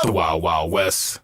The Wild Wild West.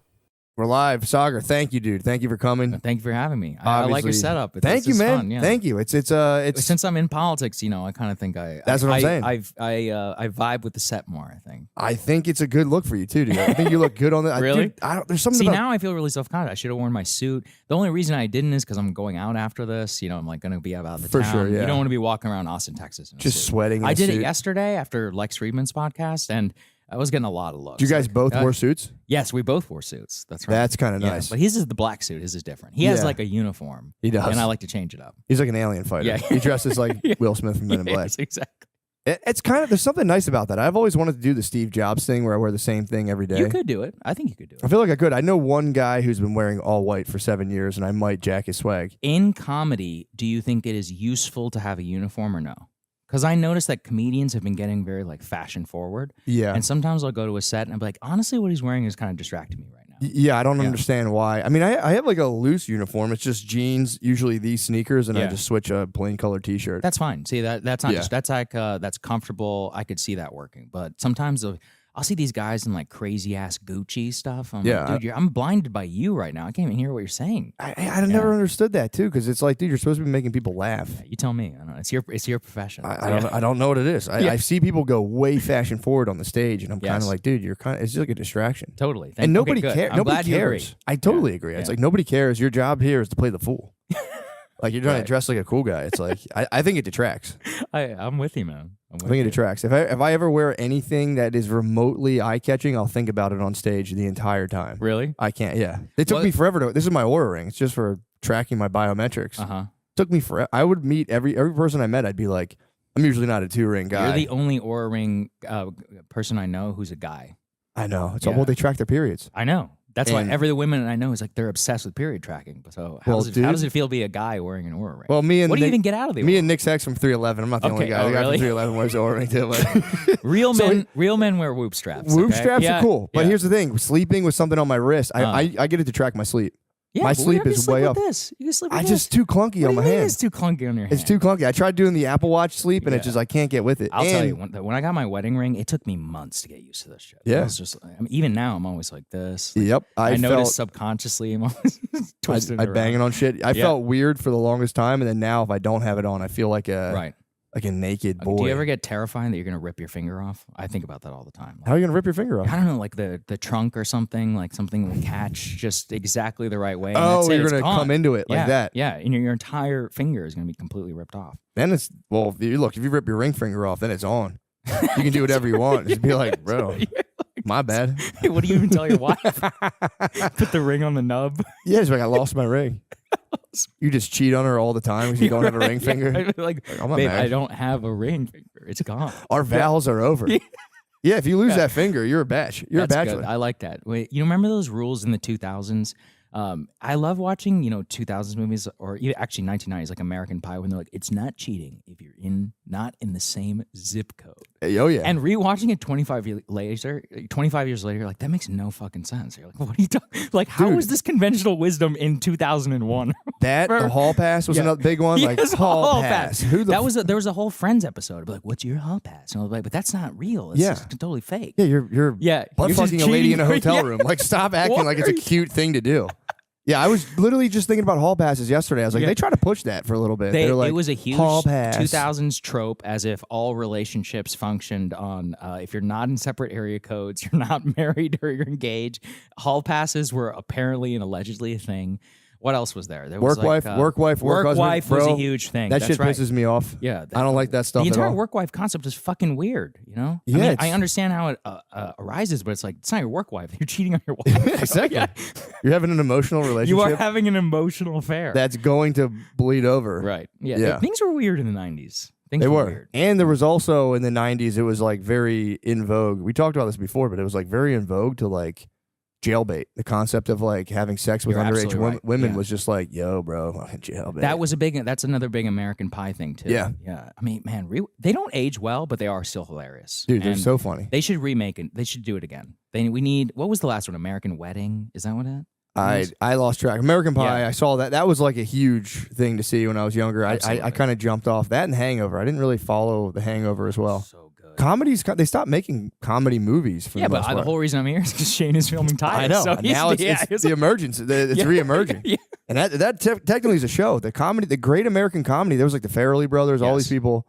We're live. Saga, thank you, dude. Thank you for coming. Thank you for having me. I like your setup. Thank you, man. Fun, yeah. Thank you. It's since I'm in politics, I kind of think That's what I'm saying. I vibe with the set more. I think it's a good look for you too, dude. I think you look good on that. Really? There's something. See, about... now I feel really self-conscious. I should have worn my suit. The only reason I didn't is because I'm going out after this. I'm like going to be about the for town. sure. Yeah. You don't want to be walking around Austin, Texas, in just sweating. I did it yesterday after Lex Friedman's podcast, and I was getting a lot of looks. You guys both wore suits? Yes, we both wore suits. That's right. That's kind of nice. But his is the black suit. His is different. He has like a uniform. He does. And I like to change it up. He's like an alien fighter. Yeah. He dresses like Will Smith from Men in Black. Yes, exactly. It's kind of, there's something nice about that. I've always wanted to do the Steve Jobs thing where I wear the same thing every day. You could do it. I think you could do it. I feel like I could. I know one guy who's been wearing all white for 7 years, and I might jack his swag. In comedy, do you think it is useful to have a uniform or no? Because I noticed that comedians have been getting very fashion forward. Yeah. And sometimes I'll go to a set and I'll be like, honestly, what he's wearing is kind of distracting me right now. Yeah, I don't understand why. I mean, I have like a loose uniform. It's just jeans, usually these sneakers, and I just switch a plain colored t-shirt. That's fine. See, that's not just, that's that's comfortable. I could see that working. But sometimes I'll see these guys in like crazy ass Gucci stuff. I'm like, dude, I'm blinded by you right now. I can't even hear what you're saying. I never understood that too, because it's like, dude, you're supposed to be making people laugh. Yeah, you tell me. I don't know. It's your profession. I don't know what it is. I see people go way fashion forward on the stage, and I'm kind of like, dude, it's just like a distraction. Totally. And nobody cares. Nobody cares. I totally agree. Yeah. It's like nobody cares. Your job here is to play the fool. Like you're trying to dress like a cool guy. It's like I think it detracts. I'm with you, man. I think it detracts. If I ever wear anything that is remotely eye catching, I'll think about it on stage the entire time. Really? I can't. Yeah, it took me forever to. This is my Oura ring. It's just for tracking my biometrics. Took me forever. I would meet every person I met. I'd be like, I'm usually not a 2-ring guy. You're the only Oura ring person I know who's a guy. I know. It's well, they track their periods. I know. That's why every woman I know is like they're obsessed with period tracking. So how does it feel to be a guy wearing an Oura ring? Well, what do you even get out of the Me and Nick Sex from 311. I'm not the only guy. The guy from 311 wears an Oura ring too. But real men wear whoop straps. Whoop straps are cool. But here's the thing: sleeping with something on my wrist, I get it to track my sleep. Yeah, my sleep is way up. This. You can sleep with this. Just too clunky on my hand. It's too clunky on your hand. It's too clunky. I tried doing the Apple Watch sleep, and it just I can't get with it. I'll tell you, when I got my wedding ring, it took me months to get used to this shit. Yeah. It was just, even now, I'm always like this. Yep. I noticed subconsciously. I'm always twisting I banging on shit. I felt weird for the longest time, and then now if I don't have it on, I feel like a naked boy. Do you ever get terrified that you're gonna rip your finger off? I think about that all the time. How are you gonna rip your finger off? I don't know, like the trunk or something. Like something will catch just exactly the right way. Oh, you're gonna come into it like that. Yeah, and your entire finger is gonna be completely ripped off. Then if you rip your ring finger off, then it's on. You can do whatever you want. Just be like, bro, my bad. Hey, what do you even tell your wife? Put the ring on the nub. Yeah, it's like I lost my ring. You just cheat on her all the time because you don't have a ring finger. Babe, I don't have a ring finger. It's gone. Our vows are over. Yeah, if you lose that finger, you're a batch. You're a bachelor. Good. I like that. Wait, you remember those rules in the 2000s? I love watching, 2000s movies or actually 1990s, like American Pie, when they're like, it's not cheating if you're not in the same zip code. Oh, yeah. And rewatching it 25 years later, you're like, that makes no fucking sense. You're like, what are you talking? Like, how is this conventional wisdom in 2001? The hall pass was another big one. Like, hall pass. There was a whole Friends episode. I'd be like, what's your hall pass? And I was like, but that's not real. It's just totally fake. Yeah, you're butt fucking a lady in a hotel room. Like, stop acting like it's a cute thing to do. Yeah, I was literally just thinking about hall passes yesterday. I was like, they try to push that for a little bit. Like, it was a huge hall pass. 2000s trope, as if all relationships functioned on if you're not in separate area codes, you're not married or you're engaged. Hall passes were apparently and allegedly a thing. What else was there? There was work wife was a huge thing. That shit pisses me off. Yeah, I don't like that stuff. The entire at all. work wife concept is fucking weird. Yeah, I mean, I understand how it arises, but it's like it's not your work wife. You're cheating on your wife. Exactly. You're having an emotional relationship. You are having an emotional affair that's going to bleed over. Right. Yeah. Things were weird in the 90s. They were weird. And there was also in the 90s, it was like very in vogue. We talked about this before, but it was like very in vogue to like jailbait. The concept of like having sex with underage women was just like, yo, bro, jailbait. That's another big American Pie thing too. Yeah. I mean, man, they don't age well, but they are still hilarious. Dude, they're so funny. They should remake it. They should do it again. What was the last one? American Wedding? Is that what it? I lost track. American Pie, I saw that. That was like a huge thing to see when I was younger. I kind of jumped off that and Hangover. I didn't really follow The Hangover as well. So good. Comedies, they stopped making comedy movies. For but the whole reason I'm here is because Shane is filming Titus. I know. So now it's the emergence. It's re-emerging. Yeah. And that technically is a show. The comedy, the great American comedy. There was like the Farrelly brothers, all these people.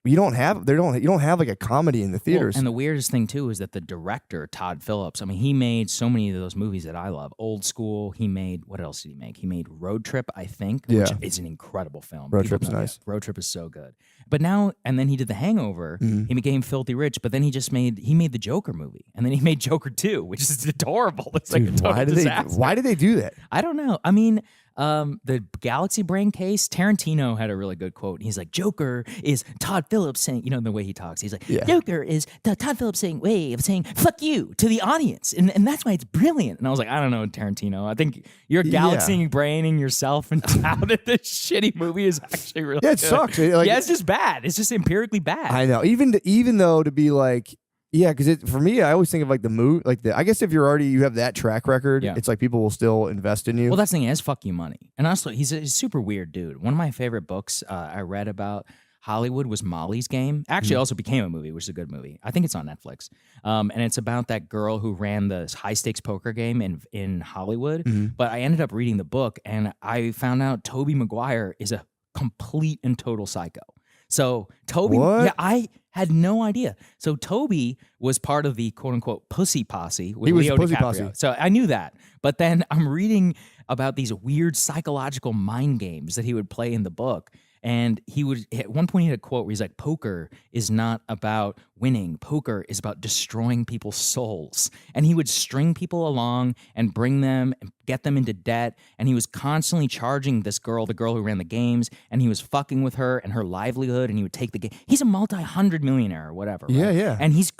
You don't have like a comedy in the theaters. And the weirdest thing too is that the director Todd Phillips, I mean, he made so many of those movies that I love. Old School. He made, what else did he make? He made Road Trip, I think, which is an incredible film. Road Trip's nice. Road Trip is so good. But now, and then he did The Hangover. He became filthy rich. But then he made the Joker movie, and then he made Joker 2, which is adorable. It's like a total disaster. Why did they do that? I don't know. I mean, the Galaxy Brain case, Tarantino had a really good quote. He's like, Joker is Todd Phillips saying, you know, the way he talks. He's like, Joker is the Todd Phillips way of saying, fuck you to the audience. And that's why it's brilliant. And I was like, I don't know, Tarantino. I think you're galaxy braining yourself and how that this shitty movie is actually really good. It sucks. It's just bad. It's just empirically bad. I know. Even though to be like, yeah, because for me, I always think of like the movie, like I guess if you have that track record, it's like people will still invest in you. Well, that's the thing. He has fuck you money. And also, he's a super weird dude. One of my favorite books I read about Hollywood was Molly's Game. Actually, also became a movie, which is a good movie. I think it's on Netflix. And it's about that girl who ran the high stakes poker game in Hollywood. But I ended up reading the book, and I found out Tobey Maguire is a complete and total psycho. So Toby, I had no idea. So Toby was part of the quote unquote pussy posse with Leo DiCaprio. Posse. So I knew that. But then I'm reading about these weird psychological mind games that he would play in the book. And he would, at one point he had a quote where he's like, poker is not about winning. Poker is about destroying people's souls. And he would string people along and bring them and get them into debt. And he was constantly charging this girl, the girl who ran the games, and he was fucking with her and her livelihood. And he would take the game. He's a multi-hundred millionaire or whatever. Right? Yeah. And he's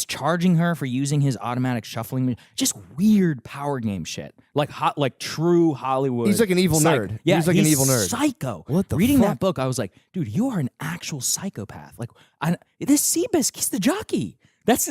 charging her for using his automatic shuffling. Just weird power game shit. Like true Hollywood. He's like an evil nerd. Yeah, he's like an evil nerd. Psycho. What the Reading fuck? that book, I was like, dude, you are an actual psychopath. Like, this Seabisk, he's the jockey. That's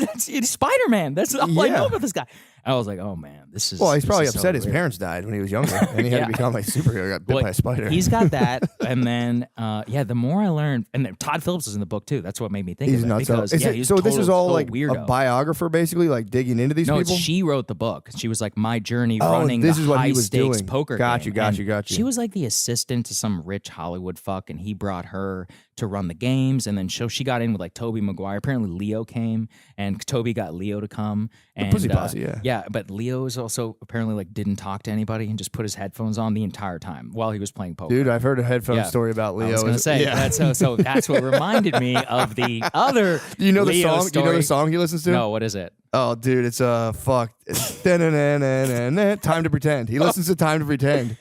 Spider-Man. That's all I know about this guy. I was like, oh man, this is. Well, he's probably upset so his weird. parents died when he was younger, and he had to become a superhero. Got bit by a spider. He's got that, and then the more I learned, and then Todd Phillips is in the book too. That's what made me think he's of it. nuts. Because, so this is all like weirdo. A biographer, basically, like digging into these people. No, she wrote the book. She was like my journey running this the is what high he was stakes doing. poker Got game. you. She was like the assistant to some rich Hollywood fuck, and he brought her to run the games, and then she got in with like Tobey Maguire. Apparently Leo came, and Toby got Leo to come. And, Pussy Posse, yeah, but Leo is also apparently like didn't talk to anybody and just put his headphones on the entire time while he was playing poker. Dude, I've heard a headphone story about Leo. I was going to say that's what reminded me of the other. Do you know the Leo song? story. Do you know the song he listens to? No, what is it? Oh, dude, it's fuck. It's Time to Pretend. He listens to Time to Pretend.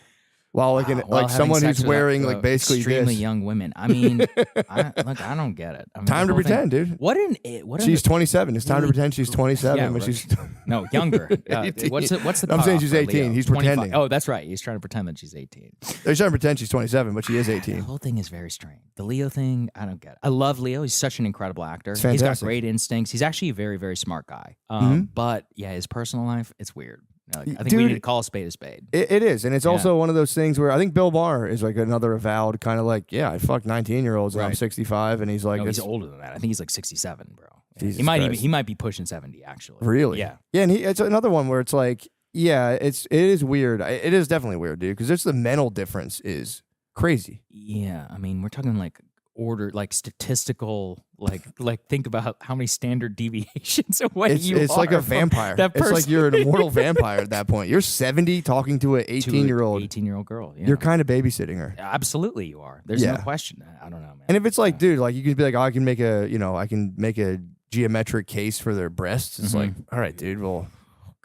While someone who's wearing like basically extremely this. young women. I mean, I don't get it. I mean, time to pretend, dude. She's 27. It's time to pretend she's 27, but she's no younger. What's the? I'm saying she's 18. Leo? He's pretending. Oh, that's right. He's trying to pretend that she's 18. He's trying to pretend she's 27, but she is 18. The whole thing is very strange. The Leo thing, I don't get it. I love Leo. He's such an incredible actor. He's fantastic. He's got great instincts. He's actually a very, very smart guy. But yeah, his personal life, it's weird. I think we need to call a spade a spade. It is, and it's also one of those things where I think Bill Maher is like another avowed kind of like, I fucked 19-year-olds and I'm 65, and he's like, he's older than that. I think he's like 67, bro. Yeah. He might be pushing 70 actually. Really? Yeah. Yeah, and it's another one where it's like, it is weird. It is definitely weird, dude, because just the mental difference is crazy. Yeah, I mean, we're talking like statistical, like think about how many standard deviations away it's like a vampire. It's like you're an immortal vampire at that point. You're 70 talking to an 18-year-old girl. Yeah. You're kind of babysitting her. Absolutely, you are. There's no question. I don't know, man. And if it's like, dude, like you can be like, I can make a geometric case for their breasts. It's like, all right, dude, well.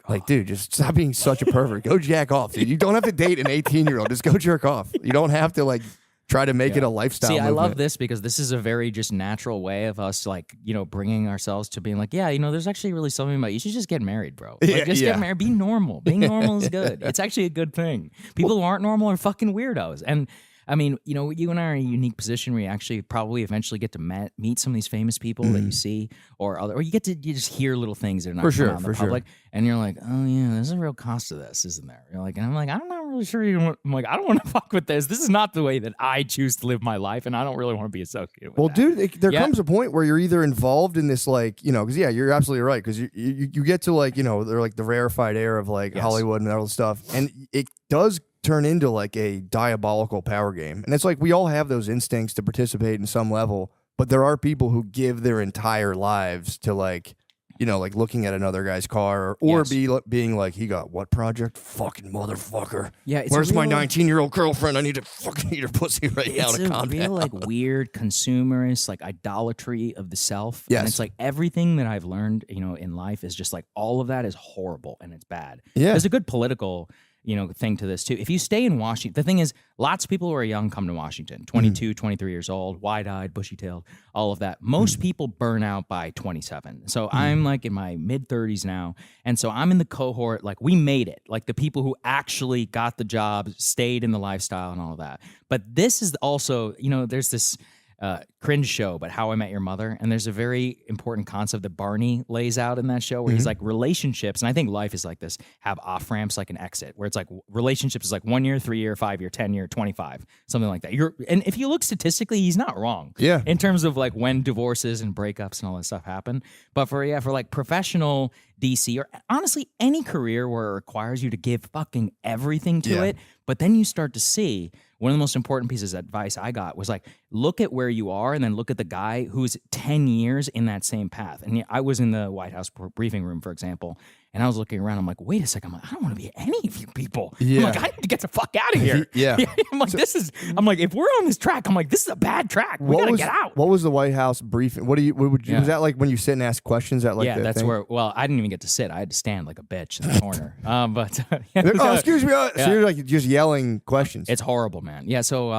Like, dude, just stop being such a pervert. Go jack off, dude. You don't have to date an 18-year-old. Just go jerk off. You don't have to like try to make it a lifestyle. See, movement. I love this because this is a very just natural way of us, like, bringing ourselves to being like, there's actually really something about you should just get married, bro. Like, get married. Be normal. Being normal is good. It's actually a good thing. People who aren't normal are fucking weirdos. And I mean, you and I are in a unique position where you actually probably eventually get to meet some of these famous people that you see, or you just hear little things that are not coming out in the public, and you're like, oh yeah, there's a real cost to this, isn't there? You're like, and I'm like, I'm not really sure. I'm like, I don't want to fuck with this. This is not the way that I choose to live my life, and I don't really want to be associated with. Well, that. dude, there comes a point where you're either involved in this, like, because you're absolutely right, because you get to, like, they're like the rarefied air of like Hollywood and all this stuff, and it does turn into like a diabolical power game. And it's like we all have those instincts to participate in some level, but there are people who give their entire lives to like looking at another guy's car or being like, he got what project? Fucking motherfucker. Yeah, where's my 19-year-old girlfriend? I need to fucking eat her pussy right now to calm down. It's a real like weird consumerist, like idolatry of the self. Yes. And it's like everything that I've learned, in life is just like all of that is horrible and it's bad. Yeah. There's a good political thing to this too. If you stay in Washington, the thing is, lots of people who are young come to Washington, 22, 23 years old, wide-eyed, bushy-tailed, all of that. Most people burn out by 27. So I'm like in my mid-30s now, and so I'm in the cohort, like we made it, like the people who actually got the job, stayed in the lifestyle and all of that. But this is also, there's this cringe show, but How I Met Your Mother, and there's a very important concept that Barney lays out in that show where he's like, relationships, and I think life is like this, have off ramps like an exit, where it's like relationships is like 1 year, 3 year, 5 year, 10 year, 25, something like that. And if you look statistically, he's not wrong. Yeah. In terms of like when divorces and breakups and all that stuff happen. But for like professional DC, or honestly any career where it requires you to give fucking everything to it, but then you start to see, one of the most important pieces of advice I got was like, look at where you are and then look at the guy who's 10 years in that same path. And I was in the White House briefing room, for example, and I was looking around. I'm like, wait a second. I'm like, I don't want to be any of you people. Yeah. I'm like, I need to get the fuck out of here. Yeah. I'm like, I'm like, if we're on this track, I'm like, this is a bad track. We got to get out. What was the White House briefing? Was that like when you sit and ask questions at like that's thing? Well, I didn't even get to sit. I had to stand like a bitch in the corner. Excuse me. So you're like just yelling questions. It's horrible, man. Yeah. So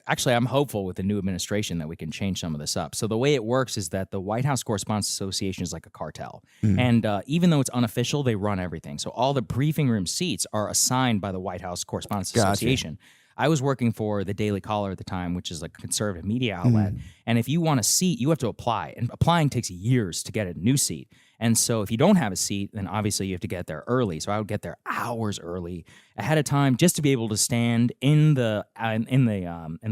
actually, I'm hopeful with the new administration that we can change some of this up. So the way it works is that the White House Correspondents Association is like a cartel. And even though it's unofficial, they run everything. So all the briefing room seats are assigned by the White House Correspondents Association. I was working for the Daily Caller at the time, which is like a conservative media outlet. And if you want a seat, you have to apply. And applying takes years to get a new seat. And so if you don't have a seat, then obviously you have to get there early. So I would get there hours early ahead of time just to be able to stand in the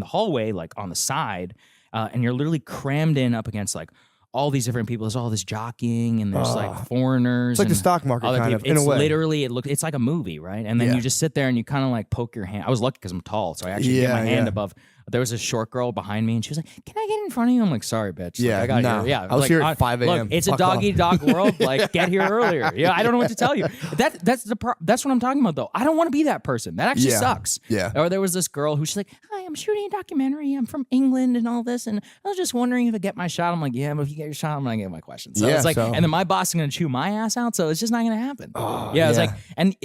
hallway, like on the side, and you're literally crammed in up against like all these different people. There's all this jockeying and there's like foreigners. It's like the stock market kind of, in a way. Literally, it's like a movie, right? And then you just sit there and you kind of like poke your hand. I was lucky because I'm tall, so I actually get my hand above. There was a short girl behind me, and she was like, "Can I get in front of you?" I'm like, "Sorry, bitch." Yeah, like, I got here. Yeah, I was here at 5 a.m. Look, it's a dog-eat-dog world. Like, get here earlier. Yeah, I don't know what to tell you. That's what I'm talking about, though. I don't want to be that person. That actually sucks. Yeah. Or there was this girl who she's like, "Hi, I'm shooting a documentary. I'm from England and all this, and I was just wondering if I get my shot." I'm like, "Yeah, but if you get your shot, I'm gonna get my question." So it's like, and then my boss is gonna chew my ass out. So it's just not gonna happen. It's like, and.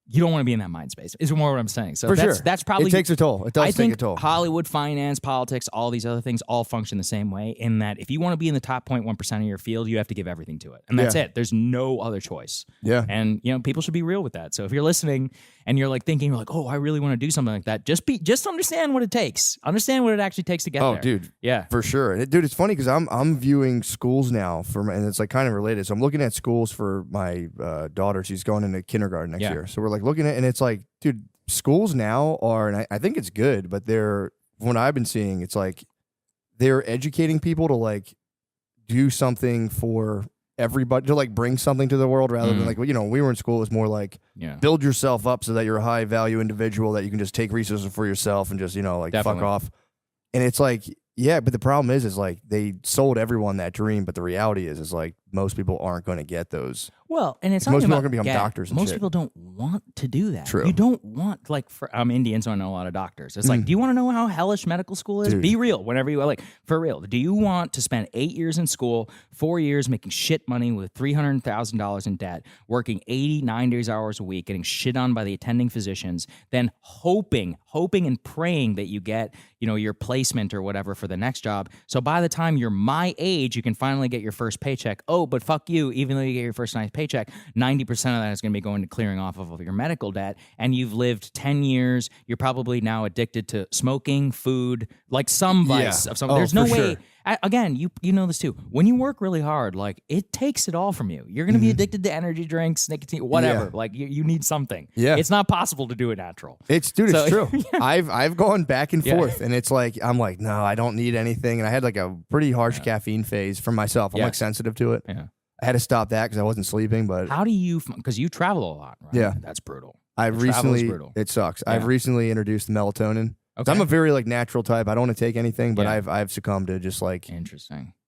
You don't want to be in that mind space, is more what I'm saying. So that's probably... It takes a toll. It does take a toll. Hollywood, finance, politics, all these other things all function the same way in that if you want to be in the top 0.1% of your field, you have to give everything to it. And that's it. There's no other choice. Yeah. And, people should be real with that. So if you're listening and you're like thinking, like, oh, I really want to do something like that, just understand what it takes. Understand what it actually takes to get there. Oh, dude. Yeah. For sure. And dude, it's funny because I'm viewing schools now and it's like kind of related. So I'm looking at schools for my daughter. She's going into kindergarten next year. So we're like looking at, and it's like, dude, schools now are, and I think it's good, but from what I've been seeing, it's like they're educating people to like do something for everybody, to like bring something to the world rather than like, when we were in school, it was more like build yourself up so that you're a high value individual that you can just take resources for yourself and just, like Definitely. Fuck off. And it's like, yeah, but the problem is like they sold everyone that dream, but the reality is like most people aren't going to get those. Well, and it's not most people are going to become doctors. And most shit. people don't want to do that. True. You don't want I'm Indian, so I know a lot of doctors. It's like, do you want to know how hellish medical school is? Dude. Be real. Whenever you like, for real. Do you want to spend 8 years in school, 4 years making shit money with $300,000 in debt, working 80, 90 hours a week, getting shit on by the attending physicians, then hoping and praying that you get your placement or whatever for the next job. So by the time you're my age, you can finally get your first paycheck. Oh, oh, but fuck you, even though you get your first nice paycheck, 90% of that is going to be going to clearing off of your medical debt. And you've lived 10 years. You're probably now addicted to smoking, food, like some vice of something. There's no way. Sure. Again, you know this too. When you work really hard, like it takes it all from you. You're going to be addicted to energy drinks, nicotine, whatever. Like you need something. Yeah. It's not possible to do it natural. It's true. I've gone back and forth, and it's like I'm like, no, I don't need anything. And I had like a pretty harsh caffeine phase for myself. I'm like sensitive to it. Yeah. I had to stop that because I wasn't sleeping. But how do you? Because you travel a lot, right? Yeah, that's brutal. It sucks. Yeah. I've recently introduced melatonin. Okay. I'm a very like natural type. I don't want to take anything, but I've succumbed to just like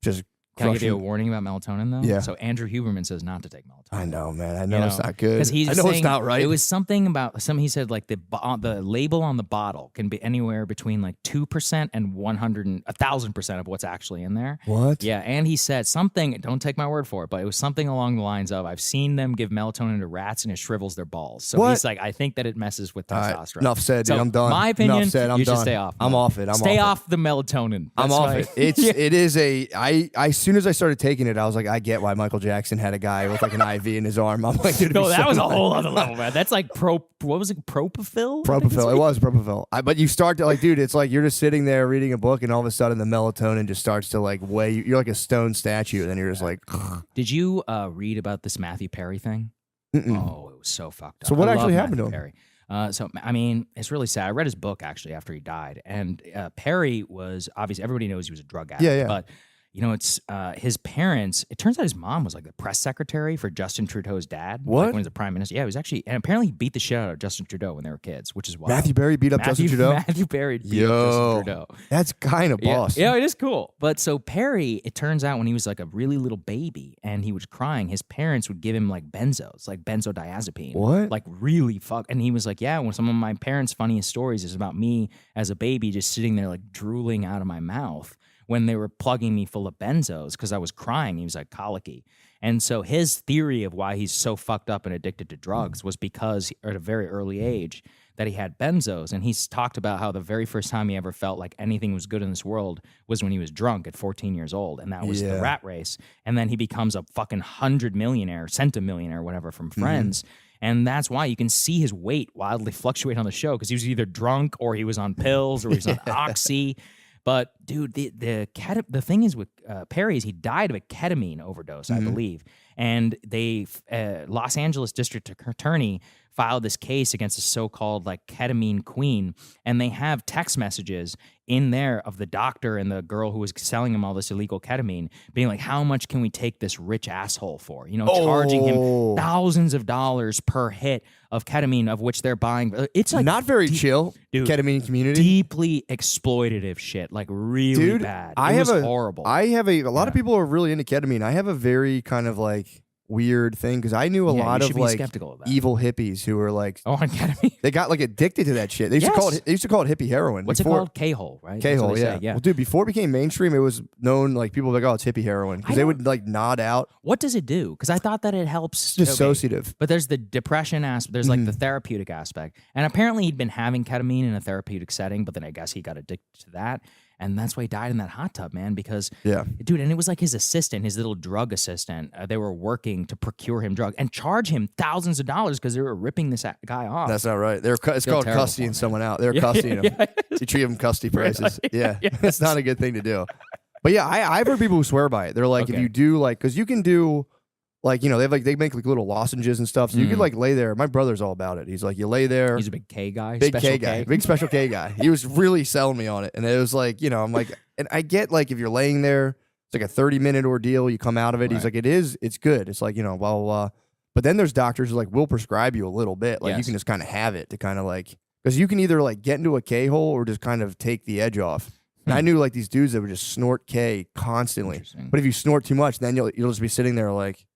just. Can I give you a warning about melatonin, though? Yeah. So Andrew Huberman says not to take melatonin. I know, man. I know it's not good. I know it's not right. It was something about he said like the label on the bottle can be anywhere between like 2% and 1,000% of what's actually in there. What? Yeah, and he said something. Don't take my word for it, but it was something along the lines of, "I've seen them give melatonin to rats and it shrivels their balls." So he's like, I think that it messes with testosterone. Enough said, dude. I'm done. My opinion, enough said, I'm you done. should stay off. I'm off it. Stay off the melatonin. I'm off it. It is as soon as I started taking it, I was like, I get why Michael Jackson had a guy with like an IV in his arm. I'm like, dude, no, that was a whole other level, man. That's like what was it? Propofol? Propofol. It was Propofol. But you start to like, dude, it's like you're just sitting there reading a book, and all of a sudden the melatonin just starts to like weigh you. You're like a stone statue, and then you're just like. Did you read about this Matthew Perry thing? Oh, it was so fucked up. So what actually happened to him? Perry. So, I mean, it's really sad. I read his book, actually, after he died. And Perry was, obviously, everybody knows he was a drug addict. Yeah. But, you know, it's his parents, it turns out his mom was like the press secretary for Justin Trudeau's dad. What? Like when he was the prime minister. Yeah, he was actually, and apparently he beat the shit out of Justin Trudeau when they were kids, which is wild. Justin Trudeau beat up Justin Trudeau? Matthew Perry beat up Justin Trudeau. That's kind of boss. Yeah, it is cool. But so Perry, it turns out when he was like a really little baby and he was crying, his parents would give him like benzos, like benzodiazepine. What? Like really fuck. And he was like, yeah, some of my parents' funniest stories is about me as a baby just sitting there like drooling out of my mouth when they were plugging me full of benzos because I was crying. He was like colicky. And so his theory of why he's so fucked up and addicted to drugs was because at a very early age that he had benzos. And he's talked about how the very first time he ever felt like anything was good in this world was when he was drunk at 14 years old. And that was the rat race. And then he becomes a fucking centimillionaire, whatever, from Friends. And that's why you can see his weight wildly fluctuate on the show because he was either drunk or he was on pills or he was on Oxy. But dude, the thing is with Perry is he died of a ketamine overdose, I believe, and they Los Angeles District Attorney filed this case against a so-called like ketamine queen, and they have text messages in there of the doctor and the girl who was selling him all this illegal ketamine being like, how much can we take this rich asshole for? You know, charging him thousands of dollars per hit of ketamine, of which they're buying. It's like not very chill, dude, ketamine community. Deeply exploitative shit, like really bad. It was horrible. I have a lot of people are really into ketamine. I have a very kind of like weird thing because I knew a lot of like evil hippies who were like, on ketamine. They got like addicted to that shit. They used to call it hippie heroin. What's it called? K-hole, right? K-hole, yeah. Well, dude, before it became mainstream, it was known like people were like, oh, it's hippie heroin because they would like nod out. What does it do? Because I thought that it helps. It's dissociative. But there's the depression aspect. There's like the therapeutic aspect, and apparently he'd been having ketamine in a therapeutic setting, but then I guess he got addicted to that. And that's why he died in that hot tub, man, because, dude, and it was like his assistant, his little drug assistant, they were working to procure him drugs and charge him thousands of dollars because they were ripping this guy off. That's not right. It's called custying someone out. They're custying him. You treat them custody prices. Yeah. It's not a good thing to do. But yeah, I've heard people who swear by it. They're like, if you do like, because you can do, like, you know, they make like little lozenges and stuff. So you could like lay there. My brother's all about it. He's like, you lay there. He's a big K guy. Big special K guy. He was really selling me on it. And it was like, you know, I'm like, and I get like if you're laying there, it's like a 30-minute ordeal. You come out of it. Right. He's like, it's good. It's like, you know, blah, blah, blah. But then there's doctors who like will prescribe you a little bit. Like you can just kind of have it to kind of like, because you can either like get into a K hole or just kind of take the edge off. And I knew like these dudes that would just snort K constantly. But if you snort too much, then you'll just be sitting there like.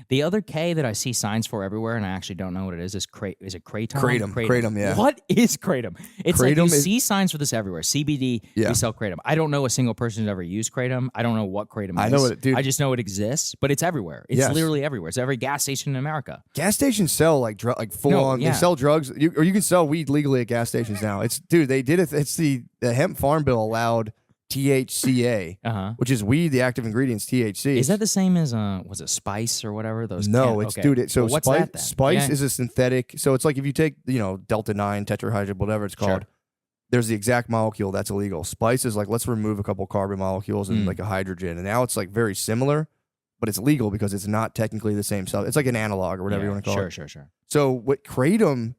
The other K that I see signs for everywhere, and I actually don't know what it is kratom? Kratom, yeah. What is kratom? It's kratom like you see signs for this everywhere. CBD, we sell kratom. I don't know a single person who's ever used kratom. I don't know what kratom is. I know it, dude. I just know it exists, but it's everywhere. It's literally everywhere. It's every gas station in America. Gas stations sell like full on. They sell drugs, or you can sell weed legally at gas stations now. It's dude. They did it. It's the hemp farm bill allowed THCA, which is weed. The active ingredient's THC. Is that the same as was it spice or whatever? Those So what's spice, that then? spice is a synthetic. So it's like if you take delta 9 tetrahydrocannabinol, whatever it's called. There's the exact molecule that's illegal. Spice is like, let's remove a couple carbon molecules and like a hydrogen, and now it's like very similar, but it's legal because it's not technically the same stuff. It's like an analog or whatever you want to call it. Sure. So what kratom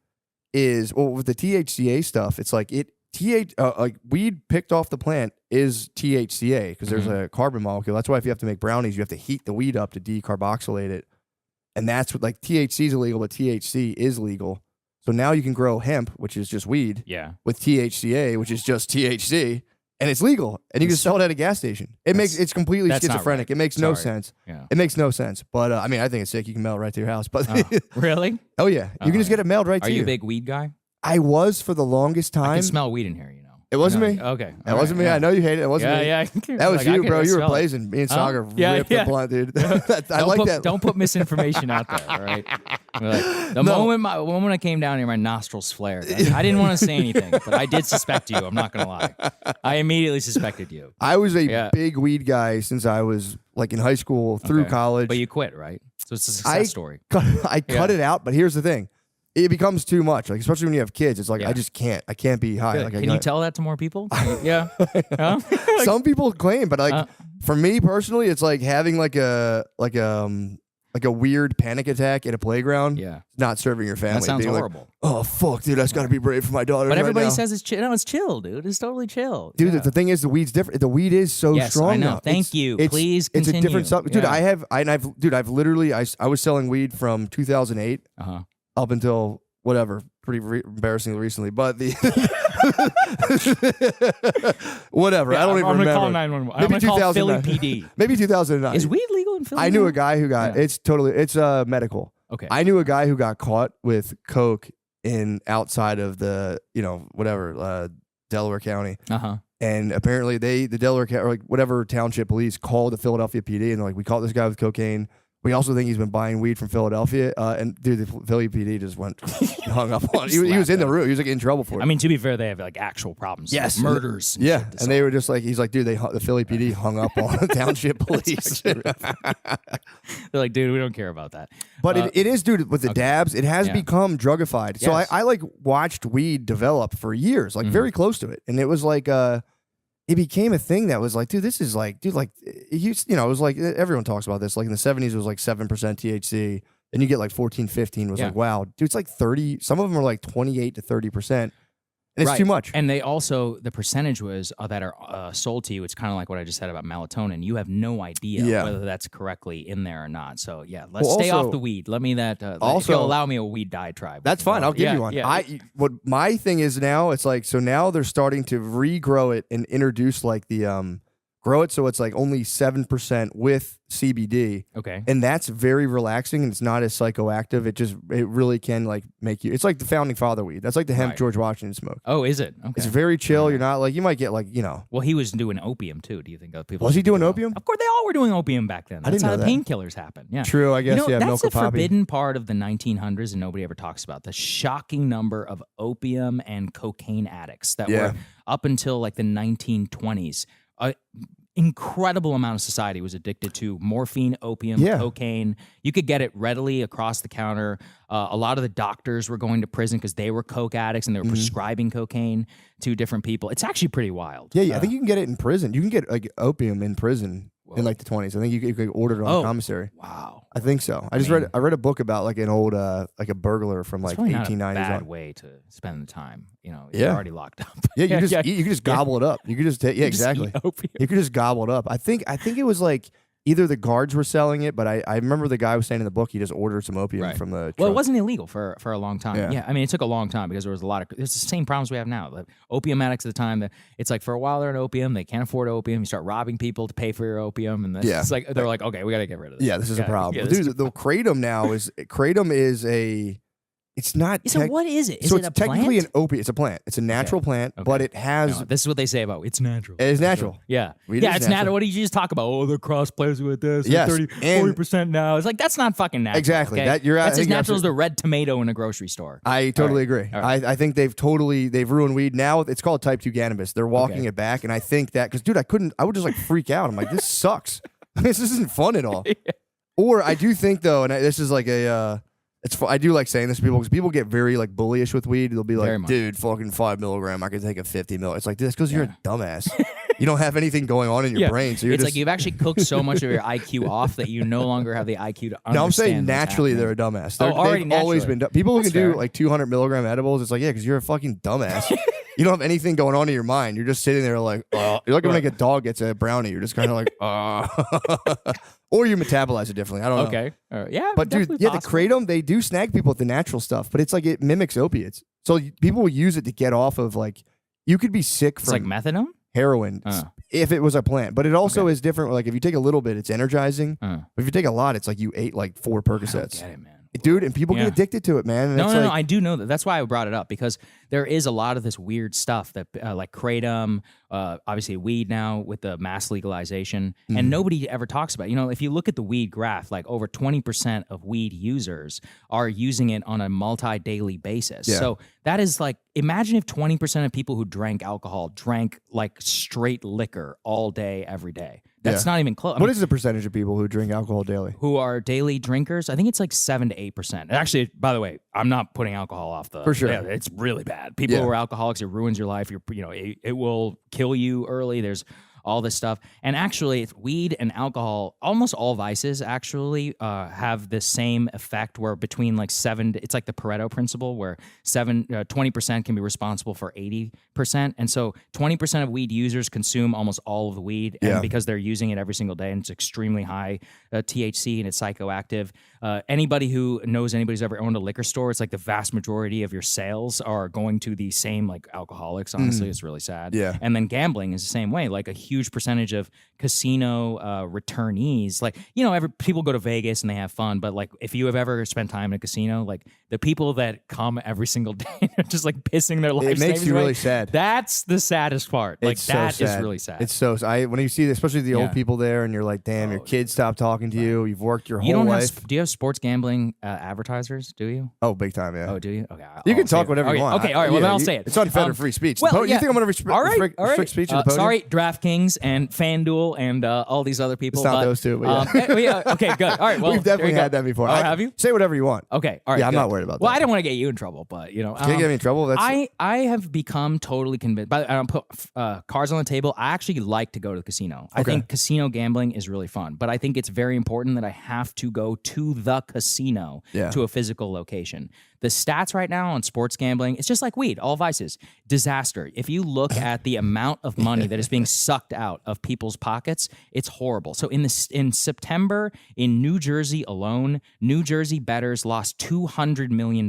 is, with the THCA stuff, it's like like weed picked off the plant is THCA because there's a carbon molecule. That's why if you have to make brownies, you have to heat the weed up to decarboxylate it, and that's what, like, THC is illegal, but THC is legal. So now you can grow hemp, which is just weed, with THCA, which is just THC, and it's legal, and you can sell it at a gas station. It's completely schizophrenic. Right. It makes no sense. Yeah. It makes no sense. But I think it's sick. You can mail it right to your house. But really? Oh yeah, you can just get it mailed right to you. Are you a big weed guy? I was for the longest time. I can smell weed in here. It wasn't me. Okay. It wasn't me. I know you hate it. It wasn't me. Yeah. That was you, bro. You were blazing. Me and Saga ripped the blunt, dude. I like that. Don't put misinformation out there, all right? The moment I came down here, my nostrils flared. I didn't want to say anything, but I did suspect you. I'm not going to lie. I immediately suspected you. I was a big weed guy since I was like in high school through college. But you quit, right? So it's a success story. I cut it out, but here's the thing. It becomes too much, like especially when you have kids. It's like I just can't. I can't be high. Like, can you tell that to more people? Yeah. Some people claim, but like for me personally, it's like having like a weird panic attack at a playground. Yeah, not serving your family. That sounds horrible. Like, oh fuck, dude, that's got to be brave for my daughter. But everybody right says it's chill. No, it's chill, dude. It's totally chill, dude. The thing is, the weed's different. The weed is so strong. I know. Now. Thank you. Please continue. It's a different stuff, dude. I've literally I was selling weed from 2008 up until whatever, pretty embarrassingly recently, but the whatever. I don't even remember. Call 911. I'm going to call Philly PD. Maybe 2009. Is weed legal in Philly? I knew a guy who got it's medical. Okay. I knew a guy who got caught with coke outside of the Delaware County. And apparently the Delaware County, or like whatever township police called the Philadelphia PD, and they're like, we caught this guy with cocaine. We also think he's been buying weed from Philadelphia, and dude, the Philly PD just went hung up on. He was in the room. He was like in trouble for it. I mean, to be fair, they have like actual problems. Yes, like murders. And they were just like, he's like, dude, the Philly PD hung up on the township police. They're like, dude, we don't care about that. But it is, dude, with the dabs, it has become drugified. So I like watched weed develop for years, like very close to it, and it was like it became a thing that was like, dude, this is like, dude, like, it was like, everyone talks about this. Like in the 70s, it was like 7% THC. Then you get like 14, 15 was like, wow, dude, it's like 30. Some of them are like 28 to 30%. And it's too much. And they also, the percentage was that are sold to you. It's kind of like what I just said about melatonin. You have no idea whether that's correctly in there or not. So let's stay off the weed. Let me if you'll allow me a weed diatribe. That's fine. I'll give you one. Yeah. What my thing is now, it's like, so now they're starting to regrow it and introduce like the grow it so it's like only 7% with CBD. Okay. And that's very relaxing, and it's not as psychoactive. It really can like make you, it's like the founding father weed. That's like the hemp George Washington smoked. Oh, is it? Okay. It's very chill. You're not like, you might get like, Well, he was doing opium too. Do you think people was he doing opium? Of course, they all were doing opium back then. That's how the painkillers happen. Yeah. True, I guess. That's a forbidden part of the 1900s, and nobody ever talks about the shocking number of opium and cocaine addicts that were up until like the 1920s. Incredible amount of society was addicted to morphine, opium, cocaine. You could get it readily across the counter. A lot of the doctors were going to prison because they were coke addicts and they were prescribing cocaine to different people. It's actually pretty wild. Yeah, I think you can get it in prison. You can get like opium in prison in like the 20s. I think you could order it on the commissary. Wow. I think so. I read a book about like an old like a burglar from like 1890s. Not a bad way to spend the time. You're already locked up. Yeah, you can just gobble it up. You could just take exactly. You could just gobble it up. I think it was like either the guards were selling it, but I remember the guy was saying in the book he just ordered some opium from the truck. Well, it wasn't illegal for a long time. Yeah, I mean, it took a long time because there was a lot of, it's the same problems we have now. Like opium addicts at the time, it's like for a while they're on opium, they can't afford opium, you start robbing people to pay for your opium, and it's like, they're like, okay, we got to get rid of this. Yeah, this is a problem. Dude, the kratom now is, kratom is a It's not. So what is it? Is so it it's technically plant? an opiate. It's a plant. It's a natural plant, but it has. No, this is what they say about it's natural. It is natural. Yeah. It yeah, is it's natural. What did you just talk about? Oh, the cross plays with this. Yes. 40% now. It's like, that's not fucking natural. Exactly. Okay? That's as natural as the red tomato in a grocery store. I totally agree. Right. I think they've ruined weed. Now it's called type 2 cannabis. They're walking it back. And I think that, because dude, I would just like freak out. I'm like, this sucks. This isn't fun at all. Or I do think though, and this is like I do like saying this to people because people get very like bullyish with weed. They'll be like, dude, fucking 5 milligram. I could take a 50 mil. It's like this because you're a dumbass. You don't have anything going on in your brain. So it's like you've actually cooked so much of your IQ off that you no longer have the IQ to understand. No, I'm saying naturally they're a dumbass. They've always been people who can do like 200 milligram edibles. It's like, yeah, because you're a fucking dumbass. You don't have anything going on in your mind. You're just sitting there like, you're like when like a dog gets a brownie. You're just kind of like, or you metabolize it differently. I don't know. Okay. Yeah. But dude, the kratom, they do snag people with the natural stuff, but it's like it mimics opiates. So people will use it to get off of like, you could be sick from. It's like methadone? Heroin if it was a plant, but it also is different. Like if you take a little bit, it's energizing. But if you take a lot, it's like you ate like 4 Percocets. I don't get it, man. Dude, and people get addicted to it, man. And no, I do know that. That's why I brought it up, because there is a lot of this weird stuff that, like kratom, obviously weed now with the mass legalization, and nobody ever talks about. You know, if you look at the weed graph, like over 20% of weed users are using it on a multi-daily basis. Yeah. So that is like, imagine if 20% of people who drank alcohol drank like straight liquor all day, every day. That's not even close. What is the percentage of people who drink alcohol daily? Who are daily drinkers? I think it's like 7 to 8%. Actually, by the way, I'm not putting alcohol off the. For sure, it's really bad. People who are alcoholics, it ruins your life. It will kill you early. There's all this stuff. And actually, weed and alcohol, almost all vices actually have the same effect, where between like it's like the Pareto principle, where 20% can be responsible for 80%. And so 20% of weed users consume almost all of the weed, and because they're using it every single day, and it's extremely high THC and it's psychoactive. Anybody who knows anybody who's ever owned a liquor store, it's like the vast majority of your sales are going to the same like alcoholics. Honestly, it's really sad. Yeah. And then gambling is the same way. Like a huge percentage of casino returnees, like, people go to Vegas and they have fun, but like if you have ever spent time in a casino, like the people that come every single day are just like pissing their life. It makes you really sad. That's the saddest part. Like, that is really sad. It's so sad. When you see, especially the old people there, and you're like, damn, your kids stopped talking to you. You've worked your whole life. Do you have sports gambling advertisers? Do you? Oh, big time, yeah. Oh, do you? Okay. You can talk whatever you want. Okay, all right. Well, then I'll say it. It's unfettered free speech. Well, you think I'm going to restrict speech at the podium? Sorry, DraftKings and FanDuel and all these other people. It's not those two, but okay, good. All right, well, we've definitely had that before. Oh, have you? Say whatever you want. Okay, all right. Yeah, I'm not worried about that. Well, I don't want to get you in trouble, but Can you get me in trouble? I have become totally convinced. I don't put cards on the table. I actually like to go to the casino. I think casino gambling is really fun, but I think it's very important that I have to go to the casino, to a physical location. The stats right now on sports gambling, it's just like weed, all vices. Disaster. If you look at the amount of money that is being sucked out of people's pockets, it's horrible. So in September, in New Jersey alone, New Jersey bettors lost $200 million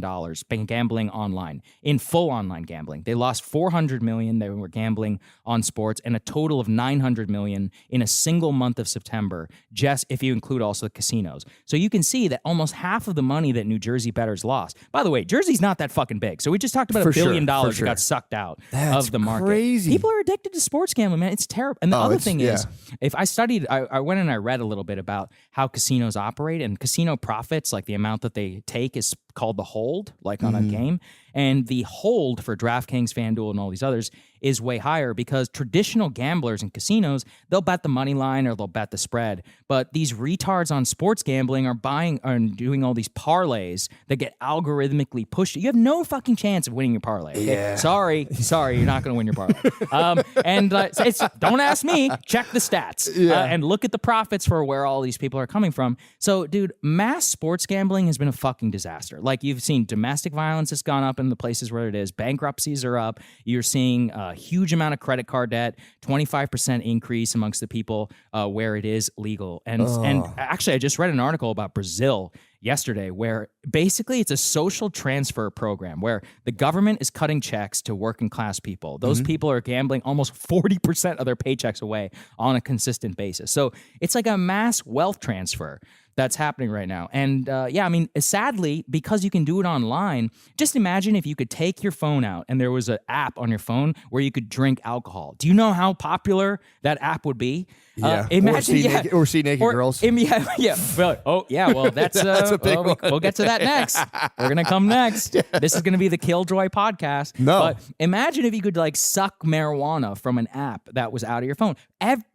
gambling online, in full online gambling. They lost $400 million. They were gambling on sports, and a total of $900 million in a single month of September, just if you include also the casinos. So you can see that almost half of the money that New Jersey bettors lost. By the way, Jersey's not that fucking big. So we just talked about $1 billion that got sucked out of the market. Crazy. People are addicted to sports gambling, man. It's terrible. And the other thing is, if I studied, I went and I read a little bit about how casinos operate, and casino profits, like the amount that they take, is called the hold, like on a game. And the hold for DraftKings, FanDuel, and all these others is way higher, because traditional gamblers in casinos, they'll bet the money line or they'll bet the spread. But these retards on sports gambling are buying and doing all these parlays that get algorithmically pushed. You have no fucking chance of winning your parlay. Okay? Yeah. Sorry, you're not going to win your parlay. Don't ask me. Check the stats and look at the profits for where all these people are coming from. So, dude, mass sports gambling has been a fucking disaster. Like, you've seen domestic violence has gone up in the places where it is. Bankruptcies are up. You're seeing a huge amount of credit card debt, 25% increase amongst the people where it is legal. And actually, I just read an article about Brazil yesterday, where basically it's a social transfer program where the government is cutting checks to working class people. Those people are gambling almost 40% of their paychecks away on a consistent basis. So it's like a mass wealth transfer. that's happening right now. And yeah, I mean, sadly, because you can do it online, just imagine if you could take your phone out and there was an app on your phone where you could drink alcohol. Do you know how popular that app would be? Yeah. Imagine, or see naked girls. Yeah. Well, well, that's a big one. We'll get to that next. We're going to come next. This is going to be the Killjoy podcast. No. But imagine if you could like suck marijuana from an app that was out of your phone.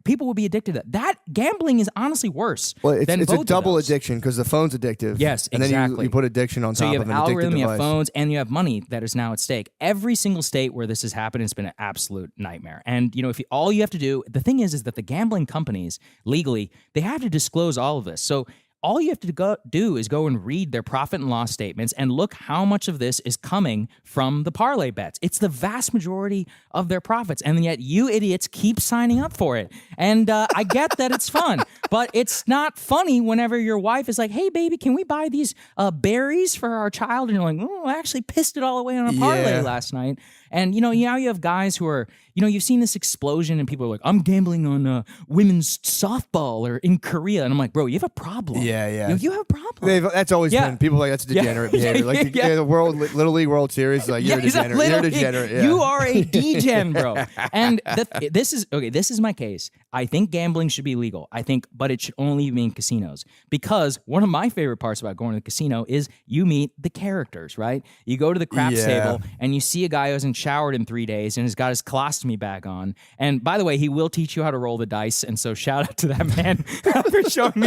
People would be addicted to that. That gambling is honestly worse. Well, it's than a both double addiction because the phone's addictive. Yes, and exactly. then you put addiction on top of an addictive device. So you have algorithm, you have phones, and you have money that is now at stake. Every single state where this has happened has been an absolute nightmare. And you know, if all you have to do, the thing is that the gambling companies legally they have to disclose all of this. So all you have to do is go and read their profit and loss statements and look how much of this is coming from the parlay bets. It's the vast majority of their profits, and yet you idiots keep signing up for it. And I get that it's fun, but it's not funny whenever your wife is like, "Hey, baby, can we buy these berries for our child?" And you're like, "Oh, I actually pissed it all away on a parlay last night." And you know, now you have guys who are, you know, you've seen this explosion, and people are like, "I'm gambling on women's softball or in Korea," and I'm like, "Bro, you have a problem." Yeah. You have a problem. That's always been people like that's degenerate behavior. Like the Little League World Series, like you're a degenerate. You're a degenerate. Yeah. You are a degen, bro. And this is my case. I think gambling should be legal. But it should only be in casinos, because one of my favorite parts about going to the casino is you meet the characters. Right? You go to the craps table and you see a guy who hasn't showered in 3 days and has got his colostomy bag on. And by the way, he will teach you how to roll the dice. And so shout out to that man for showing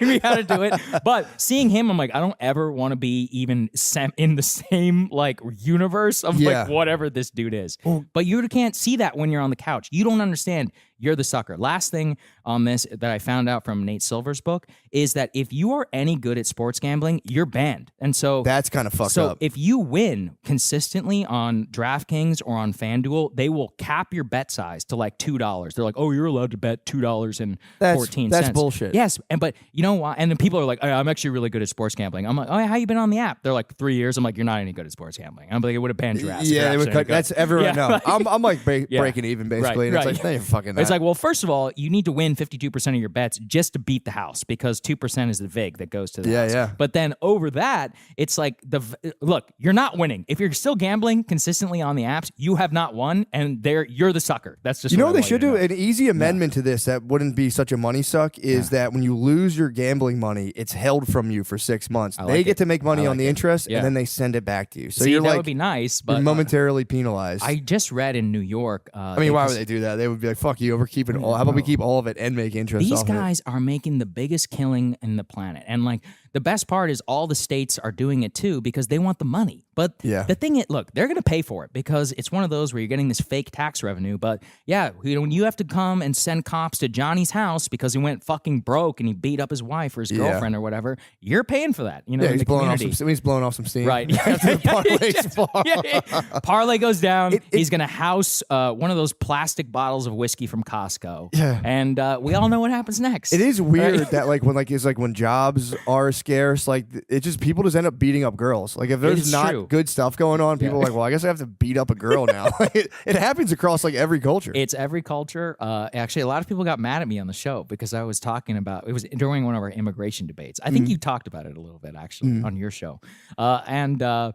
me how to do it. But seeing him, I'm like, I don't ever want to be even in the same like universe of like whatever this dude is. But you can't see that when you're on the couch. You don't understand. You're the sucker. Last thing on this that I found out from Nate Silver's book is that if you are any good at sports gambling, you're banned. And so that's kind of fucked up. So if you win consistently on DraftKings or on FanDuel, they will cap your bet size to like $2. They're like, "Oh, you're allowed to bet $2.14." That's bullshit. Yes, but you know why? And then people are like, "I'm actually really good at sports gambling." I'm like, "Oh, how you been on the app?" They're like, 3 years. I'm like, "You're not any good at sports gambling." I'm like, "It would have banned your ass." Yeah, they would cut. That's everyone. No, I'm like breaking even basically. And it's like they ain't fucking that. It's like, well, first of all, you need to win 52% of your bets just to beat the house, because 2% is the vig that goes to the house. Yeah. But then over that, it's like look, you're not winning. If you're still gambling consistently on the apps, you have not won, and you're the sucker. That's just what they should do. An easy amendment to this that wouldn't be such a money suck is that when you lose your gambling money, it's held from you for 6 months. They get to make money on the interest, and then they send it back to you. So that would be nice, but you're momentarily penalized. I just read in New York. I mean, why would they do that? They would be like, "Fuck you, we're keeping all. How about we keep all of it and make interest?" These guys are making the biggest killing in the planet, and like the best part is all the states are doing it too because they want the money. But the thing is, look, they're going to pay for it because it's one of those where you're getting this fake tax revenue. But yeah, when you have to come and send cops to Johnny's house because he went fucking broke and he beat up his wife or his girlfriend or whatever, you're paying for that. You know, he's blowing off some steam. Right. Parlay goes down. He's going to house one of those plastic bottles of whiskey from Costco. Yeah. And we all know what happens next. It is weird that when jobs are scarce, like it just people just end up beating up girls. Like if there's not good stuff going on, people are like, well, I guess I have to beat up a girl now. It happens across like every culture. It's every culture. Actually, a lot of people got mad at me on the show because I was talking about it was during one of our immigration debates. I think you talked about it a little bit actually on your show, and I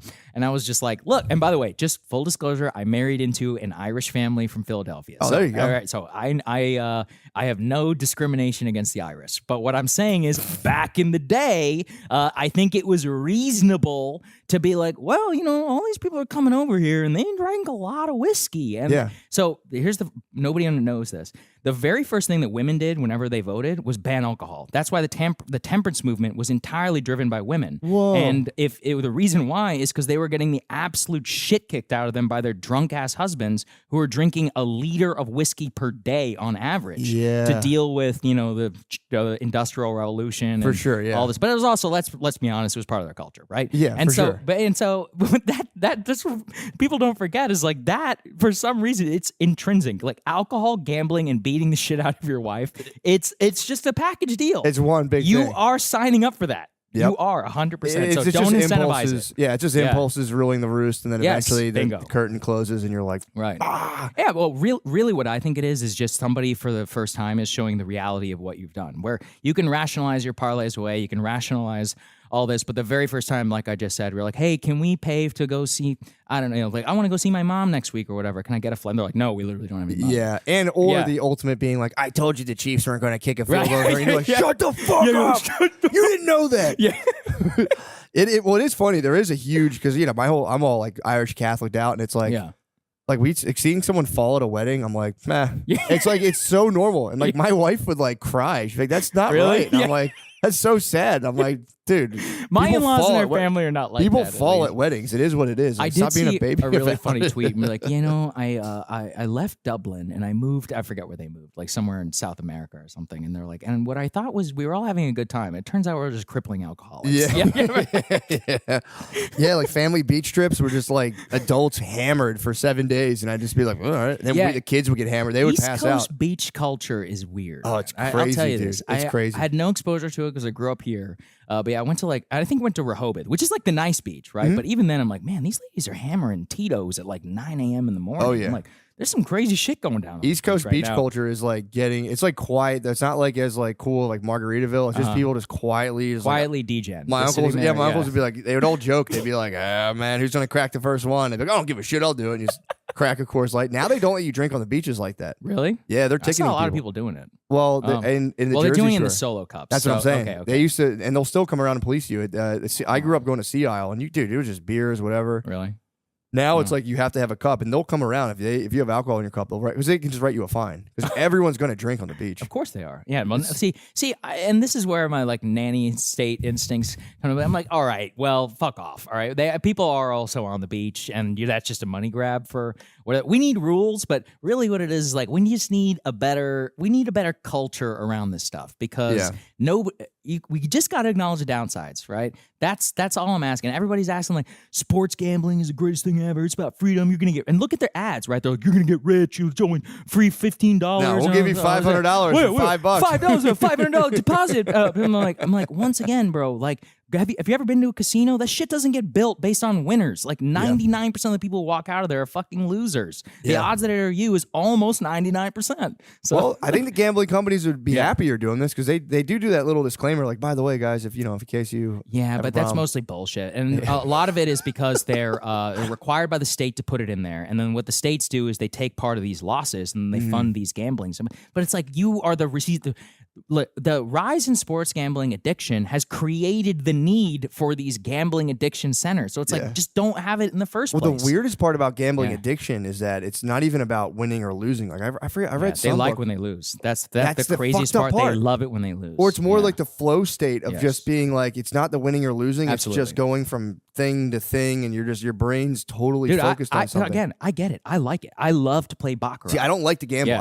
was just like, look. And by the way, just full disclosure, I married into an Irish family from Philadelphia. Oh, there you go. All right, so I have no discrimination against the Irish, but what I'm saying is, back in the day, I think it was reasonable to be like, well, you know, all these people are coming over here and they drank a lot of whiskey. And so nobody knows this. The very first thing that women did whenever they voted was ban alcohol. That's why the temperance movement was entirely driven by women. Whoa. And the reason why is because they were getting the absolute shit kicked out of them by their drunk ass husbands who were drinking a liter of whiskey per day on average to deal with, you know, the Industrial Revolution and all this. But it was also, let's be honest, it was part of their culture, right? Yeah, and for sure. That's what people don't forget is like that, for some reason, it's intrinsic. Like alcohol, gambling, and beating the shit out of your wife, it's just a package deal. It's one big thing. You are signing up for that. You are 100%. So It's don't just incentivize impulses. it. Yeah, it's just impulses ruling the roost, and then eventually the bingo. curtain closes, and you're like, right. Yeah, well, really what I think it is just somebody for the first time is showing the reality of what you've done, where you can rationalize your parlays away, you can rationalize all this, but the very first time, like I just said, we're like, hey, can we pay to go see, I don't know, like, I want to go see my mom next week or whatever. Can I get a flight? And they're like, no, we literally don't have any money. Yeah, and the ultimate being like, I told you the Chiefs weren't going to kick a field goal. And you're like, shut the fuck up. You didn't know that. Yeah. Well, it is funny. There is a huge, because, I'm all like Irish Catholic out, and it's like, like seeing someone fall at a wedding, I'm like, nah. It's like, it's so normal. And like my wife would like cry. She's like, that's not right. And I'm like, that's so sad. I'm like, dude. My in-laws and their family are not like people that. People fall at weddings. It is what it is. I did Stop being see a baby. A really funny tweet. And like, I left Dublin and I moved. I forget where they moved, like somewhere in South America or something. And they're like, and what I thought was we were all having a good time. It turns out we're just crippling alcoholics. Yeah, like family beach trips were just like adults hammered for 7 days, and I'd just be like, all right. And then the kids would get hammered. They would pass out. East Coast beach culture is weird. Oh, it's crazy. I'll tell you dude. this. It's crazy. I had no exposure to it because I grew up here. But yeah, I went to went to Rehoboth, which is like the nice beach, right? Mm-hmm. But even then, I'm like, man, these ladies are hammering Tito's at like 9 a.m. in the morning. Oh, yeah. I'm like, there's some crazy shit going down. East Coast beach culture is like it's like quiet. That's not like as like cool like Margaritaville. It's just people just quietly DJing. My uncles would be like, they would all joke. They'd be like, ah, man, who's gonna crack the first one? They'd be like, I don't give a shit, I'll do it. And you just crack a Coors Light. Now they don't let you drink on the beaches like that. Really? Yeah, they're ticketing. I saw a lot of people doing it. Well, in the Jersey they're doing it in Shore. the solo cups. That's what I'm saying. Okay. They used to, and they'll still come around and police you. I grew up going to Sea Isle, and dude, it was just beers, whatever. Really? Now it's like you have to have a cup, and they'll come around if you have alcohol in your cup. Because they can just write you a fine because everyone's going to drink on the beach. Of course they are. Yeah. Well, see, and this is where my like nanny state instincts kind of. I'm like, all right, well, fuck off. All right, people are also on the beach, and that's just a money grab for what we need rules. But really, what it is like we just need a better culture around this stuff because we just got to acknowledge the downsides, right? That's all I'm asking. Everybody's asking like, sports gambling is the greatest thing ever. It's about freedom. You're gonna get, and look at their ads, right? They're like, you're gonna get rich. You're showing free $15. No, we'll give you $500 for $5. $5, a $500 deposit. I'm like, once again, bro, like. Have you ever been to a casino? That shit doesn't get built based on winners. Like 99% of the people who walk out of there are fucking losers. The odds that it are you is almost 99%. So, well, I think the gambling companies would be happier doing this because they do that little disclaimer, like, by the way, guys, if in case you but that's mostly bullshit, and a lot of it is because they're required by the state to put it in there, and then what the states do is they take part of these losses and they fund these gambling. But it's like you are the receipt. The rise in sports gambling addiction has created the need for these gambling addiction centers. So it's like, just don't have it in the first place. Well, the weirdest part about gambling addiction is that it's not even about winning or losing. Like I forget, I read they like when they lose. That's the craziest part. They love it when they lose. Or it's more like the flow state of just being like, it's not the winning or losing. Absolutely. It's just going from thing to thing, and your brain's totally focused on something. Again, I get it. I like it. I love to play baccarat. See, I don't like to gamble.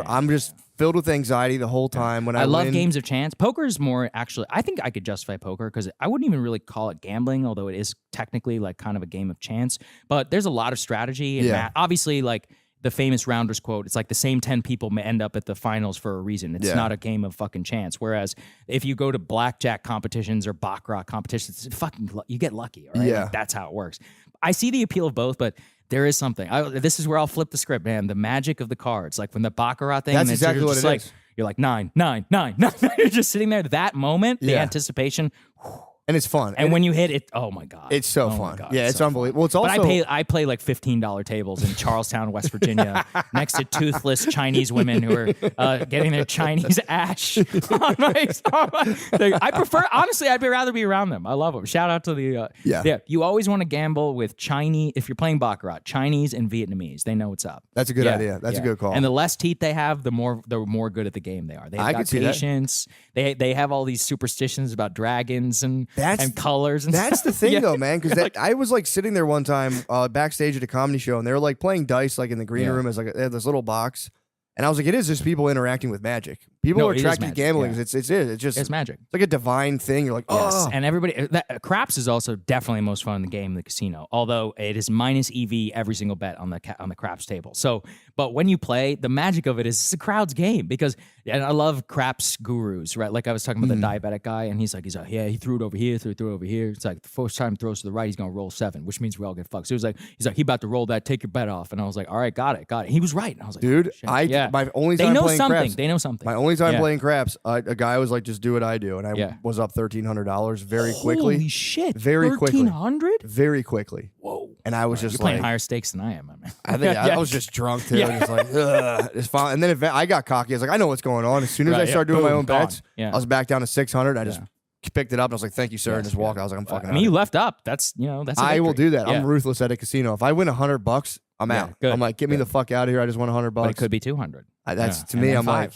I'm just filled with anxiety the whole time when I love win. games of chance. Poker is more actually. I think I could justify poker because I wouldn't even really call it gambling, although it is technically like kind of a game of chance. But there's a lot of strategy and math. Obviously, like the famous Rounders quote, it's like the same 10 people may end up at the finals for a reason. It's not a game of fucking chance. Whereas if you go to blackjack competitions or baccarat competitions, you get lucky. All right? Yeah. Like, that's how it works. I see the appeal of both, but there is something. This is where I'll flip the script, man. The magic of the cards, like when the baccarat thing. That's exactly what it is. You're like 9, 9, 9, 9. You're just sitting there. That moment, the anticipation. And it's fun. And when you hit it, oh my God. It's so fun. God, yeah, it's unbelievable. Well, it's also. But I play like $15 tables in Charlestown, West Virginia, next to toothless Chinese women who are getting their Chinese ash on my. I prefer, honestly, I'd rather be around them. I love them. Shout out to the. You always want to gamble with Chinese, if you're playing baccarat, Chinese and Vietnamese. They know what's up. That's a good idea. That's a good call. And the less teeth they have, the more good at the game they are. They've got patience. They have all these superstitions about dragons and colors. And that's the thing, though, man. Because I was like sitting there one time backstage at a comedy show, and they were like playing dice, like in the green room, as like they had this little box, and I was like, it is just people interacting with magic. People are attracted to gambling. Yeah. It's magic. It's like a divine thing. You're like, oh. Yes. And everybody, craps is also definitely the most fun in the game in the casino. Although it is minus EV every single bet on the craps table. So, but when you play, the magic of it is it's a crowd's game because, and I love craps gurus, right? Like I was talking about the diabetic guy, and he's like, yeah, he threw it over here, threw it over here. It's like the first time he throws to the right, he's gonna roll 7, which means we all get fucked. So he's like, he about to roll that, take your bet off, and I was like, all right, got it. He was right, and I was like, dude, my only time playing craps, they know something. My only time playing craps, a guy was like, just do what I do, and I was up $1,300 very quickly. Holy shit, very quickly, $1,300, very quickly. Whoa. And I was just you're playing higher stakes than I am, man. I think I was just drunk too. Just like, ugh, it's fine. And then I got cocky. I was like, I know what's going on. As soon as I started doing my own bets, I was back down to 600. I just picked it up and I was like, thank you, sir, and just walked. I was like, I'm fucking out. I mean, you left up. That's that's. I will do that. I'm ruthless at a casino. If I win $100, I'm out. I'm like, get me the fuck out of here. I just won $100. But it could be 200. That's to me. I'm like,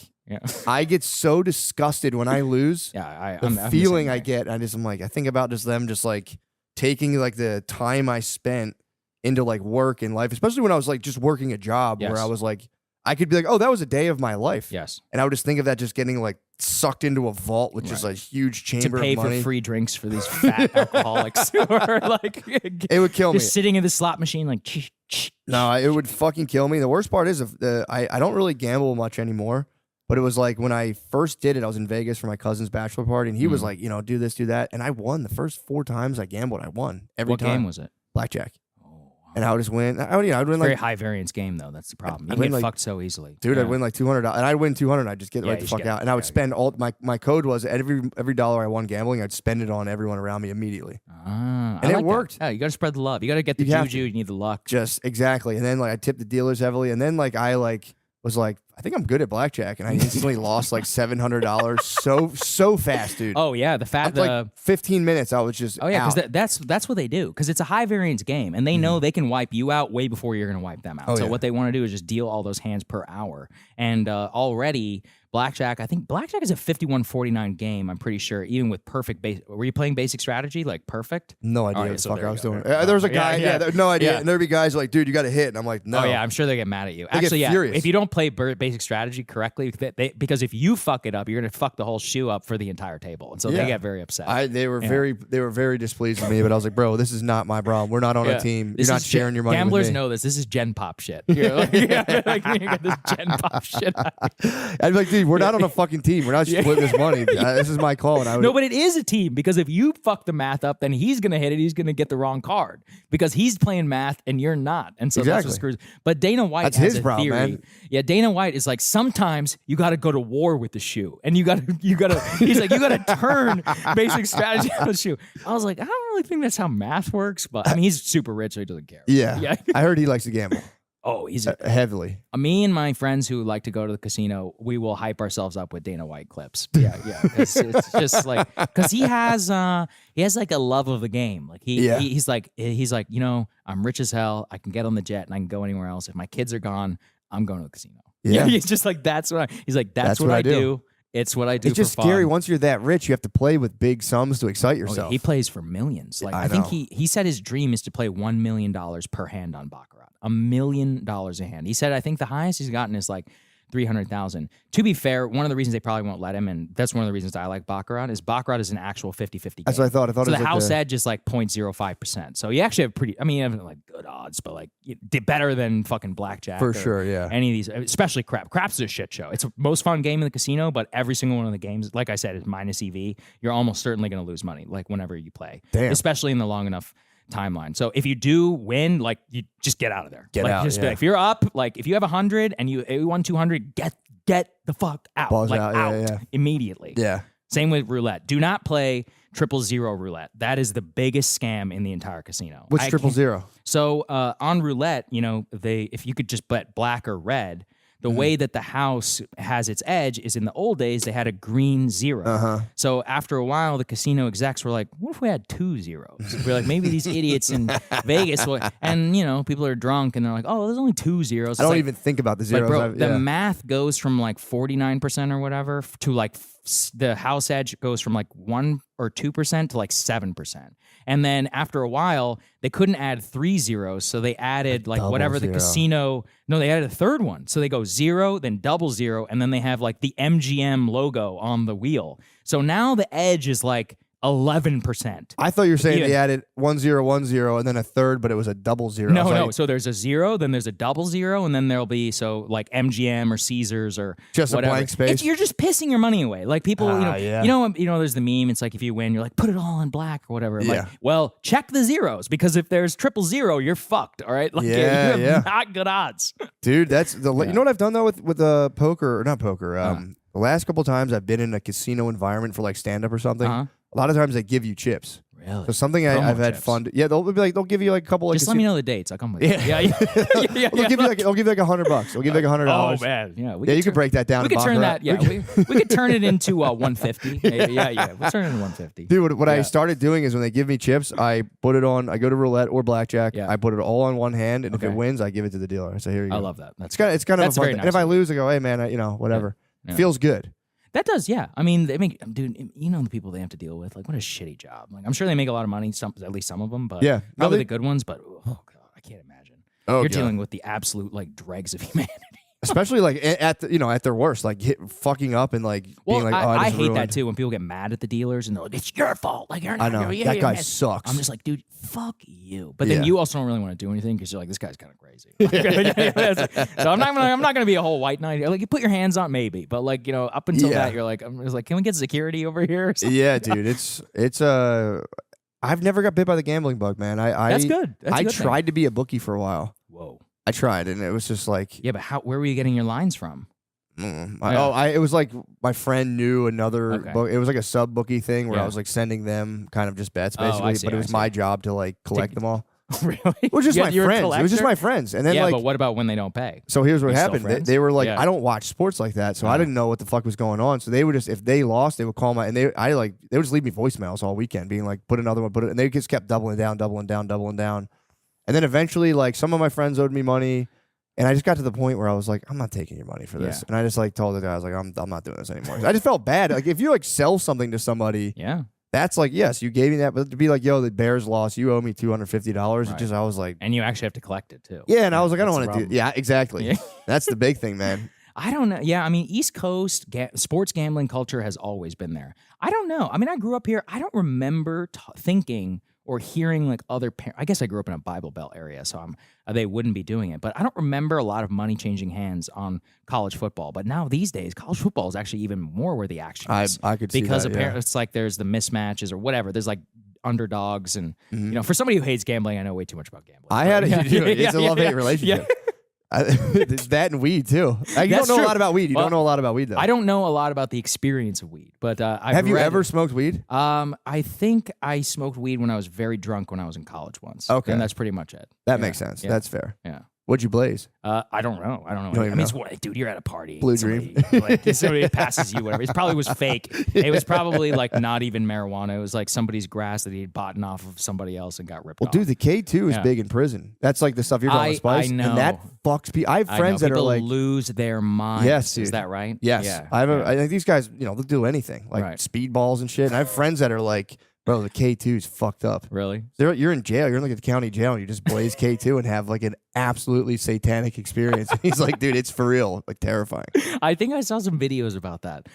I get so disgusted when I lose. The feeling I get. I'm like, I think about just them just like taking like the time I spent into like work and life, especially when I was like just working a job where I was like, I could be like, oh, that was a day of my life. Yes. And I would just think of that just getting like sucked into a vault with just a huge chamber to pay of money. for free drinks for these fat alcoholics who are like, it would kill me. Just sitting in the slot machine like, no, it would fucking kill me. The worst part is I don't really gamble much anymore, but it was like when I first did it, I was in Vegas for my cousin's bachelor party and he was like, do this, do that. And I won the first 4 times I gambled. I won every time. What game was it? Blackjack. And I would just win. I'd win very like high variance game though. That's the problem. You get fucked so easily, dude. I'd win like $200, and I'd win 200. And I'd just get right the fuck out, and I would spend all my code was every dollar I won gambling, I'd spend it on everyone around me immediately. And it worked. Yeah, you got to spread the love. You got to get the juju. You need the luck. Just exactly. And then like I tipped the dealers heavily, and then like I was like, I think I'm good at blackjack, and I instantly lost like $700 so fast, dude. Oh yeah, like 15 minutes, I was just because that's what they do because it's a high variance game, and they know they can wipe you out way before you're going to wipe them out. So what they want to do is just deal all those hands per hour, and already. Blackjack, I think Blackjack is a 51-49 game, I'm pretty sure, even with perfect base. Were you playing basic strategy, like perfect? No idea what the fuck I was doing. There was a guy, no idea. Yeah. And there'd be guys like, dude, you got to hit. And I'm like, no. Oh, yeah, I'm sure they get mad at you. They Actually, get furious. If you don't play basic strategy correctly, because if you fuck it up, you're going to fuck the whole shoe up for the entire table. And so they get very upset. They were very displeased with me, but I was like, bro, this is not my problem. We're not on a team. You're not sharing your money Gamblers with me. Know this. This is Gen Pop shit. You're like, you got this Gen Pop shit. I'd be like, dude, we're not on a fucking team. We're not splitting this money. This is my call. And no, but it is a team because if you fuck the math up, then he's going to hit it. He's going to get the wrong card because he's playing math and you're not. And so that's what screws. But Dana White has a theory. Man. Yeah, Dana White is like, sometimes you got to go to war with the shoe. And he's like, you got to turn basic strategy on the shoe. I was like, I don't really think that's how math works. But I mean, he's super rich, so he doesn't care. Yeah. I heard he likes to gamble. Oh, he's heavily. Me and my friends who like to go to the casino, we will hype ourselves up with Dana White clips. Yeah. It's just like because he has like a love of the game. Like he's like I'm rich as hell. I can get on the jet and I can go anywhere else. If my kids are gone, I'm going to the casino. Yeah, he's just like that's what I do. It's what I do. It's just scary. Once you're that rich, you have to play with big sums to excite yourself. He plays for millions. Like I think he said his dream is to play $1 million per hand on baccarat. $1 million a hand. He said I think the highest he's gotten is like 300,000. To be fair, one of the reasons they probably won't let him, and that's one of the reasons I like baccarat, is baccarat is an actual 50-50 game. That's what I thought. So the house edge is like 0.05%. So you actually have you have like good odds, but like better than fucking blackjack. For sure, yeah. Any of these, especially crap. Crap's a shit show. It's the most fun game in the casino, but every single one of the games, like I said, is minus EV. You're almost certainly going to lose money, like whenever you play. Damn. Especially in the long enough timeline. So if you do win, like you just get out of there. Get out. Just be like, if you're up, like if you have 100 and you won 200, get the fuck out. Balls like out immediately. Yeah. Same with roulette. Do not play 000 roulette. That is the biggest scam in the entire casino. What's 000? So on roulette, if you could just bet black or red. The way that the house has its edge is in the old days, they had a green 0. So after a while, the casino execs were like, what if we had 2 zeros? We're like, maybe these idiots in Vegas and people are drunk and they're like, oh, there's only 2 zeros. I don't even think about the zeros. The math goes from like 49% or whatever to like the house edge goes from like 1 or 2% to like 7%. And then after a while, they couldn't add 3 zeros, so they added like whatever the casino. No, they added a third one. So they go 0, then 00, and then they have like the MGM logo on the wheel. So now the edge is like 11%. I thought you were saying they added 1010 and then a third, but it was a 00. No. So there's a 0, then there's a 00, and then there'll be like MGM or Caesars or just whatever. A blank space. You're just pissing your money away. Like people, you know, there's the meme. It's like if you win, you're like put it all in black or whatever. Like, well, check the zeros because if there's 000, you're fucked. All right, like you have not good odds. Dude, that's the. You know what I've done though with poker or not poker. The last couple times I've been in a casino environment for like stand up or something. A lot of times they give you chips. Really? So something I've had fun. They'll be like they'll give you like a couple. Just let me know the dates. I'll come with you. They'll give you like $100. They'll give you like $100. Oh man, you could break that down. We could turn that. Yeah, we could turn it into 150. Yeah. We'll turn it into 150. Dude, what I started doing is when they give me chips, I put it on. I go to roulette or blackjack. I put it all on one hand, and if it wins, I give it to the dealer. So here you go. I love that. It's kind of a fun thing. And if I lose, I go, hey man, whatever. Feels good. That does, yeah. I mean, they make, dude, you know the people they have to deal with. Like, what a shitty job. Like, I'm sure they make a lot of money, at least some of them, but probably the good ones. But oh god, I can't imagine. You're dealing with the absolute like dregs of humanity. Especially like at their worst, like fucking up and like being like, I hate that too when people get mad at the dealers and they're like, it's your fault. Like, you're not. I know that guy sucks. I'm just like, dude, fuck you. But then you also don't really want to do anything because you're like, this guy's kind of crazy. So I'm not gonna be a whole white knight. Like, you put your hands on maybe, but like up until that, you're like, I'm just like, can we get security over here? Yeah, dude, it's I've never got bit by the gambling bug, man. That's good. I tried to be a bookie for a while. Whoa. I tried, and it was just like... Yeah, but where were you getting your lines from? It was like my friend knew another book. It was like a sub-bookie thing where I was like sending them kind of just bets, basically, but it was my job to like collect them all. Really? It was just my friends. It was just my friends. And then but what about when they don't pay? So here's what happened. They were like, I don't watch sports like that, so I didn't know what the fuck was going on. So they would just, if they lost, they would call they would just leave me voicemails all weekend, being like, put another one, and they just kept doubling down. And then eventually, like, some of my friends owed me money, and I just got to the point where I was like, I'm not taking your money for this. And I just like told the guy, I was like, I'm not doing this anymore. I just felt bad. Like, if you like sell something to somebody, that's like, yes, you gave me that, but to be like, yo, the Bears lost, you owe me $250. I was like, and you actually have to collect it too. Yeah, and I was like, I don't want to do. Yeah, exactly. That's the big thing, man. I don't know. Yeah, I mean, East Coast sports gambling culture has always been there. I don't know. I mean, I grew up here. I don't remember thinking or hearing like other parents. I guess I grew up in a Bible Belt area, so they wouldn't be doing it. But I don't remember a lot of money changing hands on college football. But now these days, college football is actually even more where the action is. I could see that, because it's like there's the mismatches or whatever. There's like underdogs, and for somebody who hates gambling, I know way too much about gambling. It's a love-hate relationship. That and weed too. You don't know a lot about weed. You don't know a lot about weed though. I don't know a lot about the experience of weed, but have you ever smoked weed? I think I smoked weed when I was very drunk when I was in college once. Okay, and that's pretty much it. That makes sense. That's fair. Yeah. What'd you blaze? I don't know. I mean, dude, you're at a party. Blue Dream. Somebody passes you, whatever. It probably was fake. It was probably like not even marijuana. It was like somebody's grass that he'd bought off of somebody else and got ripped off. Well, dude, the K2 is big in prison. That's like the stuff you're talking about, spice. I know. And that fucks people. I have friends that are like... lose their minds. Yes, dude. Is that right? Yes. Yeah. I think these guys, they'll do anything. Like speedballs and shit. And I have friends that are like... Bro, the K2 is fucked up. Really? You're in jail. You're in like the county jail, and you just blaze K2 and have like an absolutely satanic experience. He's like, dude, it's for real. Like, terrifying. I think I saw some videos about that.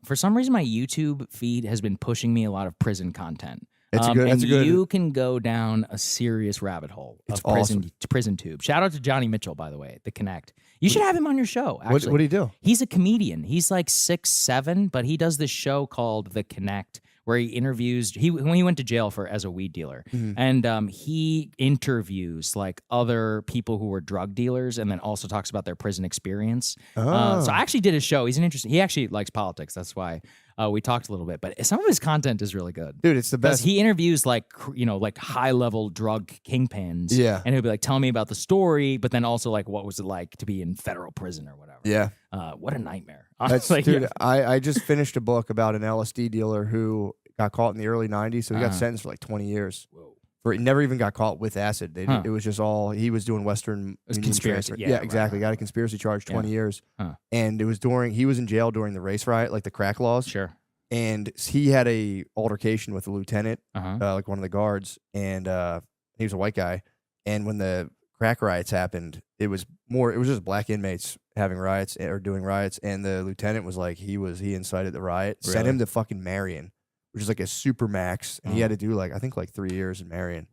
For some reason, my YouTube feed has been pushing me a lot of prison content. You can go down a serious rabbit hole of prison tube. Shout out to Johnny Mitchell, by the way, the Connect. You should have him on your show, actually. What do you do? He's a comedian. He's like 6'7", but he does this show called The Connect, where he interviews when he went to jail as a weed dealer, and he interviews like other people who were drug dealers, and then also talks about their prison experience. So I actually did his show. He actually likes politics. That's why we talked a little bit. But some of his content is really good, dude. It's the best. He interviews like high level drug kingpins. Yeah, and he'll be like, tell me about the story, but then also like, what was it like to be in federal prison or whatever. Yeah. What a nightmare. Dude, I just finished a book about an LSD dealer who got caught in the early 90s, so he got sentenced for like 20 years. Whoa. He never even got caught with acid. It was just all he was doing Western Union conspiracy. transfer. Yeah, exactly. Got a conspiracy charge, 20 years, and it was he was in jail during the race riot, like the crack laws. Sure. And he had a altercation with a lieutenant, like one of the guards, and he was a white guy. And when the crack riots happened, it was just black inmates having riots or doing riots, and the lieutenant was like he incited the riot, sent him to fucking Marion, which is like a super max, and he had to do I think 3 years in Marion.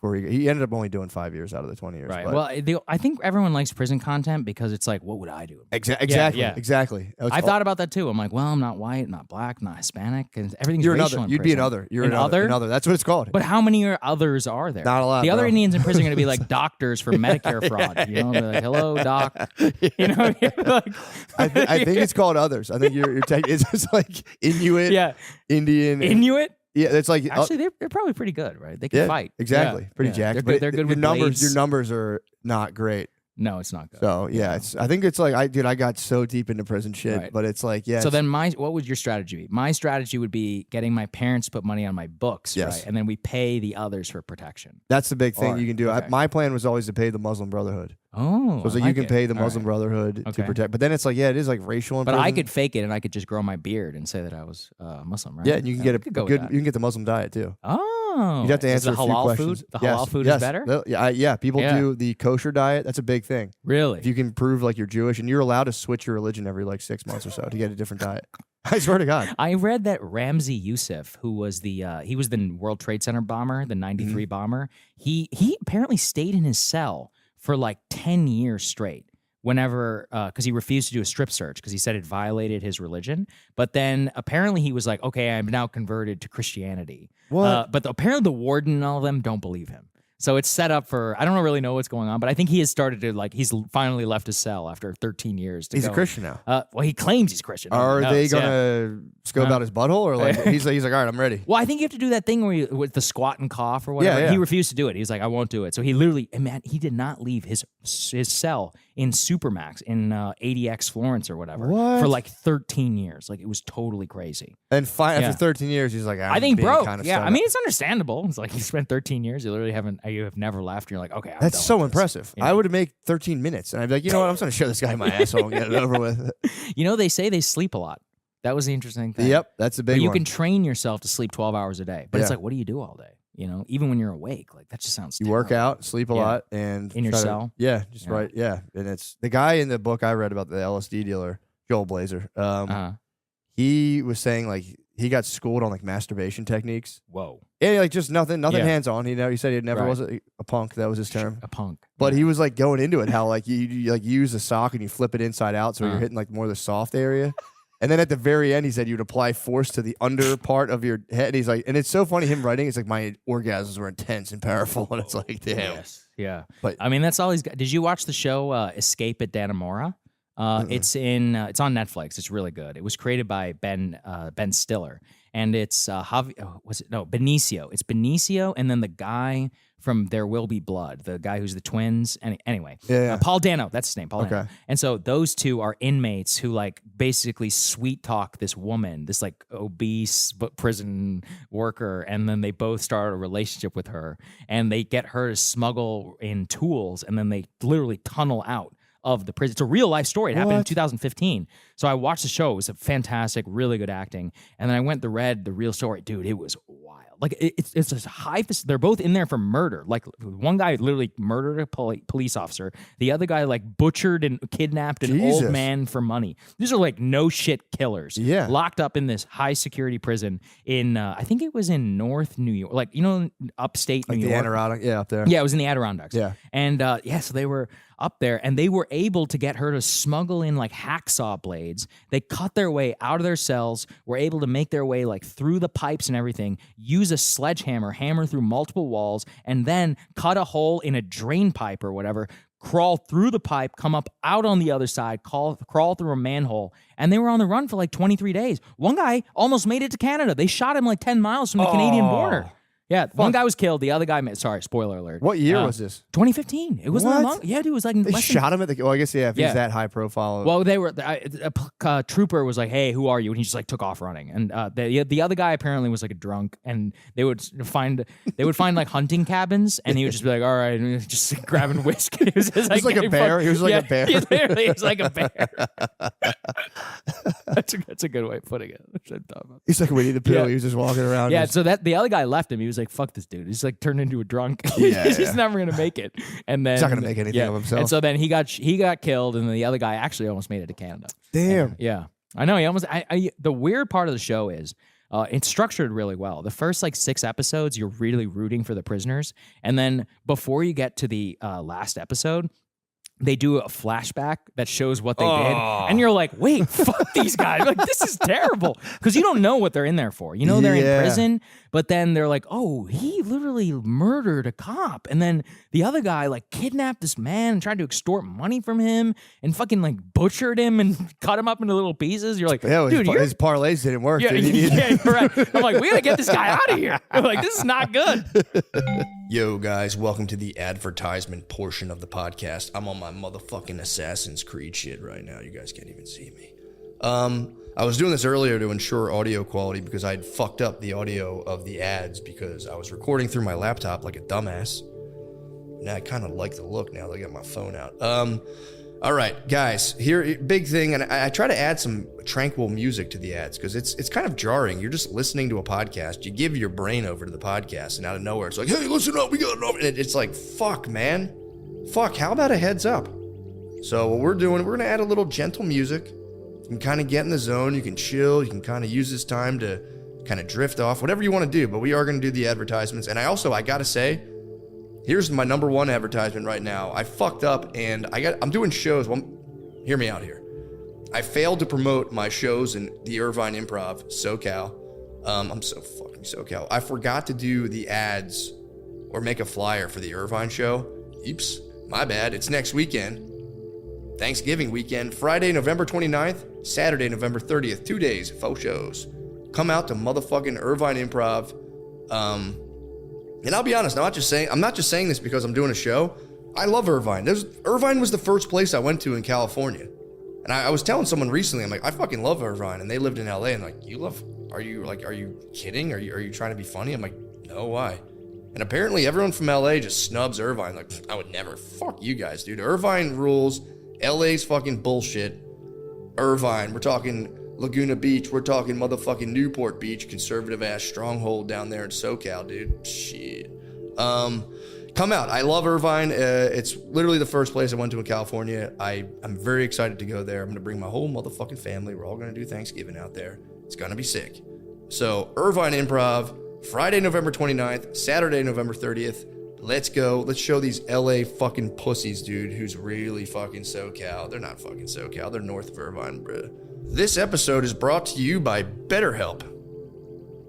Where he ended up only doing 5 years out of the 20 years. Right. Well, I think everyone likes prison content because it's like, what would I do? Exactly. I thought about that too. I'm like, well, I'm not white, not black, not Hispanic, and everything's racial. You'd be an other. You're an other. That's what it's called. But how many others are there? Not a lot. The other Indians in prison are going to be like doctors for Medicare fraud. You know, they're like, hello, doc. You know, like, I think it's called others. I think it's just like Inuit. Yeah. Indian. Inuit. Yeah, it's like actually they're probably pretty good, right? They can fight. Exactly, pretty jacked. They're good with blades. Your numbers are not great. No, it's not good. So I think it's like I got so deep into prison shit, but it's like So then what would your strategy be? My strategy would be getting my parents to put money on my books, right? And then we pay the others for protection. That's the big thing you can do. My plan was always to pay the Muslim Brotherhood. Oh, so you can pay the Muslim Brotherhood to protect, but then it's like it is like racial. But I could fake it, and I could just grow my beard and say that I was Muslim, right? Yeah, and you can get you can get the Muslim diet too. Oh, you have to answer the halal food. The halal food is better. Yeah, people do the kosher diet. That's a big thing. Really, if you can prove like you're Jewish, and you're allowed to switch your religion every 6 months or so to get a different diet. I swear to God. I read that Ramzi Youssef, who was the World Trade Center bomber, the '93 bomber. He apparently stayed in his cell for 10 years straight whenever because he refused to do a strip search because he said it violated his religion. But then apparently he was like, okay, I'm now converted to Christianity. What? But apparently the warden and all of them don't believe him. So it's set up for, I don't really know what's going on, but I think he has started to, he's finally left his cell after 13 years. He's a Christian now. Well, he claims he's Christian. Are they going to scope out his butthole? Or he's like, all right, I'm ready. Well, I think you have to do that thing with the squat and cough or whatever. Yeah. He refused to do it. He's like, I won't do it. So he literally, man, he did not leave his cell in Supermax in ADX Florence or whatever for 13 years. It was totally crazy. And after 13 years, he's like, I think broke. I mean, it's understandable. It's like you spent 13 years, you literally have never left. You're like, okay, that's so impressive. I would have made 13 minutes, and I'd be like, you know what? I'm just gonna show this guy my asshole and get it over with. They say they sleep a lot. That was the interesting thing. Yep, that's a big one. You can train yourself to sleep 12 hours a day, but it's like, what do you do all day? Even when you're awake, that just sounds. You terrible. work out, sleep a lot, and in your cell. Right. Yeah, and it's the guy in the book I read about the LSD dealer, Joel Blazer. He was saying he got schooled on masturbation techniques. Whoa. Yeah, just nothing hands on. He said he never was a punk. That was his term. A punk. But he was going into it how you use a sock and you flip it inside out so you're hitting more of the soft area. And then at the very end, he said you'd apply force to the under part of your head. And he's like, and it's so funny him writing. It's like my orgasms were intense and powerful, and it's like, damn. Yes. Yeah. But I mean, that's all he's got. Did you watch the show Escape at Dannemora? It's on Netflix. It's really good. It was created by Ben Stiller, and it's Benicio. It's Benicio, and then the guy from There Will Be Blood, the guy who's the twins. Anyway, Paul Dano. That's his name. Paul Dano. And so those two are inmates who basically sweet talk this woman, this obese prison worker, and then they both start a relationship with her, and they get her to smuggle in tools, and then they literally tunnel out of the prison. It's a real life story. It happened in 2015. So I watched the show. It was a fantastic, really good acting. And then I went and read the real story. Dude, it was wild. It's a high. They're both in there for murder. One guy literally murdered a police officer. The other guy butchered and kidnapped an old man for money. These are no shit killers. Yeah, locked up in this high security prison in I think it was in North New York, upstate New York. The Adirondacks. Yeah, up there. Yeah, it was in the Adirondacks. Yeah, and so they were up there, and they were able to get her to smuggle in hacksaw blades. They cut their way out of their cells, were able to make their way through the pipes and everything, use a sledgehammer, hammer through multiple walls, and then cut a hole in a drain pipe or whatever, crawl through the pipe, come up out on the other side, crawl through a manhole, and they were on the run for 23 days. One guy almost made it to Canada. They shot him 10 miles from the Canadian border. Yeah, one guy was killed. The other guy, sorry, spoiler alert. What year was this? 2015. It wasn't that long. Yeah, dude, it was like they shot him at the. Oh, I guess if he's that high profile. Well, they were. A trooper was like, "Hey, who are you?" And he just like took off running. And the other guy apparently was like a drunk. And they would find like hunting cabins, and he would just be like, "All right," and just grabbing whiskey. He was just like a bear. He was like a bear. He literally was like a bear. That's a good way of putting it. He's like Winnie the Pooh. He was just walking around. Yeah. So that the other guy left him. He was like, "Fuck this dude." He's like turned into a drunk. He's never gonna make it. And then he's not gonna make anything of himself. And so then he got killed, and then the other guy actually almost made it to Canada. Damn. And, I know. He almost. The weird part of the show is it's structured really well. The first like 6 episodes, you're really rooting for the prisoners, and then before you get to the last episode, they do a flashback that shows what they did. And you're like, wait, fuck these guys. Like, this is terrible. Because you don't know what they're in there for. You know they're in prison, but then they're like, oh, he literally murdered a cop. And then the other guy, like, kidnapped this man and tried to extort money from him and fucking, like, butchered him and cut him up into little pieces. You're like, dude, his parlays didn't work. Yeah, you're right. I'm like, we got to get this guy out of here. I'm like, this is not good. Yo, guys, welcome to the advertisement portion of the podcast. I'm on my motherfucking Assassin's Creed shit right now. You guys can't even see me. I was doing this earlier to ensure audio quality because I'd fucked up the audio of the ads because I was recording through my laptop like a dumbass. Now I kind of like the look now that I got my phone out. All right, guys, here, big thing, and I try to add some tranquil music to the ads because it's kind of jarring. You're just listening to a podcast. You give your brain over to the podcast, and out of nowhere, it's like, hey, listen up, we got enough. And it's like, fuck, man. Fuck, how about a heads up? So what we're doing, we're going to add a little gentle music. You can kind of get in the zone. You can chill. You can kind of use this time to kind of drift off, whatever you want to do. But we are going to do the advertisements. And I got to say, here's my number one advertisement right now. I fucked up and I'm doing shows. Well, hear me out here. I failed to promote my shows in the Irvine Improv, SoCal. I'm so fucking SoCal. I forgot to do the ads or make a flyer for the Irvine show. Oops, my bad. It's next weekend. Thanksgiving weekend, Friday, November 29th, Saturday, November 30th. 2 days, 4 shows. Come out to motherfucking Irvine Improv. And I'll be honest, I'm not just saying this because I'm doing a show. I love Irvine. Irvine was the first place I went to in California. And I was telling someone recently, I'm like, I fucking love Irvine. And they lived in LA. And like, are you kidding? Are you trying to be funny? I'm like, no, why? And apparently everyone from LA just snubs Irvine. Like, I would never. Fuck you guys, dude. Irvine rules. LA's fucking bullshit. Irvine, we're talking Laguna Beach, we're talking motherfucking Newport Beach, conservative ass stronghold down there in SoCal, dude. Shit. Come out. I love Irvine. It's literally the first place I went to in California. I'm very excited to go there. I'm going to bring my whole motherfucking family. We're all going to do Thanksgiving out there. It's going to be sick. So, Irvine Improv, Friday, November 29th, Saturday, November 30th. Let's go. Let's show these LA fucking pussies, dude, who's really fucking SoCal. They're not fucking SoCal. They're north of Irvine, bruh. This episode is brought to you by BetterHelp.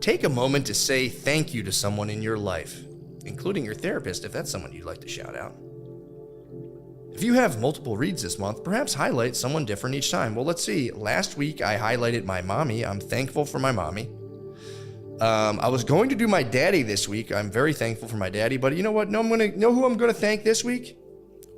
Take a moment to say thank you to someone in your life, including your therapist if that's someone you'd like to shout out. If you have multiple reads this month, perhaps highlight someone different each time. Well, let's see. Last week, I highlighted my mommy. I'm thankful for my mommy. I was going to do my daddy this week. I'm very thankful for my daddy, but you know what? Know who I'm going to thank this week?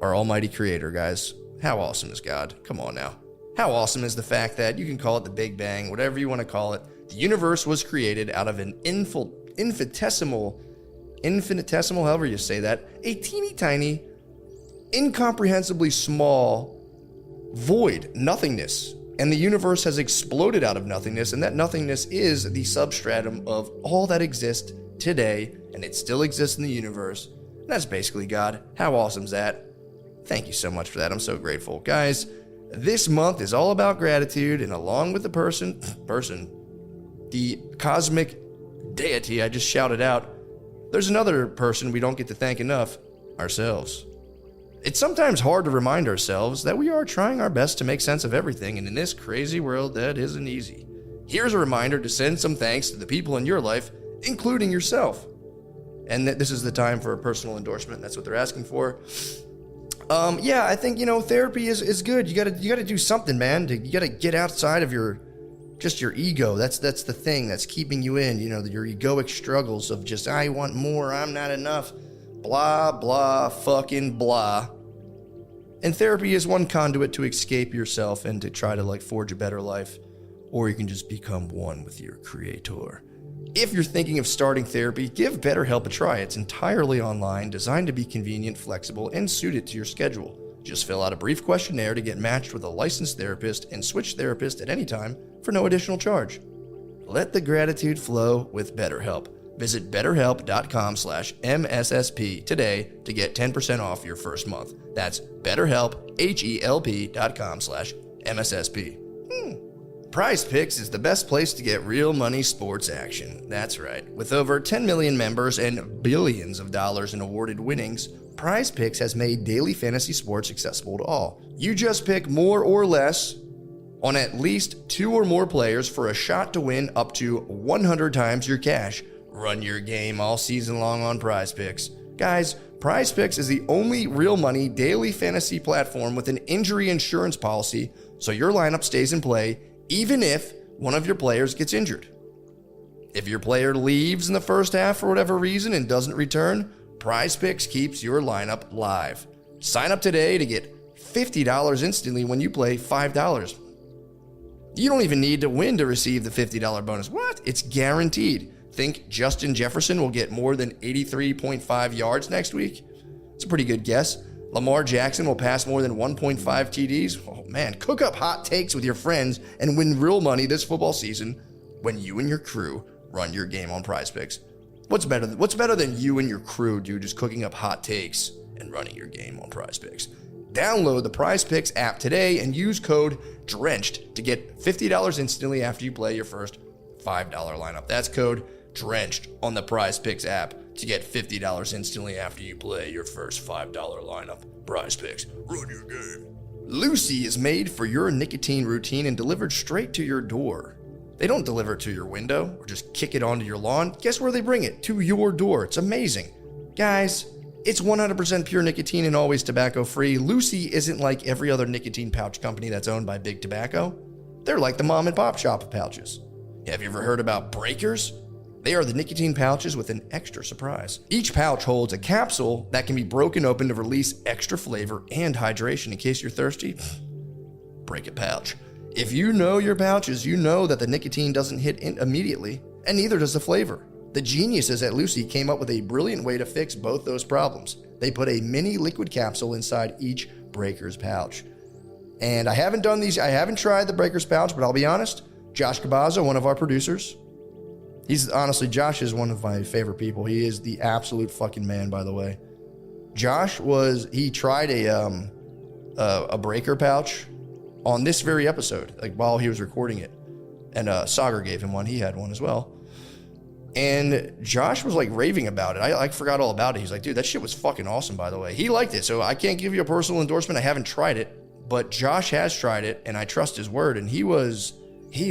Our almighty creator, guys. How awesome is God? Come on now. How awesome is the fact that you can call it the Big Bang, whatever you want to call it. The universe was created out of an infinitesimal, however you say that, a teeny tiny, incomprehensibly small void, nothingness. And the universe has exploded out of nothingness, and that nothingness is the substratum of all that exists today, and it still exists in the universe. And that's basically God. How awesome is that? Thank you so much for that. I'm so grateful. Guys, this month is all about gratitude, and along with the person, the cosmic deity I just shouted out, there's another person we don't get to thank enough, ourselves. It's sometimes hard to remind ourselves that we are trying our best to make sense of everything, and in this crazy world, that isn't easy. Here's a reminder to send some thanks to the people in your life, including yourself. And this is the time for a personal endorsement. That's what they're asking for. I think, therapy is good. You gotta do something, man. You gotta get outside of your just your ego. That's the thing that's keeping you in, your egoic struggles of just, I want more, I'm not enough, blah, blah, fucking blah. And therapy is one conduit to escape yourself and to try to forge a better life. Or you can just become one with your creator. If you're thinking of starting therapy, give BetterHelp a try. It's entirely online, designed to be convenient, flexible, and suited to your schedule. Just fill out a brief questionnaire to get matched with a licensed therapist and switch therapist at any time for no additional charge. Let the gratitude flow with BetterHelp. Visit BetterHelp.com/MSSP today to get 10% off your first month. That's BetterHelp, HELP.com/MSSP. Prize Picks is the best place to get real money sports action. That's right. With over 10 million members and billions of dollars in awarded winnings, Prize Picks has made daily fantasy sports accessible to all. You just pick more or less on at least 2 or more players for a shot to win up to 100 times your cash. Run your game all season long on Prize Picks. Guys, Prize Picks is the only real money daily fantasy platform with an injury insurance policy, so your lineup stays in play even if one of your players gets injured. If your player leaves in the first half for whatever reason and doesn't return, Prize Picks keeps your lineup live. Sign up today to get $50 instantly when you play $5. You don't even need to win to receive the $50 bonus. What? It's guaranteed. Think Justin Jefferson will get more than 83.5 yards next week? It's a pretty good guess. Lamar Jackson will pass more than 1.5 TDs? Oh man, cook up hot takes with your friends and win real money this football season when you and your crew run your game on Prize Picks. What's better than you and your crew, dude, just cooking up hot takes and running your game on Prize Picks? Download the Prize Picks app today and use code DRENCHED to get $50 instantly after you play your first $5 lineup. That's code DRENCHED on the Prize Picks app to get $50 instantly after you play your first $5 lineup. Prize Picks, run your game. Lucy is made for your nicotine routine and delivered straight to your door. They don't deliver it to your window or just kick it onto your lawn. Guess where they bring it? To your door. It's amazing. Guys, it's 100% pure nicotine and always tobacco-free. Lucy isn't like every other nicotine pouch company that's owned by Big Tobacco. They're like the mom and pop shop of pouches. Have you ever heard about Breakers? They are the nicotine pouches with an extra surprise. Each pouch holds a capsule that can be broken open to release extra flavor and hydration. In case you're thirsty, break a pouch. If you know your pouches, you know that the nicotine doesn't hit in immediately, and neither does the flavor. The geniuses at Lucy came up with a brilliant way to fix both those problems. They put a mini liquid capsule inside each Breakers pouch. And I haven't tried the Breakers pouch, but I'll be honest, Josh Cabaza, one of our producers, Josh is one of my favorite people. He is the absolute fucking man, by the way. He tried a Breaker pouch on this very episode, while he was recording it. And Saga gave him one. He had one as well. And Josh was raving about it. I forgot all about it. He's like, dude, that shit was fucking awesome, by the way. He liked it. So I can't give you a personal endorsement. I haven't tried it, but Josh has tried it and I trust his word. And he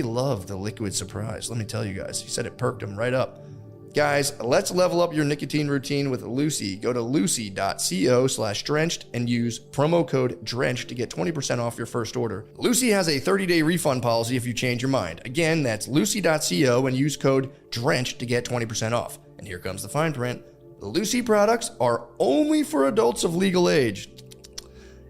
loved the liquid surprise. Let me tell you guys, he said it perked him right up. Guys, let's level up your nicotine routine with Lucy. Go to lucy.co/drenched and use promo code DRENCHED to get 20% off your first order. Lucy has a 30-day refund policy if you change your mind. Again, that's lucy.co and use code DRENCHED to get 20% off. And here comes the fine print. Lucy products are only for adults of legal age.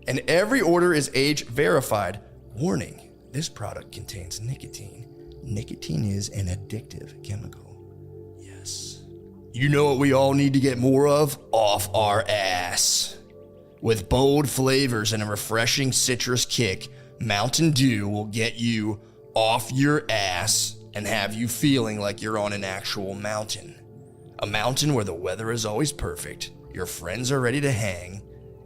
And every order is age verified. Warning, this product contains nicotine. Nicotine is an addictive chemical. You know what we all need to get more of? Off our ass. With bold flavors and a refreshing citrus kick, Mountain Dew will get you off your ass and have you feeling like you're on an actual mountain. A mountain where the weather is always perfect, your friends are ready to hang,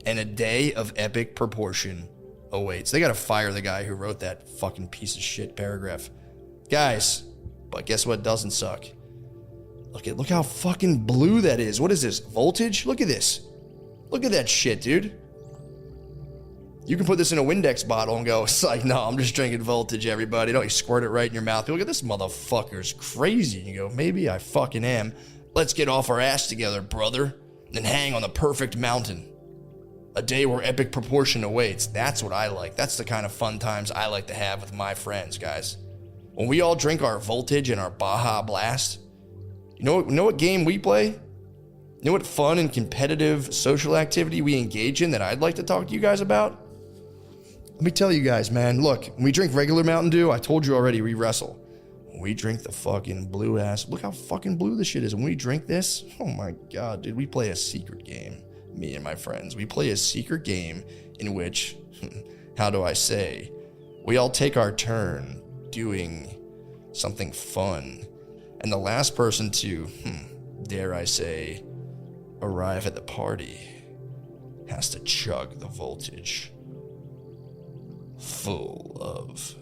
and a day of epic proportion awaits. They gotta fire the guy who wrote that fucking piece of shit paragraph. Guys, but guess what doesn't suck? Look how fucking blue that is. What is this? Voltage? Look at this. Look at that shit, dude. You can put this in a Windex bottle and go, it's like, no, I'm just drinking Voltage, everybody. Don't you squirt it right in your mouth. Look at this motherfucker's crazy. And you go, maybe I fucking am. Let's get off our ass together, brother, and hang on the perfect mountain. A day where epic proportion awaits. That's what I like. That's the kind of fun times I like to have with my friends, guys. when we all drink our Voltage and our Baja Blast, you know what game we play? You know what fun and competitive social activity we engage in that I'd like to talk to you guys about? Let me tell you guys, man. Look, when we drink regular Mountain Dew, I told you already, we wrestle. When we drink the fucking blue ass, look how fucking blue this shit is. When we drink this, oh my God, dude, we play a secret game. Me and my friends, we play a secret game in which, how do I say, we all take our turn doing something fun. And the last person to, dare I say, arrive at the party has to chug the Voltage full of,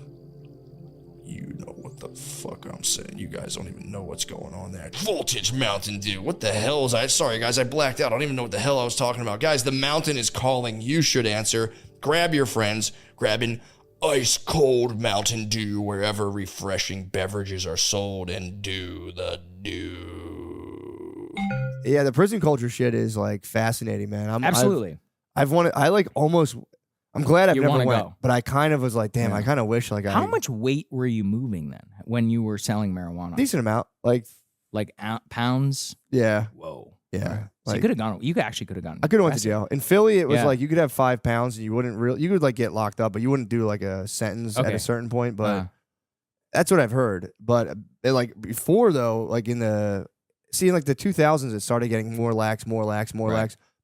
you know what the fuck I'm saying. You guys don't even know what's going on there. Voltage Mountain Dew. What the hell is I? Sorry, guys, I blacked out. I don't even know what the hell I was talking about. Guys, the mountain is calling. You should answer. Grab your friends. Grab an ice cold Mountain Dew wherever refreshing beverages are sold and do the do. Yeah, the prison culture shit is like fascinating, man. Absolutely. I'm glad I've never went, but I kind of was like, damn, I kind of wish like How much weight were you moving then when you were selling marijuana? Decent amount, like pounds. Yeah. Whoa. Yeah. So you could have gone. You actually could have gone. I could have went to jail. In Philly, it was like you could have 5 pounds and you wouldn't you could like get locked up, but you wouldn't do like a sentence at a certain point. But that's what I've heard. But like before though, like in the 2000s, it started getting more lax.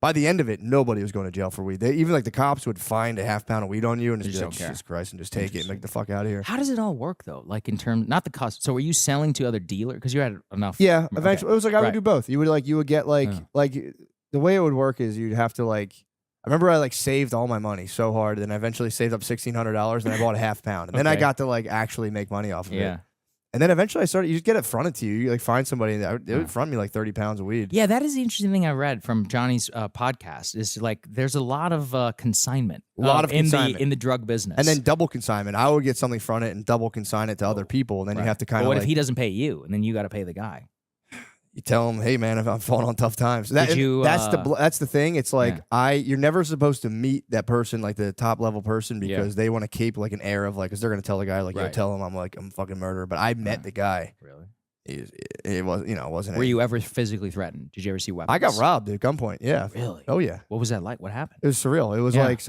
By the end of it, nobody was going to jail for weed. Even like the cops would find a half pound of weed on you and just be like, Jesus Christ, and just take it and make the fuck out of here. How does it all work though? Like in terms, not the cost. So were you selling to other dealers? Because you had enough. Yeah, eventually. It was like I would do both. You would get like the way it would work is you'd have to like, I remember I like saved all my money so hard, and then I eventually saved up $1,600 and I bought a half pound. And then I got to like actually make money off of it. And then eventually you just get it fronted to you. You like find somebody that would front me like 30 pounds of weed. Yeah, that is the interesting thing I read from Johnny's podcast is like there's a lot of consignment. In the drug business. And then double consignment. I would get something fronted and double consign it to other people. And then you have to kind of what if he doesn't pay you? And then you got to pay the guy. You tell him, hey man, if I'm falling on tough times. That's the thing. It's like you're never supposed to meet that person, like the top level person, because they want to keep like an air of like, because they're gonna tell the guy like, yo, tell him I'm a fucking murderer. But I met the guy. Really? It wasn't. Were you ever physically threatened? Did you ever see weapons? I got robbed at gunpoint. Yeah. Really? Oh yeah. What was that like? What happened? It was surreal. It was like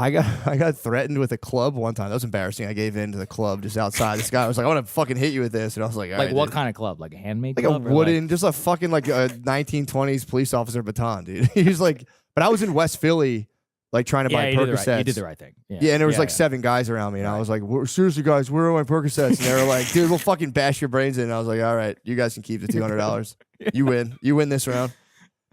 I got threatened with a club one time. That was embarrassing. I gave in to the club just outside. This guy was like, I want to fucking hit you with this. And I was like, all right, what dude. kind of club? Like a handmade like club? Like a wooden, just a fucking like a 1920s police officer baton, dude. He was like, but I was in West Philly, like trying to buy Percocets. You did the right thing. Yeah, and there was like 7 guys around me. And I was like, seriously, guys, where are my Percocets? And they were like, dude, we'll fucking bash your brains in. And I was like, all right, you guys can keep the $200. You win. You win this round.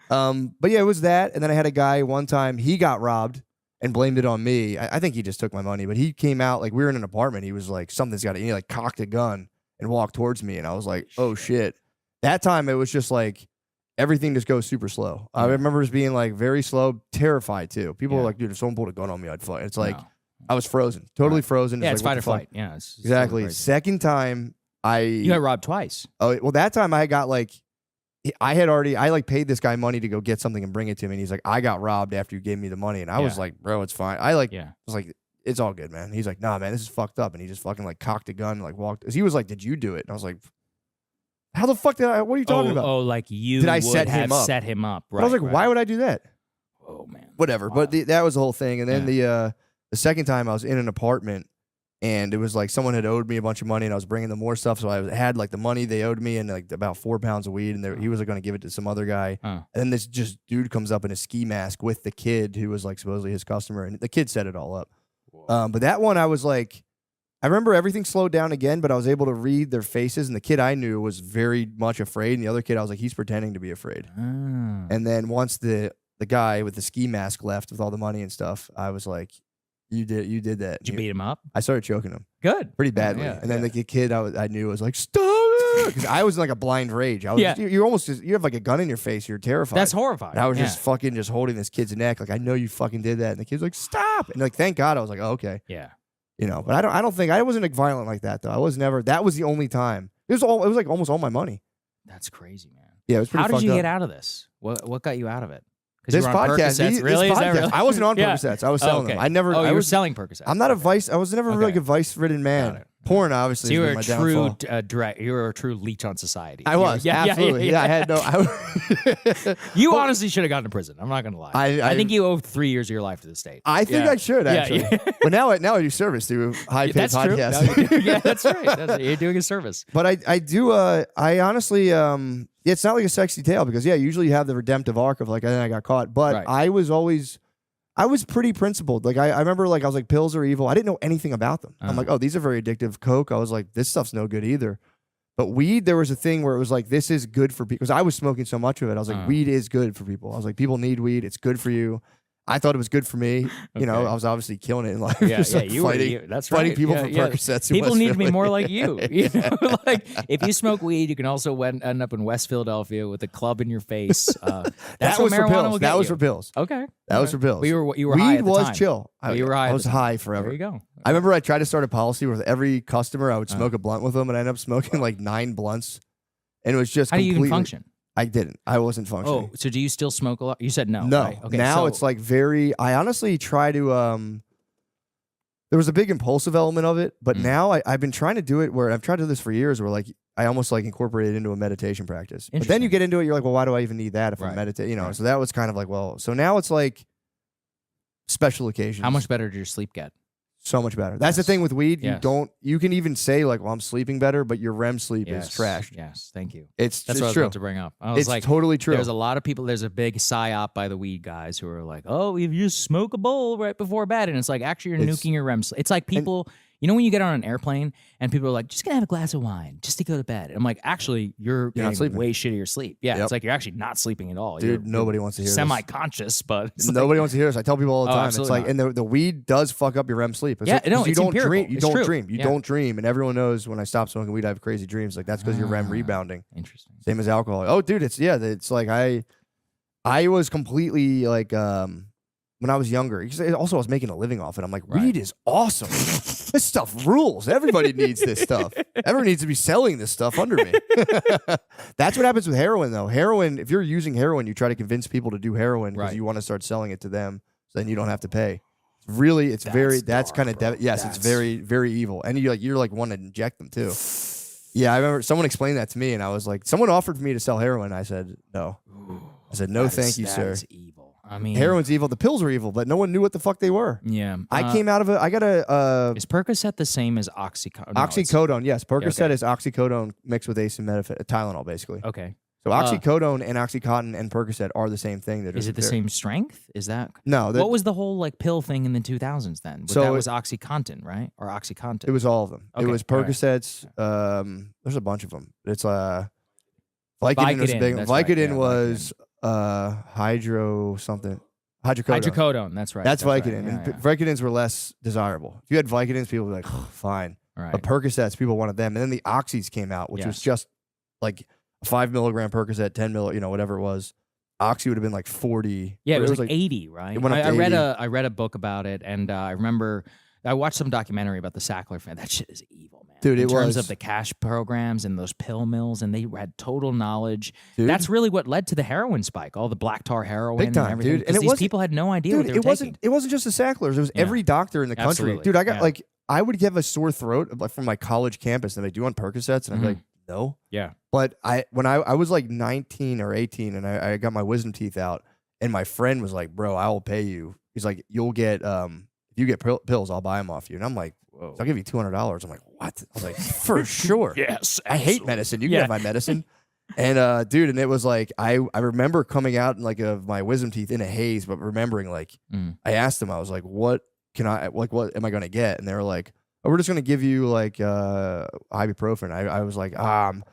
But yeah, it was that. And then I had a guy one time, he got robbed and blamed it on me. I think he just took my money, but he came out, like we were in an apartment. He was like, something's got to, he like cocked a gun and walked towards me. And I was like, oh shit. That time it was just like, everything just goes super slow. I remember just being like very slow, terrified too. People were like, dude, if someone pulled a gun on me, I'd fight. It's like, I was frozen, totally frozen. Yeah, it's like, fight or flight. Yeah, exactly. Second time you got robbed twice. Oh, well, that time I got like, I like paid this guy money to go get something and bring it to me. And he's like, I got robbed after you gave me the money. And I was like, bro, it's fine. I was like, it's all good, man. He's like, nah, man, this is fucked up. And he just fucking like cocked a gun and like walked. He was like, did you do it? And I was like, how the fuck what are you talking about? Oh, like you did I set him up? Right, I was like, why would I do that? Oh man. Whatever. Wow. But that was the whole thing. And then the second time I was in an apartment. And it was like someone had owed me a bunch of money, and I was bringing them more stuff. So I had like the money they owed me, and like about 4 pounds of weed, and he was like, going to give it to some other guy. And then this just dude comes up in a ski mask with the kid who was like supposedly his customer, and the kid set it all up. But that one, I was like, I remember everything slowed down again, but I was able to read their faces, and the kid I knew was very much afraid, and the other kid I was like, he's pretending to be afraid. And then once the guy with the ski mask left with all the money and stuff, I was like, You did that. Did you beat him up? I started choking him. Good. Pretty badly. And then the kid I knew was like, stop it! Because I was in like a blind rage. I was you're almost you have like a gun in your face. You're terrified. That's horrifying. And I was just fucking just holding this kid's neck. Like, I know you fucking did that. And the kid's like, stop. And like, thank God I was like, oh, okay. Yeah. You know, but I don't think I wasn't like violent like that though. I was never. That was the only time. It was like almost all my money. That's crazy, man. Yeah, it was pretty How did you fucked get up. out of this? What got you out of it? This podcast, really? This podcast. Really? I wasn't on Percocets. I was selling them. I never. Oh, you were selling Percocets. I'm not a vice. I was never like a vice-ridden man. Porn, obviously, so you were my a true downfall. you were a true leech on society. I was absolutely. Yeah, I had no. You honestly should have gone to prison. I'm not gonna lie. I think you owe 3 years of your life to the state. I think I should actually. But now I do service through high paid podcasts. True. Yeah, that's right. You're doing a service. But I do. I honestly. It's not like a sexy tale because usually you have the redemptive arc of like and then I got caught. But I was pretty principled. Like I remember like I was like pills are evil. I didn't know anything about them. I'm like, oh, these are very addictive. Coke, I was like, this stuff's no good either. But weed, there was a thing where it was like, this is good for people. Because I was smoking so much of it. I was like, weed is good for people. I was like, people need weed. It's good for you. I thought it was good for me. Okay. You know, I was obviously killing it in life. Just like fighting people for Percocets. People need to be more like you. You know? Like if you smoke weed, you can also end up in West Philadelphia with a club in your face. That's what marijuana will get That was for pills. Okay. That was for pills. You were weed high at the was time. Chill. You were high. I was high forever. There you go. I remember I tried to start a policy with every customer. I would smoke a blunt with them, and I ended up smoking like 9 blunts, and it was just. How do you even function? I didn't. I wasn't functioning. Oh, so do you still smoke a lot? You said no. No. Right? Okay, now it's like very. I honestly try to. There was a big impulsive element of it, but now I've been trying to do it where I've tried to do this for years. Where like I almost like incorporate it into a meditation practice. But then you get into it, you're like, well, why do I even need that if I'm meditating? You know. So that was kind of like, well, so now it's like special occasions. How much better did your sleep get? So much better. That's the thing with weed. You can even say like, well, I'm sleeping better, but your REM sleep is trashed. Yes, thank you. That's what I was true. about to bring up. I was it's like, totally true. There's a lot of people. There's a big psyop by the weed guys who are like, oh, if you smoke a bowl right before bed, and it's like actually you're nuking your REM sleep. It's like people. You know when you get on an airplane and people are like, just gonna have a glass of wine just to go to bed. And I'm like, actually, you're not sleeping. Way shittier sleep. Yeah, it's like you're actually not sleeping at all. Dude, nobody wants to hear semi-conscious, but nobody wants to hear this. I tell people all the time. It's like, and the weed does fuck up your REM sleep. It's you don't dream. You don't dream. You don't dream. And everyone knows when I stop smoking weed, I have crazy dreams. Like that's because your REM rebounding. Interesting. Same as alcohol. Oh, dude, it's like I was completely like when I was younger. Also, I was making a living off it. I'm like, weed is awesome. This stuff rules. Everybody needs this stuff. Everyone needs to be selling this stuff under me. That's what happens with heroin, though. Heroin, if you're using heroin, you try to convince people to do heroin because you want to start selling it to them, so then you don't have to pay. Really, it's that's kind of yes, it's very, very evil. And you're like wanting to inject them too. Yeah, I remember someone explained that to me, and I was like, someone offered for me to sell heroin. I said no. I said no, thank you, sir. That is evil. I mean, heroin's evil. The pills are evil, but no one knew what the fuck they were. Yeah, I came out of it. I got a. Is Percocet the same as oxycodone? No, oxycodone, yes. Percocet is oxycodone mixed with acetaminophen, Tylenol, basically. Okay. So oxycodone and Oxycontin and Percocet are the same thing. Is it the same strength? Is that no? What was the whole like pill thing in the 2000s then? That was OxyContin, right? Or OxyContin? It was all of them. Okay. It was Percocets. Right. There's a bunch of them. It's Vicodin was big. Vicodin was hydro something. Hydrocodone. That's right. That's Vicodin. Right. And Vicodins were less desirable. If you had Vicodins, people were like, oh, fine. Right. But Percocets, people wanted them. And then the Oxys came out, which was just like a 5 milligram Percocet, 10 mil, whatever it was. Oxy would have been like 40. Yeah, it was like 80, right? It went up to 80. I read a book about it, and I remember I watched some documentary about the Sackler family. That shit is evil, man. Dude, in terms of the cash programs and those pill mills, and they had total knowledge. Dude. That's really what led to the heroin spike, all the black tar heroin Big time, and everything. Dude. And these people had no idea what they were taking. It wasn't just the Sacklers. It was every doctor in the country. Absolutely. Dude, I got I would get a sore throat from my college campus, and they do on Percocets, and I'd be like, no. Yeah. But when I was like 19 or 18, and I got my wisdom teeth out, and my friend was like, bro, I will pay you. He's like, you'll get if you get pills, I'll buy them off you. And I'm like, whoa. So I'll give you $200. I'm like, what? I was like, for sure. Yes. I hate medicine. You can have my medicine. And dude, and it was like I remember coming out like of my wisdom teeth in a haze, but remembering like I asked them, I was like, what am I gonna get? And they were like, oh, we're just gonna give you like ibuprofen. I was like, I'm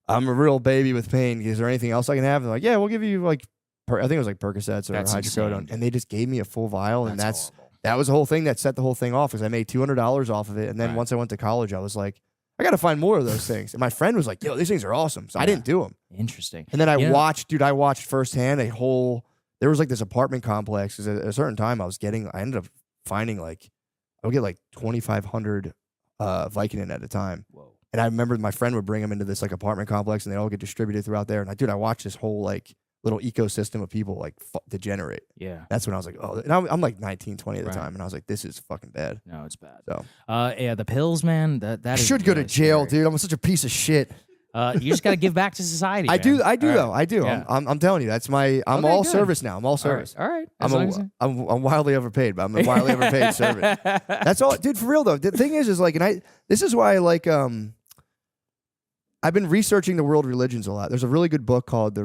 a real baby with pain. Is there anything else I can have? And they're like, yeah, we'll give you like I think it was like Percocets or hydrocodone. And they just gave me a full vial, and that was the whole thing that set the whole thing off, because I made $200 off of it. And then once I went to college, I was like, I got to find more of those things. And my friend was like, yo, these things are awesome. So I didn't do them. Interesting. And then I watched firsthand there was like this apartment complex. Because at a certain time I ended up finding like, I would get like 2,500 Vicodin at a time. Whoa. And I remember my friend would bring them into this like apartment complex, and they all get distributed throughout there. And I watched this whole like little ecosystem of people like degenerate. Yeah. That's when I was like, oh, and I'm like 19, 20 at the time, and I was like, this is fucking bad. No, it's bad. So, yeah, the pills, man. That I is should go to really jail, scary. dude. I'm such a piece of shit. You just got to give back to society. I do, man. though. I do. Yeah. I'm telling you, that's my. I'm Okay, all good. service now. I'm all service. All right. I'm wildly overpaid, but I'm a wildly overpaid servant. That's all, dude. For real though, the thing is like, and this is why I like. I've been researching the world religions a lot. There's a really good book called The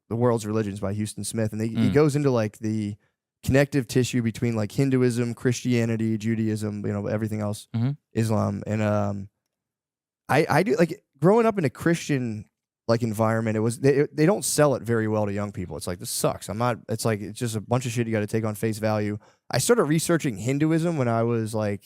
World's Religions by Houston Smith, and he goes into like the connective tissue between like Hinduism, Christianity, Judaism, everything else, Islam, and I do like growing up in a Christian like environment. It was they don't sell it very well to young people. It's like, this sucks. It's like it's just a bunch of shit you got to take on face value. I started researching Hinduism when I was like.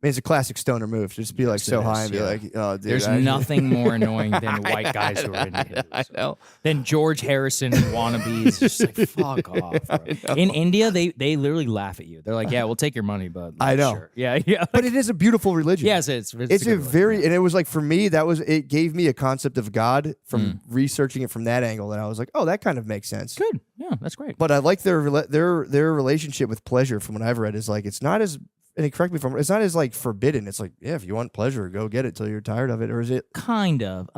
I mean, it's a classic stoner move. Just be like so high and be like, oh, dude. There's nothing more annoying than white guys who are into Hinduism. I know. Then George Harrison wannabes. Just like, fuck off. Bro. In India, they literally laugh at you. They're like, yeah, we'll take your money, but I know. Sure. Yeah. But it is a beautiful religion. Yes, it's a very, and it was like, for me, it gave me a concept of God from researching it from that angle. And I was like, oh, that kind of makes sense. Good. Yeah, that's great. But I like their relationship with pleasure from what I've read is like, it's not as, and correct me if I'm wrong, it's not as like forbidden. It's like, yeah, if you want pleasure, go get it till you're tired of it. Or is it? Kind of.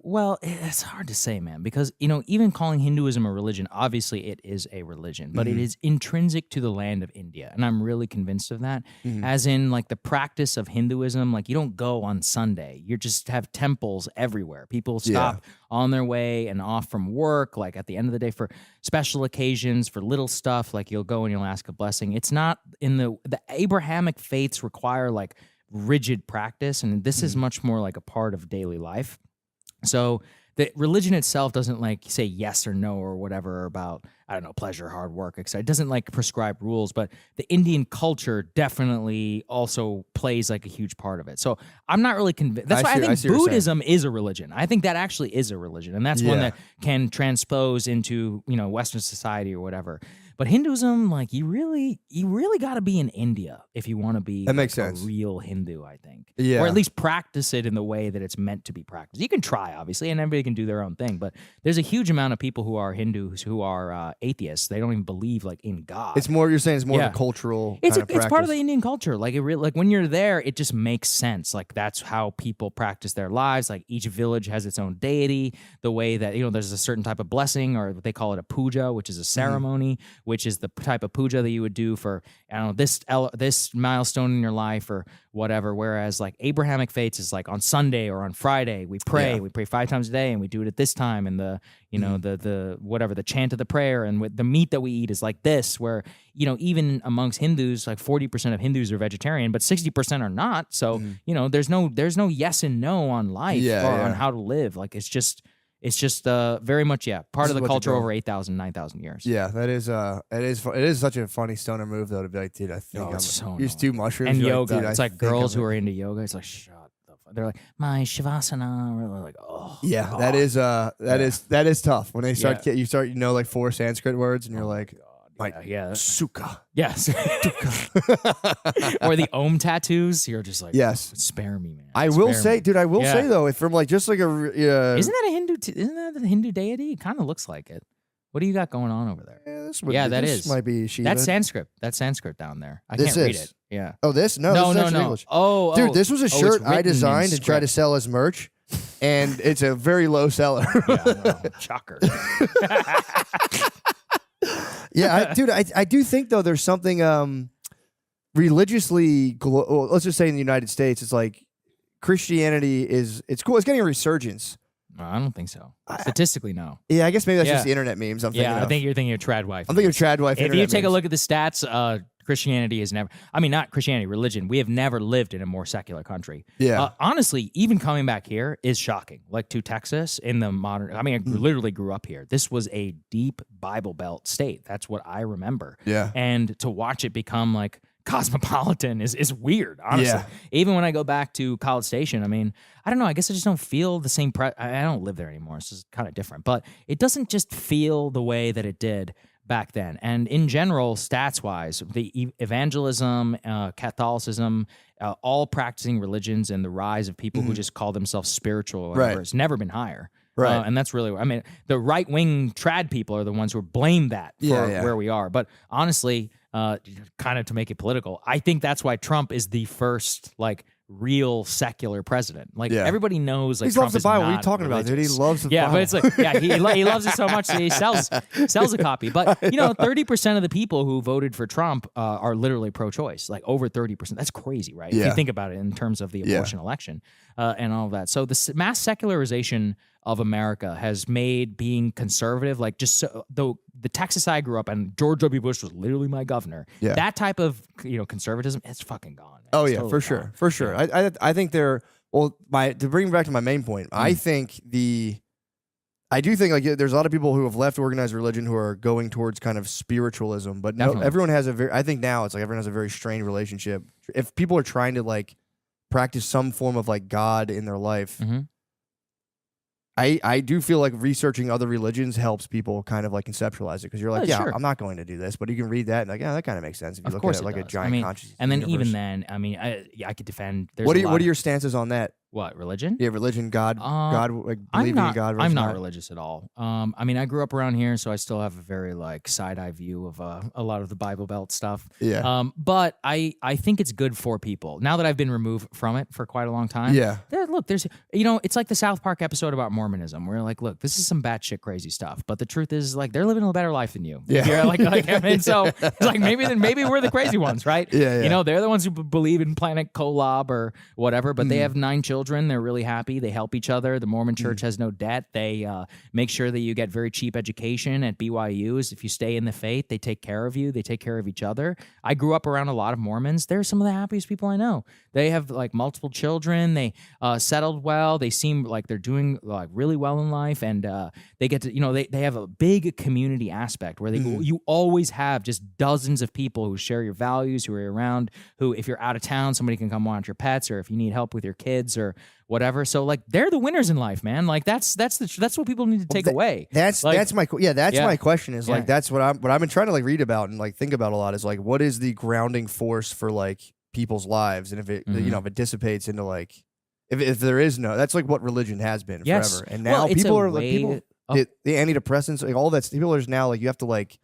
Well, it's hard to say, man, because, even calling Hinduism a religion, obviously it is a religion, but it is intrinsic to the land of India. And I'm really convinced of that. As in, like, the practice of Hinduism, like, you don't go on Sunday. You just have temples everywhere. People stop on their way and off from work, like at the end of the day for special occasions, for little stuff, like you'll go and you'll ask a blessing. It's not in the Abrahamic faiths require like rigid practice, and this is much more like a part of daily life. So the religion itself doesn't like say yes or no or whatever about, I don't know, pleasure, hard work, etc. It doesn't like prescribe rules, but the Indian culture definitely also plays like a huge part of it. So I'm not really convinced. That's why I think Buddhism is a religion. I think that actually is a religion, and that's one that can transpose into, Western society or whatever. But Hinduism, like, you really got to be in India if you want to be that makes sense. A real Hindu, I think. Yeah. Or at least practice it in the way that it's meant to be practiced. You can try, obviously, and everybody can do their own thing. But there's a huge amount of people who are Hindus who are atheists. They don't even believe like in God. It's more, you're saying it's more of a cultural kind of practice. It's part of the Indian culture. Like like when you're there, it just makes sense. Like that's how people practice their lives. Like each village has its own deity. The way that, there's a certain type of blessing, or what they call it a puja, which is a ceremony, which is the type of puja that you would do for, I don't know, this milestone in your life or whatever. Whereas like Abrahamic faiths is like on Sunday or on Friday we pray. We pray 5 times a day, and we do it at this time. And the the chant of the prayer, and with the meat that we eat is like this. Where even amongst Hindus, like 40% of Hindus are vegetarian, but 60% are not. So there's no yes and no on life or on how to live. Like it's just very much part of the culture over 8,000, 9,000 years. Yeah, that is it is such a funny stoner move though, to be like, dude, I think I'm used to mushrooms and yoga. Like, it's like girls who are into yoga. It's like, shut the fuck. They're like, my shavasana. We're like, oh. Yeah, God. that is tough when they start you start like 4 Sanskrit words, and you're like. Sukha. Yes. Or the Om tattoos. You're just like, spare me, man. I will say though, if from like just like a isn't that a Hindu? Isn't that a Hindu deity? It kind of looks like it. What do you got going on over there? This might be Shiva. That's Sanskrit. That's Sanskrit down there. I can't read it. Yeah. Oh, this? No, this is English. Oh, dude, this was a shirt I designed to try to sell as merch, and it's a very low seller. Shocker. Yeah, I do think though there's something religiously. Let's just say in the United States, it's like Christianity it's cool. It's getting a resurgence. No, I don't think so. Statistically, no. Yeah, I guess maybe that's just the internet memes. I think you're thinking of trad wife. I'm thinking of trad wife. If you take a look at the stats, Christianity has never. I mean, not Christianity, religion. We have never lived in a more secular country. Yeah. Honestly, even coming back here is shocking. Like to Texas in the modern. I mean, I literally grew up here. This was a deep Bible Belt state. That's what I remember. Yeah. And to watch it become like cosmopolitan is weird, honestly. Yeah. Even when I go back to College Station, I mean, I don't know. I guess I just don't feel the same. I don't live there anymore. It's just kind of different. But it doesn't just feel the way that it did back then. And in general, stats-wise, the evangelism, Catholicism, all practicing religions, and the rise of people who just call themselves spiritual or whatever, it's never been higher. Right. And that's really, I mean, the right-wing trad people are the ones who blame that for where we are. But honestly, kind of to make it political, I think that's why Trump is the first, like, real secular president. Like, everybody knows, like, he Trump loves the Bible. What are you talking about, dude? He loves the Bible. Yeah, but it's like, he loves it so much that he sells a copy. But, 30% of the people who voted for Trump are literally pro-choice, like over 30%. That's crazy, right? If you think about it in terms of the abortion election and all of that. So the mass secularization of America has made being conservative, like, just so, though the Texas I grew up and George W. Bush was literally my governor. Yeah. That type of conservatism, it's fucking gone. Man. Oh it's yeah, totally for sure. I think they're to bring back to my main point. I do think like there's a lot of people who have left organized religion who are going towards kind of spiritualism, but everyone has I think now it's like everyone has a very strained relationship. If people are trying to like practice some form of like God in their life. I do feel like researching other religions helps people kind of like conceptualize it because you're like, sure. I'm not going to do this, but you can read that and like, yeah, that kind of makes sense if you look at it like a giant consciousness. And then universe. even then, I mean, I could defend. What are your stances on that? What, religion? Yeah, religion, God, like believing in God. I'm not religious at all. I mean, I grew up around here, so I still have a very like side eye view of a lot of the Bible Belt stuff. Yeah. But I think it's good for people now that I've been removed from it for quite a long time. Yeah. There's it's like the South Park episode about Mormonism, where like, look, this is some batshit crazy stuff, but the truth is like they're living a better life than you. Yeah. You're like I mean, so it's like maybe we're the crazy ones, right? Yeah. They're the ones who believe in Planet Kolob or whatever, but they have 9 children. They're really happy. They help each other. The Mormon Church has no debt. They make sure that you get very cheap education at BYUs. If you stay in the faith, they take care of you. They take care of each other. I grew up around a lot of Mormons. They're some of the happiest people I know. They have like multiple children. They settled well. They seem like they're doing like really well in life, and they get to they have a big community aspect where you always have just dozens of people who share your values, who are around. Who, if you're out of town, somebody can come watch your pets, or if you need help with your kids or whatever. So like they're the winners in life, man. Like that's what people need to take away. That's my question is like that's what I've been trying to like read about and like think about a lot is like what is the grounding force for like people's lives, and if it if it dissipates into like if there is no, that's like what religion has been forever. And now people are like the antidepressants, like all that's people are just now like you have to like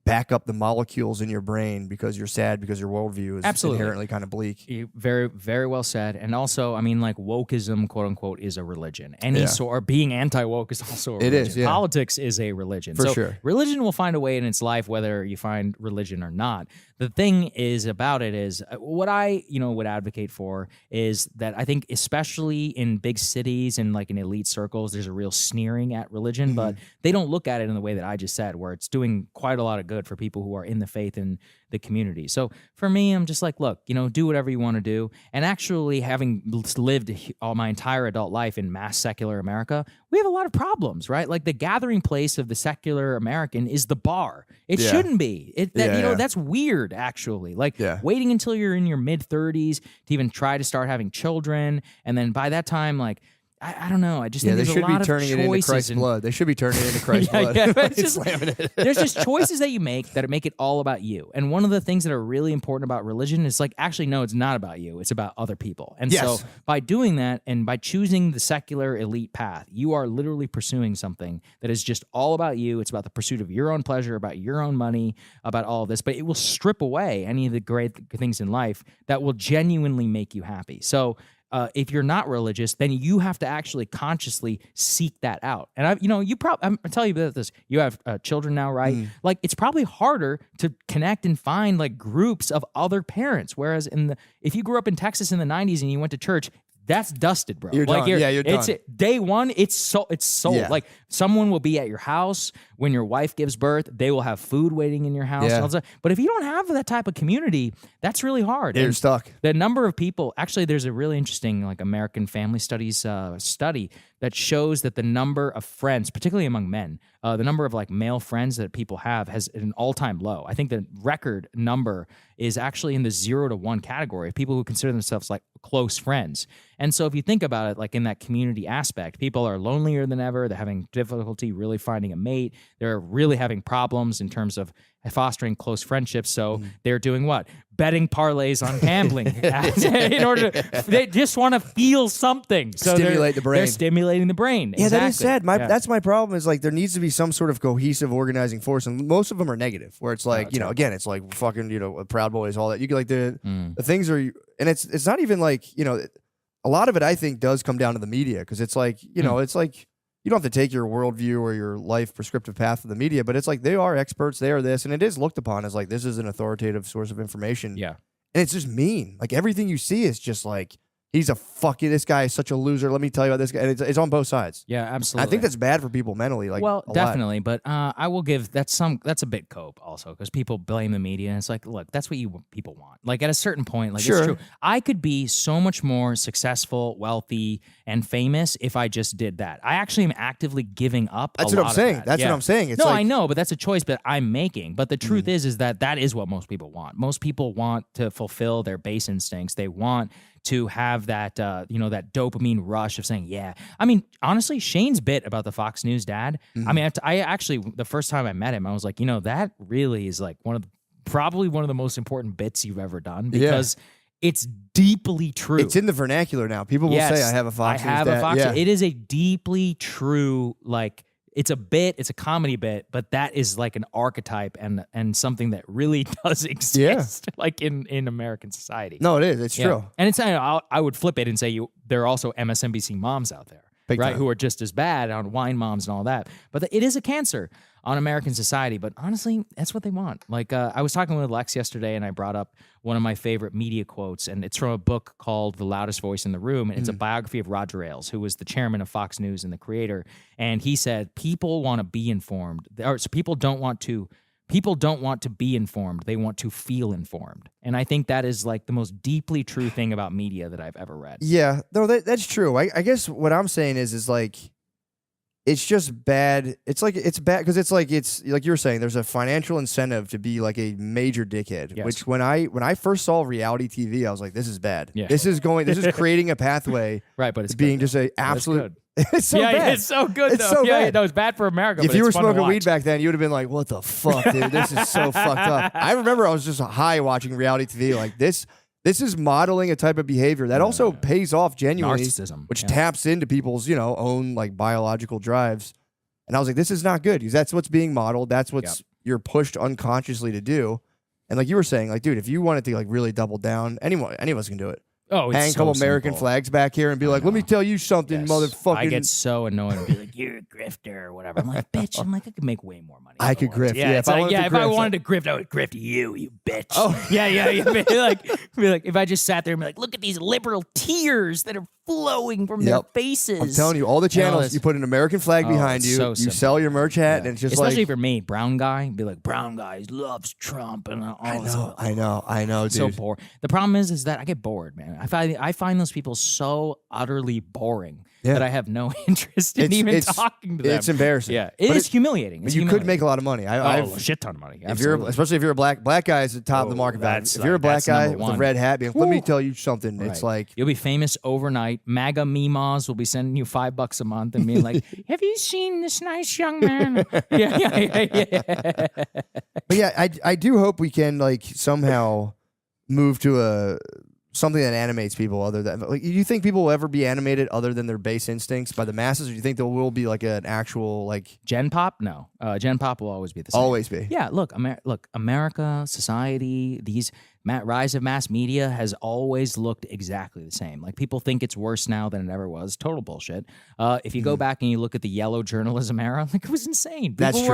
back up the molecules in your brain because you're sad because your worldview is inherently kind of bleak. Very, very well said. And also, I mean, like wokeism, quote unquote, is a religion. Or being anti-woke is also a religion. It is, yeah. Politics is a religion. For sure. Religion will find a way in its life whether you find religion or not. The thing is about it is what I, would advocate for is that I think especially in big cities and like in elite circles, there's a real sneering at religion, but they don't look at it in the way that I just said, where it's doing quite a lot of good for people who are in the faith and the community. So for me, I'm just like, look, do whatever you want to do. And actually having lived all my entire adult life in mass secular America, we have a lot of problems, right? Like the gathering place of the secular American is the bar. It shouldn't be. That's weird, actually. Like waiting until you're in your mid-30s to even try to start having children. And then by that time, like, I don't know. I just think there's a lot of choices. They should be turning it into Christ's blood. They should be turning it into Christ's blood. There's just choices that you make that make it all about you. And one of the things that are really important about religion is like, actually, no, it's not about you. It's about other people. And so by doing that and by choosing the secular elite path, you are literally pursuing something that is just all about you. It's about the pursuit of your own pleasure, about your own money, about all of this. But it will strip away any of the great things in life that will genuinely make you happy. So if you're not religious, then you have to actually consciously seek that out. And I'm telling you about this. You have children now, right? Like it's probably harder to connect and find like groups of other parents. Whereas if you grew up in Texas in the 90s and you went to church, that's dusted, bro. You're done. You're done. Day one, it's sold. Yeah. Like someone will be at your house when your wife gives birth. They will have food waiting in your house. Yeah. And all that. But if you don't have that type of community, that's really hard. You're stuck. The number of people, actually, there's a really interesting like American Family Studies study that shows that the number of friends, particularly among men, the number of like male friends that people have has an all-time low. I think the record number is actually in the 0 to 1 category of people who consider themselves like close friends. And so if you think about it, like in that community aspect, people are lonelier than ever. They're having difficulty really finding a mate. they're really having problems in terms of fostering close friendships. So they're doing what? Betting parlays on gambling in order to, they just want to feel something. So stimulate the brain. They're stimulating the brain. Yeah, exactly. that is sad. That's my problem is like there needs to be some sort of cohesive organizing force, and most of them are negative, where it's like, again, it's like fucking, Proud Boys, all that. You get like the things are, and it's not even like, a lot of it I think does come down to the media, because it's like, it's like, you don't have to take your worldview or your life prescriptive path of the media, but it's like they are experts, they are this, and it is looked upon as like this is an authoritative source of information. Yeah. And it's just mean. Like everything you see is just like, this guy is such a loser. Let me tell you about this guy. And it's on both sides. Yeah, absolutely. I think that's bad for people mentally. Like, well, definitely. But I will give that's a bit cope also, because people blame the media. And it's like, look, that's what people want. Like at a certain point, like it's true. I could be so much more successful, wealthy, and famous if I just did that. I actually am actively giving up. That's what I'm saying. That's what I'm saying. It's I know, but that's a choice that I'm making. But the truth is that is what most people want. Most people want to fulfill their base instincts. They want to have that, that dopamine rush of saying, yeah. I mean, honestly, Shane's bit about the Fox News dad, I mean, I actually, the first time I met him, I was like, that really is like probably one of the most important bits you've ever done, because it's deeply true. It's in the vernacular now. People will say, I have a Fox News dad. I have a Fox News. It is a deeply true, like, it's a bit, it's a comedy bit, but that is like an archetype and something that really does exist, like in American society. No, it is. It's true. And it's I would flip it and say there are also MSNBC moms out there, big right, time, who are just as bad on wine moms and all that. But it is a cancer on American society. But honestly, that's what they want. Like I was talking with Lex yesterday, and I brought up one of my favorite media quotes, and it's from a book called The Loudest Voice in the Room, and it's a biography of Roger Ailes, who was the chairman of Fox News and the creator. And he said, people want to be informed, or so people don't want to be informed. They want to feel informed. And I think that is like the most deeply true thing about media that I've ever read. Yeah, no, that's true. I guess what I'm saying is like, it's just bad. It's bad because it's like you were saying, there's a financial incentive to be like a major dickhead. Which when I first saw reality TV, I was like, this is bad. Yeah. This is creating a pathway. Right, but it's being good, just a absolute. It's so bad. Bad. It's so good. It's so bad. No, it's bad for America. If you were smoking weed back then, you would have been like, "What the fuck, dude? This is so fucked up." I remember I was just high watching reality TV. Like this is modeling a type of behavior that also pays off genuinely, narcissism, which taps into people's own like biological drives. And I was like, this is not good, because that's what's being modeled. That's what's you're pushed unconsciously to do. And like you were saying, like, dude, if you wanted to like really double down, any of us can do it. Oh, it's hang a couple American flags back here and be like, let me tell you something, motherfucker. I get so annoyed and be like, you're a grifter or whatever. I'm like, bitch, I could make way more money. I could grift. Yeah, if I wanted to grift, I would grift you bitch. Oh, yeah. Be like, if I just sat there and be like, look at these liberal tears that are flowing from their faces. I'm telling you, all the channels, you put an American flag behind you, you sell your merch hat, and it's just especially for me, brown guy, be like, brown guy loves Trump and all this. I know, dude. So boring. The problem is that I get bored, man. I find those people so utterly boring that I have no interest in even talking to them. It's embarrassing. Yeah, it is humiliating. You could make a lot of money. A shit ton of money. Especially if you're a black guy is the top of the market value. If you're a black guy with a red hat, let me tell you something. Right. It's like you'll be famous overnight. MAGA memas will be sending you $5 a month and being like, "Have you seen this nice young man?" yeah. But yeah, I do hope we can like somehow move to something that animates people other than like. Do you think people will ever be animated other than their base instincts by the masses, or do you think there will be like an actual like Gen Pop? No, Gen Pop will always be the same. Always be. Yeah, look, America, society, these rise of mass media has always looked exactly the same. Like people think it's worse now than it ever was. Total bullshit. If you go back and you look at the yellow journalism era, like it was insane. People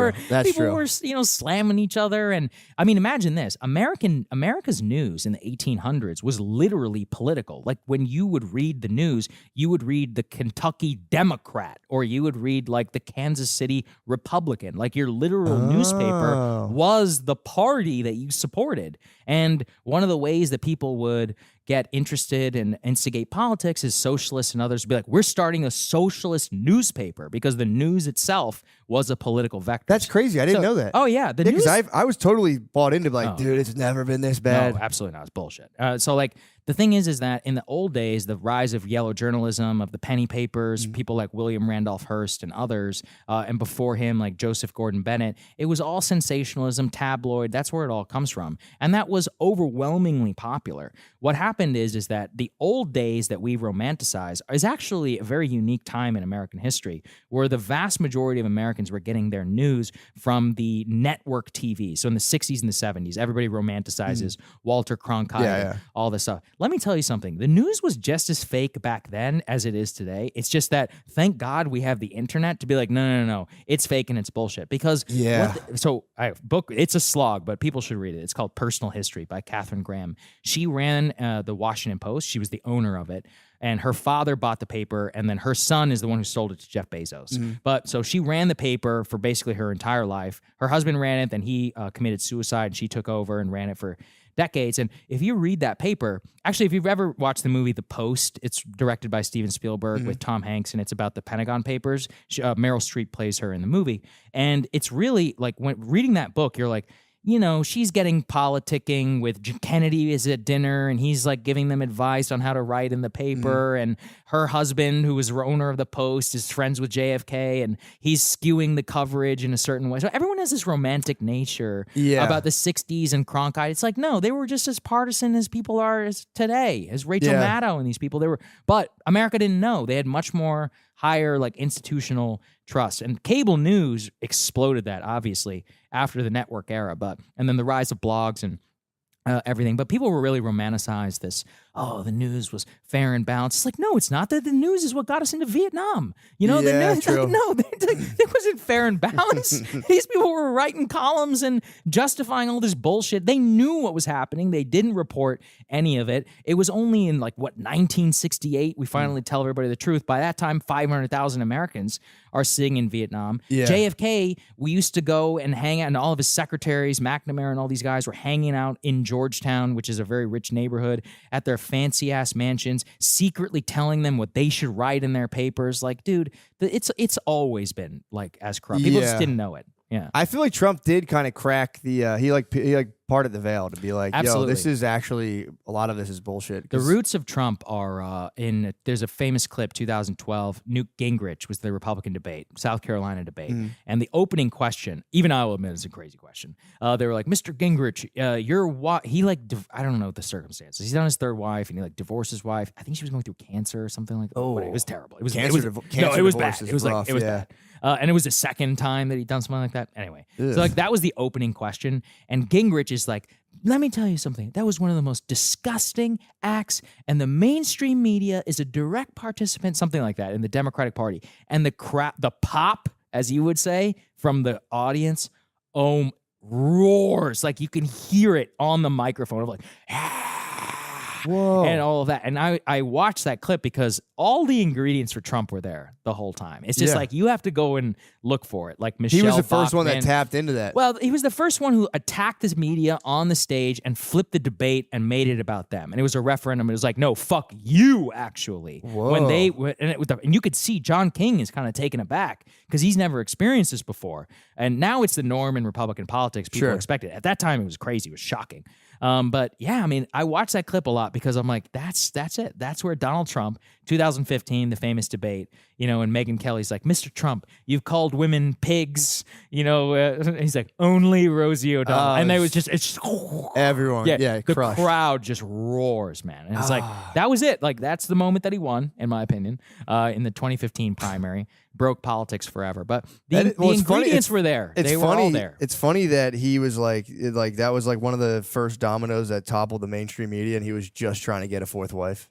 were slamming each other, and I mean, imagine this: America's news in the 1800s was literally political. Like when you would read the news, you would read the Kentucky Democrat, or you would read like the Kansas City Republican. Like your literal newspaper was the party that you supported. And one of the ways that people would get interested and instigate politics is socialists and others would be like, we're starting a socialist newspaper because the news itself was a political vector. That's crazy. I didn't know that. Oh, yeah. The news. Because I was totally bought into like, dude, it's never been this bad. No, absolutely not. It's bullshit. So like the thing is that in the old days, the rise of yellow journalism, of the penny papers, people like William Randolph Hearst and others, and before him, like Joseph Gordon Bennett, it was all sensationalism, tabloid. That's where it all comes from. And that was overwhelmingly popular. What happened is that the old days that we romanticize is actually a very unique time in American history where the vast majority of Americans were getting their news from the network TV. So in the 60s and the 70s, everybody romanticizes Walter Cronkite, all this stuff. Let me tell you something. The news was just as fake back then as it is today. It's just that, thank God we have the internet to be like, no, it's fake and it's bullshit. Because, so I have a book, it's a slog, but people should read it. It's called Personal History by Katharine Graham. She ran the Washington Post. She was the owner of it. And her father bought the paper, and then her son is the one who sold it to Jeff Bezos. But so she ran the paper for basically her entire life. Her husband ran it, then he committed suicide, and she took over and ran it for decades. And if you read that paper, actually, if you've ever watched the movie The Post, it's directed by Steven Spielberg with Tom Hanks, and it's about the Pentagon Papers. Meryl Streep plays her in the movie. And it's really like, when reading that book, you're like, you know, she's getting politicking with Kennedy is at dinner, and he's like giving them advice on how to write in the paper. And her husband, who was the owner of the Post, is friends with JFK, and he's skewing the coverage in a certain way. So everyone has this romantic nature about the 60s and Cronkite. It's like, no, they were just as partisan as people are as today, as Rachel Maddow and these people. But America didn't know. They had much more higher like institutional trust, and cable news exploded that obviously after the network era, and then the rise of blogs and everything. But people were really romanticized this, the news was fair and balanced. It's like, no, it's not. That the news is what got us into Vietnam. You know, the news, like, no, it wasn't fair and balanced. These people were writing columns and justifying all this bullshit. They knew what was happening. They didn't report any of it. It was only in 1968 we finally tell everybody the truth. By that time, 500,000 Americans are sitting in Vietnam. JFK, we used to go and hang out, and all of his secretaries, McNamara and all these guys were hanging out in Georgetown, which is a very rich neighborhood, at their fancy-ass mansions, secretly telling them what they should write in their papers. Like, dude, it's always been like as corrupt. People just didn't know it. Yeah, I feel like Trump did kind of crack the he parted the veil to be like, yo, this is actually, a lot of this is bullshit. The roots of Trump are there's a famous clip, 2012, Newt Gingrich was the Republican debate, South Carolina debate, and the opening question, even I will admit it's a crazy question. They were like, Mr. Gingrich, I don't know the circumstances. He's on his third wife, and he divorced his wife. I think she was going through cancer or something like that. Oh, it was terrible. It was bad. It was bad. And it was the second time that he'd done something like that. Anyway, so that was the opening question, and Gingrich is like, let me tell you something. That was one of the most disgusting acts, and the mainstream media is a direct participant, something like that, in the Democratic Party. And the pop, as you would say, from the audience, roars. Like, you can hear it on the microphone of like, whoa, and all of that. And I watched that clip because all the ingredients for Trump were there the whole time. It's just like, you have to go and look for it. Like Michelle He was the first Bachmann. one that tapped into that. Well, he was the first one who attacked this media on the stage and flipped the debate and made it about them. And it was a referendum. It was like, no, fuck you, actually. Whoa. And you could see John King is kind of taken aback because he's never experienced this before. And now it's the norm in Republican politics. People expect it. At that time, it was crazy. It was shocking. But yeah, I mean, I watched that clip a lot because I'm like, that's it. That's where Donald Trump, 2015, the famous debate, and Megyn Kelly's like, Mr. Trump, you've called women pigs, he's like, only Rosie O'Donnell. And it's just everyone. The crushed. Crowd just roars, man. And it's like, that was it. Like, that's the moment that he won, in my opinion, in the 2015 primary. Broke politics forever. But the ingredients were there. They were all there. It's funny that he was like that was like one of the first dominoes that toppled the mainstream media, and he was just trying to get a fourth wife.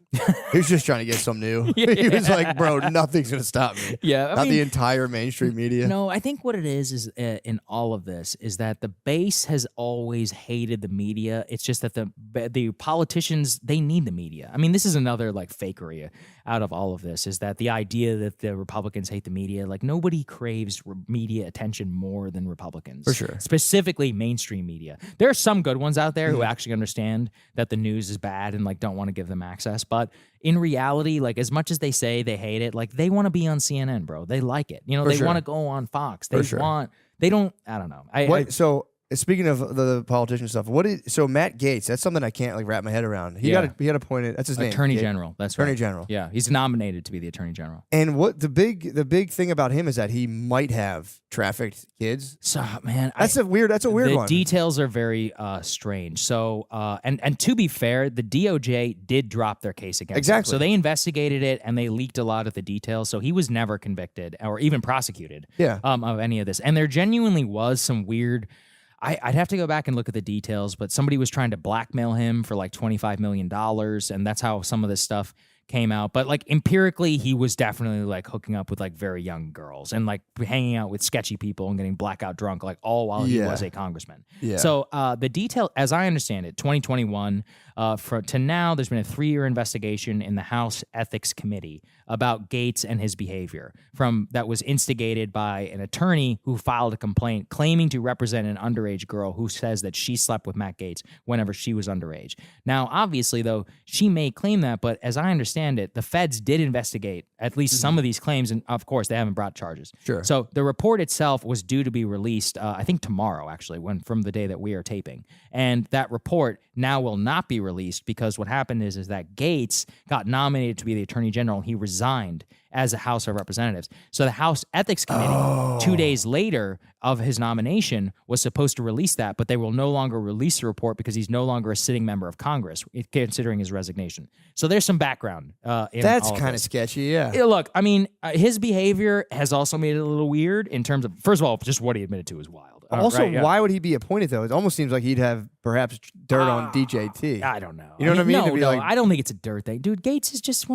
He was just trying to get some new. Yeah. He was like, bro, nothing's going to stop me. Yeah. Not the entire mainstream media. No, I think what it is in all of this is that the base has always hated the media. It's just that the politicians, they need the media. I mean, this is another like fakery out of all of this, is that the idea that the Republicans hate the media, like nobody craves media attention more than Republicans. For sure. Specifically mainstream media. There are some good ones out there who actually understand that the news is bad and like don't want to give them access. But in reality, like as much as they say they hate it, like they want to be on CNN, bro. They like it. You know, they want to go on Fox. They I don't know. So speaking of the politician stuff, so Matt Gaetz, that's something I can't like wrap my head around. He got appointed. That's his name. Attorney General. That's right. Attorney General. Yeah, he's nominated to be the Attorney General. And what the big thing about him is that he might have trafficked kids. So man, that's a weird one. The details are very strange. So and to be fair, the DOJ did drop their case against him. So they investigated it and they leaked a lot of the details. So he was never convicted or even prosecuted. Of any of this. And there genuinely was some weird. I'd have to go back and look at the details, but somebody was trying to blackmail him for like $25 million, and that's how some of this stuff came out. But like empirically, he was definitely like hooking up with like very young girls and like hanging out with sketchy people and getting blackout drunk, like all while he was a congressman. So the detail, as I understand it, 2021 to now, there's been a 3-year investigation in the House Ethics Committee about Gaetz and his behavior that was instigated by an attorney who filed a complaint claiming to represent an underage girl who says that she slept with Matt Gaetz whenever she was underage. Now, obviously, though, she may claim that, but as I understand it, the feds did investigate at least some of these claims, and of course, they haven't brought charges. Sure. So the report itself was due to be released, I think tomorrow, actually, from the day that we are taping. And that report now will not be released because what happened is that Gaetz got nominated to be the Attorney General, and he resigned as a House of Representatives. So the House Ethics Committee, 2 days later of his nomination, was supposed to release that, but they will no longer release the report because he's no longer a sitting member of Congress, considering his resignation. So there's some background. That's kind of sketchy, yeah. Look, I mean, his behavior has also made it a little weird in terms of, first of all, just what he admitted to is wild. Also, why would he be appointed, though? It almost seems like he'd have perhaps dirt on DJT. I don't know. You know what I mean? No, I don't think it's a dirt thing. Dude, Gaetz is just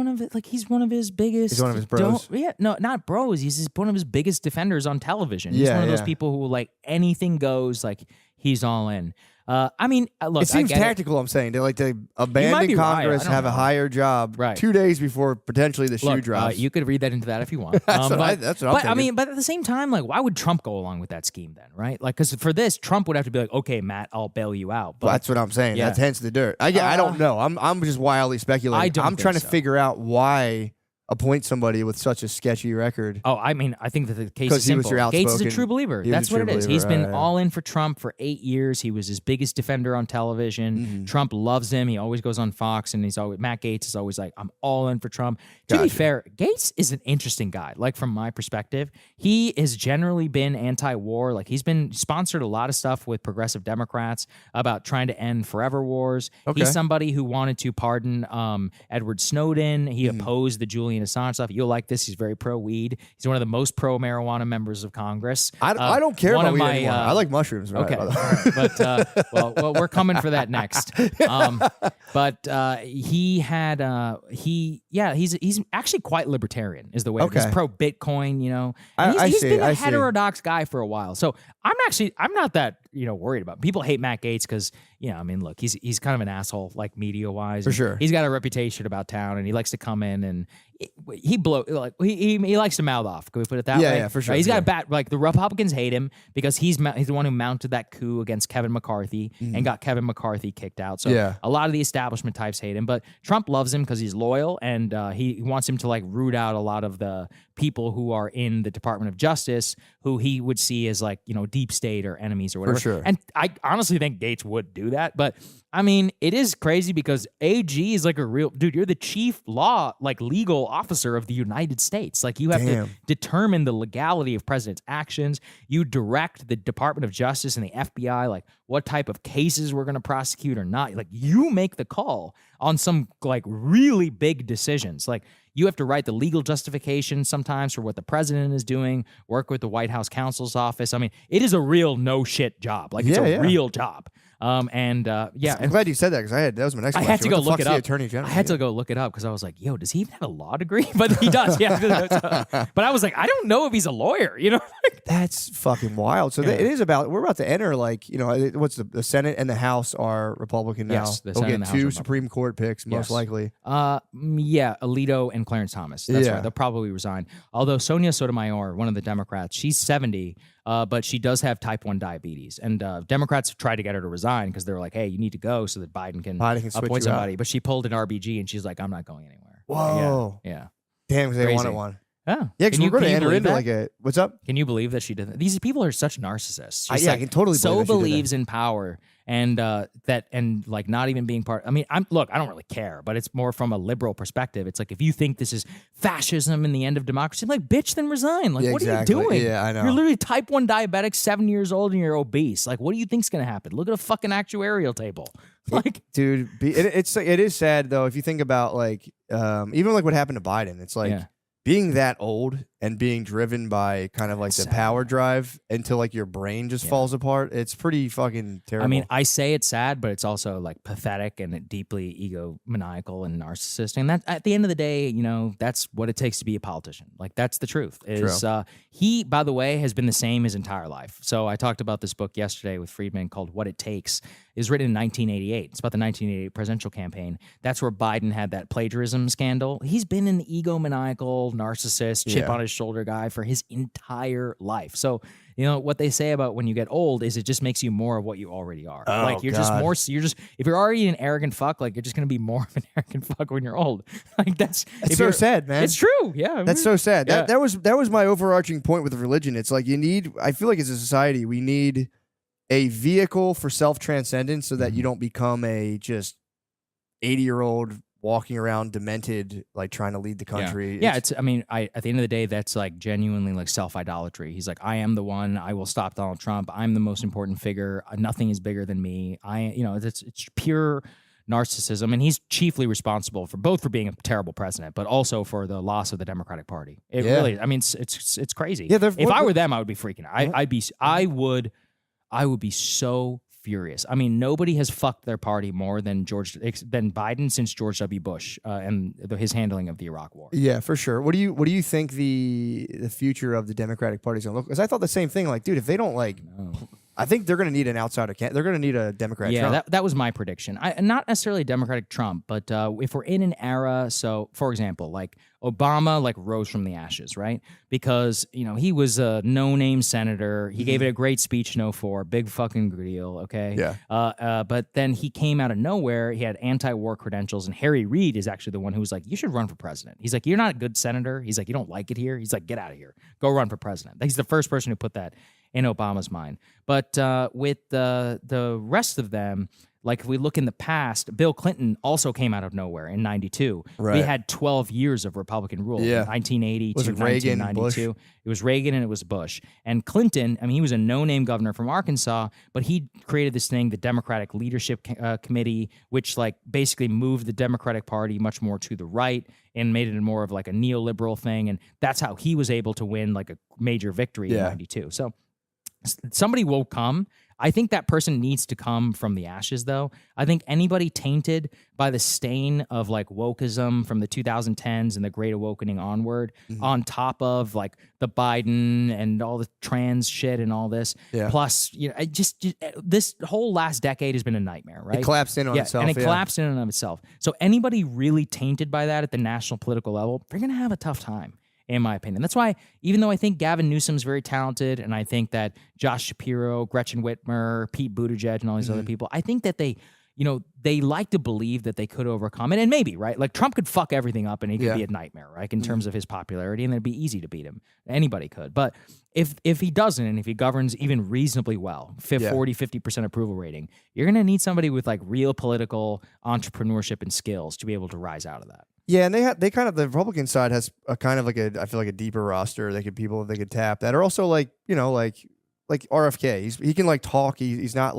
he's one of his biggest... He's one of his bros. No, not bros. He's just one of his biggest defenders on television. He's one of those people who, like, anything goes, like, he's all in. I mean, look, it seems tactical. I'm saying to abandon Congress, have a higher job 2 days before potentially the shoe drops. You could read that into that if you want. That's what I'm thinking. I mean, but at the same time, like, why would Trump go along with that scheme then, right? Like, because for this, Trump would have to be like, okay, Matt, I'll bail you out. But that's what I'm saying. That's hence the dirt. I don't know. I'm just wildly speculating. I'm trying to figure out why appoint somebody with such a sketchy record. Oh, I mean, I think that the case is simple. Gaetz is a true believer. That's what it is. He's been all in for Trump for 8 years. He was his biggest defender on television. Mm-hmm. Trump loves him. He always goes on Fox, and Matt Gaetz is always like, I'm all in for Trump. To be fair, Gaetz is an interesting guy. Like, from my perspective, he has generally been anti-war. Like, he's been sponsored a lot of stuff with progressive Democrats about trying to end forever wars. Okay. He's somebody who wanted to pardon Edward Snowden. He opposed the Julian Assange stuff. You'll like this. He's very pro-weed. He's one of the most pro-marijuana members of Congress. I don't care about weed anymore. I like mushrooms. Right? Okay. But well, we're coming for that next. But he's actually quite libertarian is the way. He's pro-Bitcoin, you know. He's been a heterodox guy for a while. So I'm not that, worried about. People hate Matt Gaetz because, I mean, look, he's kind of an asshole, like, media-wise. For sure. He's got a reputation about town, and he likes to come in and he likes to mouth off. Can we put it that way? Yeah, for sure. He's got a bad, like, the Republicans hate him because he's the one who mounted that coup against Kevin McCarthy and got Kevin McCarthy kicked out. So a lot of the establishment types hate him, but Trump loves him because he's loyal, and he wants him to, like, root out a lot of the people who are in the Department of Justice who he would see as, like, deep state or enemies or whatever. For sure. And I honestly think Gaetz would do that, but I mean, it is crazy because AG is like a real dude. You're the chief legal officer of the United States. Like, you have to determine the legality of president's actions. You direct the Department of Justice and the FBI, like, what type of cases we're going to prosecute or not. Like, you make the call on some, like, really big decisions. Like, you have to write the legal justification sometimes for what the president is doing, work with the White House counsel's office. I mean, it is a real no shit job. Like, it's a real job. Yeah, I'm glad you said that because that was my next question. I had to go look it up. Attorney General? I had to go look it up because I was like, yo, does he even have a law degree? But he does. Yeah. But I was like, I don't know if he's a lawyer. That's fucking wild. So it is about. We're about to enter what's the Senate and the House are Republican now. Yes, the Senate They'll and get the House 2 are Supreme Court picks most likely. Yeah, Alito and Clarence Thomas. That's right. They'll probably resign. Although Sonia Sotomayor, one of the Democrats, she's 70. But she does have type 1 diabetes. And Democrats tried to get her to resign because they were like, hey, you need to go so that Biden can appoint somebody. But she pulled an RBG and she's like, I'm not going anywhere. Whoa. Yeah. Damn, because they wanted one. Oh. Yeah, because we're going to enter into that? What's up? Can you believe that she did that? These people are such narcissists. I can totally believe so believes in power and not even being part. I mean, I don't really care, but it's more from a liberal perspective. It's like, if you think this is fascism and the end of democracy, I'm like, bitch, then resign. Like, what exactly. are you doing? Yeah, I know. You're literally type 1 diabetic, 7 years old, and you're obese. Like, what do you think's going to happen? Look at a fucking actuarial table. Like, dude, it is sad though if you think about even what happened to Biden. It's like. Yeah. Being that old and being driven by kind of the power drive until your brain just falls apart, it's pretty fucking terrible. I mean, I say it's sad, but it's also pathetic and deeply egomaniacal and narcissistic. And that, at the end of the day, that's what it takes to be a politician. That's the truth. He, by the way, has been the same his entire life. So I talked about this book yesterday with Friedman called What It Takes. It was written in 1988. It's about the 1988 presidential campaign. That's where Biden had that plagiarism scandal. He's been an egomaniacal narcissist, chip on his shoulder guy for his entire life. So, what they say about when you get old is it just makes you more of what you already are. You're if you're already an arrogant fuck, you're just going to be more of an arrogant fuck when you're old. That's so sad, man. It's true. Yeah. That's so sad. Yeah. That was my overarching point with religion. It's I feel like as a society, we need a vehicle for self-transcendence so that you don't become a just 80-year-old walking around demented, trying to lead the country. Yeah, at the end of the day, that's genuinely self-idolatry. He's like, I am the one. I will stop Donald Trump. I'm the most important figure. Nothing is bigger than me. It's pure narcissism, and he's chiefly responsible for being a terrible president, but also for the loss of the Democratic Party. It really, it's crazy. Yeah, if I were them, I would be freaking out. I would be so furious. I mean, nobody has fucked their party more than Biden since George W. Bush and his handling of the Iraq War. Yeah, for sure. What do you think the future of the Democratic Party is going to look? Because I thought the same thing. Dude, if they don't I think they're going to need an outsider. They're going to need a Democrat. Yeah, Trump. That was my prediction. Not necessarily Democratic Trump, but if we're in an era, so for example, Obama rose from the ashes, right? Because he was a no-name senator. He gave it a great speech in 2004, big fucking deal. Okay. Yeah. But then he came out of nowhere. He had anti-war credentials, and Harry Reid is actually the one who was like, "You should run for president." He's like, "You're not a good senator." He's like, "You don't like it here." He's like, "Get out of here. Go run for president." He's the first person who put that in Obama's mind. But with the rest of them, if we look in the past, Bill Clinton also came out of nowhere in 92. Right. We had 12 years of Republican rule, 1980 to 1992. It was Reagan and it was Bush. And Clinton, he was a no-name governor from Arkansas, but he created this thing, the Democratic Leadership Committee, which basically moved the Democratic Party much more to the right and made it more of a neoliberal thing. And that's how he was able to win a major victory in 92. So somebody will come. I think that person needs to come from the ashes, though. I think anybody tainted by the stain of wokeism from the 2010s and the Great Awakening onward, on top of the Biden and all the trans shit and all this, plus this whole last decade has been a nightmare, right? It collapsed in on itself, and it collapsed in and of itself. So anybody really tainted by that at the national political level, they're gonna have a tough time, in my opinion. That's why, even though I think Gavin Newsom's very talented, and I think that Josh Shapiro, Gretchen Whitmer, Pete Buttigieg, and all these other people, I think that they like to believe that they could overcome it. And maybe, right? Trump could fuck everything up and he could be a nightmare, right? In terms of his popularity, and it'd be easy to beat him. Anybody could. But if he doesn't, and if he governs even reasonably well, 40-50% approval rating, you're going to need somebody with real political entrepreneurship and skills to be able to rise out of that. Yeah, and the Republican side has a kind of I feel a deeper roster. They could tap that are also RFK. He can talk. He's not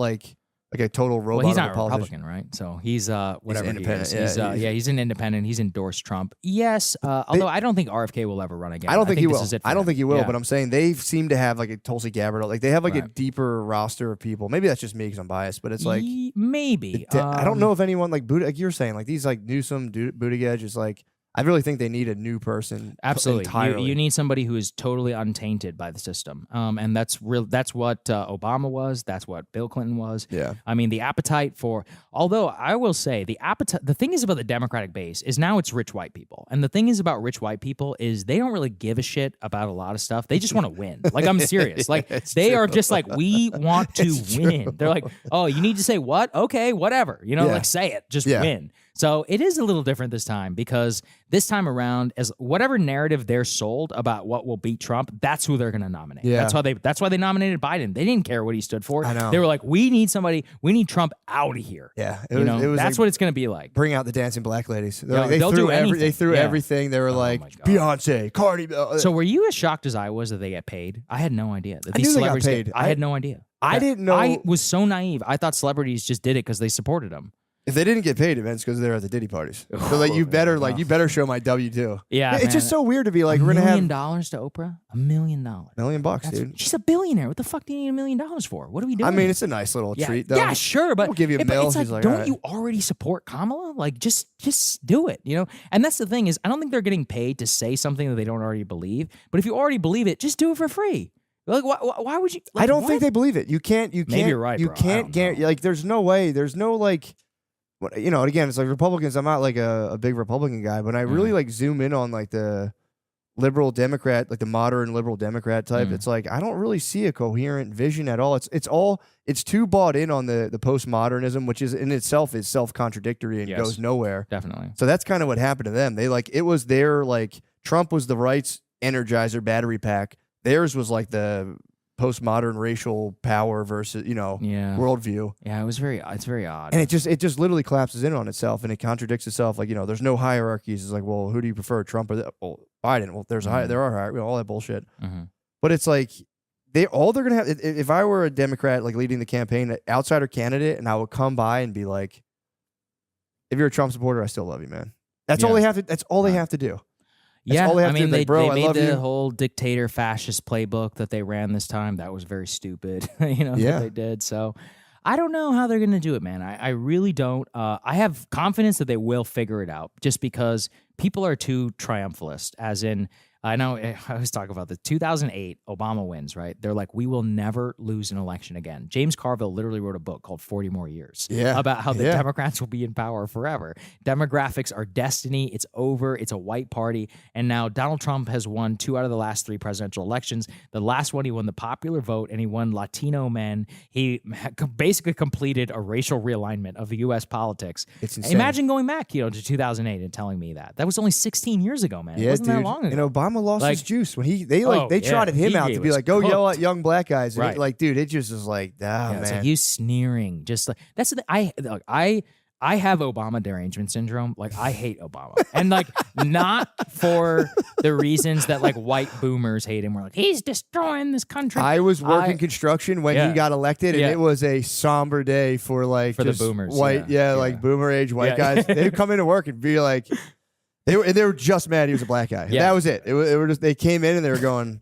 like a total robot. Well, he's of not a Republican, right? So he's whatever. He's independent. He's an independent. He's endorsed Trump. Yes, although I don't think RFK will ever run again. I don't think he will. I don't think he will. But I'm saying they seem to have like a Tulsi Gabbard. Like they have like a deeper roster of people. Maybe that's just me because I'm biased. But it's like maybe I don't know if anyone like you're saying like these like Newsom, Buttigieg is like. I really think they need a new person. Absolutely, entirely. You need somebody who is totally untainted by the system, and that's real. That's what Obama was. That's what Bill Clinton was. Yeah, I mean the appetite for. Although I will say the appetite. The thing is about the Democratic base is now it's rich white people, and the thing is about rich white people is they don't really give a shit about a lot of stuff. They just want to win. Like I'm serious. Like they are just like we want to win. They're like, oh, you need to say what? Okay, whatever. Like say it. Just win. So it is a little different this time because this time around, as whatever narrative they're sold about what will beat Trump, that's who they're going to nominate. Yeah. That's why they nominated Biden. They didn't care what he stood for. I know. They were like, we need Trump out of here. Yeah. It was that's like, what it's going to be like. Bring out the dancing black ladies. They'll do anything. They threw everything. They were like, Beyonce, Cardi. So were you as shocked as I was that they get paid? I had no idea. That these these celebrities got paid. I had no idea. I didn't know. I was so naive. I thought celebrities just did it because they supported them. If they didn't get paid, it's because they're at the Diddy parties. So like you better show my W-2. Yeah, it's just so weird to be like we're gonna have $1 million to Oprah. $1 million. $1 million, dude. She's a billionaire. What the fuck do you need $1 million for? What are we doing? I mean, it's a nice little treat, though. Yeah, sure, but we'll give you a mill. It's like, don't you already support Kamala? Like, just do it, And that's the thing is, I don't think they're getting paid to say something that they don't already believe. But if you already believe it, just do it for free. Like, why would you? Like, I don't think they believe it. You can't. Maybe you're right. You can't guarantee. Like, there's no way. There's no like. Again, it's like Republicans. I'm not like a big Republican guy, but I really like zoom in on like the liberal Democrat, like the modern liberal Democrat type. It's like I don't really see a coherent vision at all. It's too bought in on the postmodernism, which is in itself is self-contradictory and goes nowhere. Definitely. So that's kind of what happened to them. They it was their like Trump was the right's Energizer battery pack. Theirs was like the postmodern racial power versus worldview. Yeah, it's very odd, and it just literally collapses in on itself, and it contradicts itself. Like there's no hierarchies. It's like, well, who do you prefer, Trump or Biden? Well, there are hierarchies, all that bullshit. But it's like they're gonna have. If I were a Democrat like leading the campaign, an outsider candidate, and I would come by and be like, if you're a Trump supporter, I still love you, man. That's all they have to. That's all they have to do. That's I mean, they made the you. whole dictator fascist playbook that they ran this time. That was very stupid, that they did. So I don't know how they're going to do it, man. I really don't. I have confidence that they will figure it out just because people are too triumphalist, as in, I know I always talk about the 2008 Obama wins, right? They're like, we will never lose an election again. James Carville literally wrote a book called 40 More Years about how the Democrats will be in power forever. Demographics are destiny. It's over. It's a white party. And now Donald Trump has won 2 out of the last 3 presidential elections. The last one, he won the popular vote and he won Latino men. He basically completed a racial realignment of the U.S. politics. It's insane. Imagine going back, to 2008 and telling me that. That was only 16 years ago, man. It wasn't that long ago. And Obama lost his juice when they trotted him out to be like, go yell at young black guys. And dude, it just was like, man. It's like you sneering. Just like that's the thing. I have Obama derangement syndrome. Like I hate Obama, and like not for the reasons that like white boomers hate him. We're like he's destroying this country. I was working construction when he got elected, and it was a somber day for the boomers, white, like boomer age white guys. They'd come into work and be like. They were just mad he was a black guy. Yeah. That was it. They came in and they were going.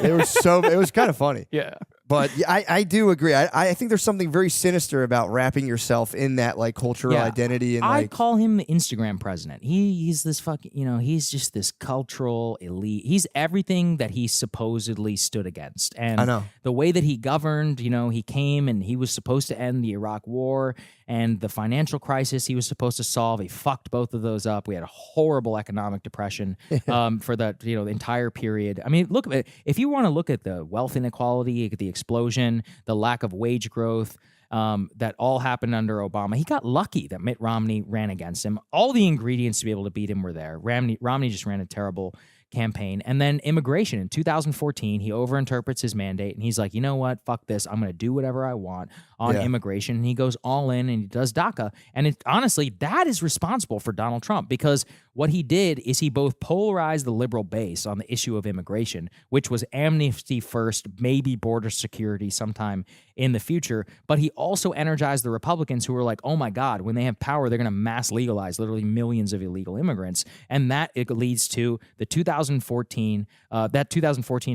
It was kind of funny. Yeah. But I do agree. I think there's something very sinister about wrapping yourself in that like cultural identity. And I call him the Instagram president. He's this fucking, he's just this cultural elite. He's everything that he supposedly stood against. And I know. The way that he governed, he came and he was supposed to end the Iraq war and the financial crisis he was supposed to solve. He fucked both of those up. We had a horrible economic depression for the the entire period. I mean, look at it. If you want to look at the wealth inequality, the explosion, the lack of wage growth, that all happened under Obama. He got lucky that Mitt Romney ran against him. All the ingredients to be able to beat him were there. Romney just ran a terrible campaign. And then immigration in 2014, he overinterprets his mandate and he's like, you know what? Fuck this. I'm going to do whatever I want on immigration. And he goes all in and he does DACA. And honestly, that is responsible for Donald Trump, because what he did is he both polarized the liberal base on the issue of immigration, which was amnesty first, maybe border security sometime in the future. But he also energized the Republicans who were like, oh my God, when they have power, they're going to mass legalize literally millions of illegal immigrants. And that it leads to the 2014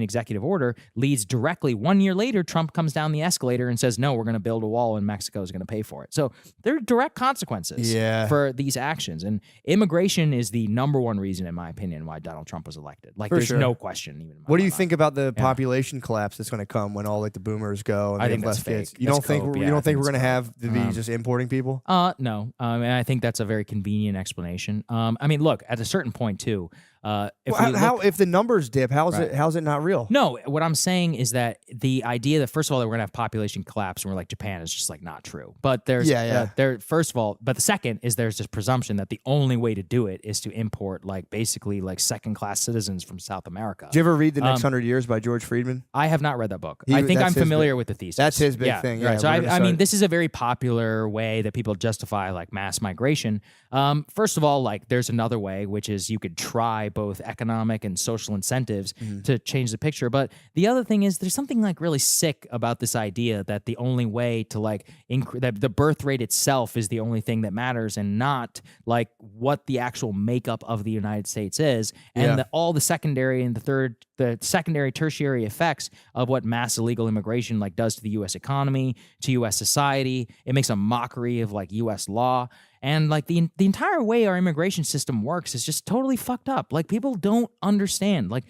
executive order leads directly 1 year later, Trump comes down the escalator and says, no, we're going to build a wall and Mexico is going to pay for it. So there are direct consequences for these actions. And immigration is the number one reason, in my opinion, why Donald Trump was elected. Like, there's no question. Even what do you think about the population collapse that's going to come when all like the boomers go? And I think that's fake. Kids? You don't think we're going to have to be just importing people? No. And I think that's a very convenient explanation. I mean, look, at a certain point too. If the numbers dip, how's it not real? No, what I'm saying is that the idea that first of all that we're gonna have population collapse and we're like Japan is just like not true. But there's first of all, but the second is there's this presumption that the only way to do it is to import like basically like second class citizens from South America. Did you ever read The Next 100 Years by George Friedman? I have not read that book. I think I'm familiar with the thesis. That's his big thing. Yeah, right. So I mean, this is a very popular way that people justify like mass migration. First of all, like there's another way, which is you could try both economic and social incentives to change the picture. But the other thing is there's something like really sick about this idea that the only way to like that the birth rate itself is the only thing that matters and not like what the actual makeup of the United States is. And all the secondary and the secondary tertiary effects of what mass illegal immigration like does to the U.S. economy, to U.S. society. It makes a mockery of like U.S. law. And like the entire way our immigration system works is just totally fucked up. Like people don't understand. Like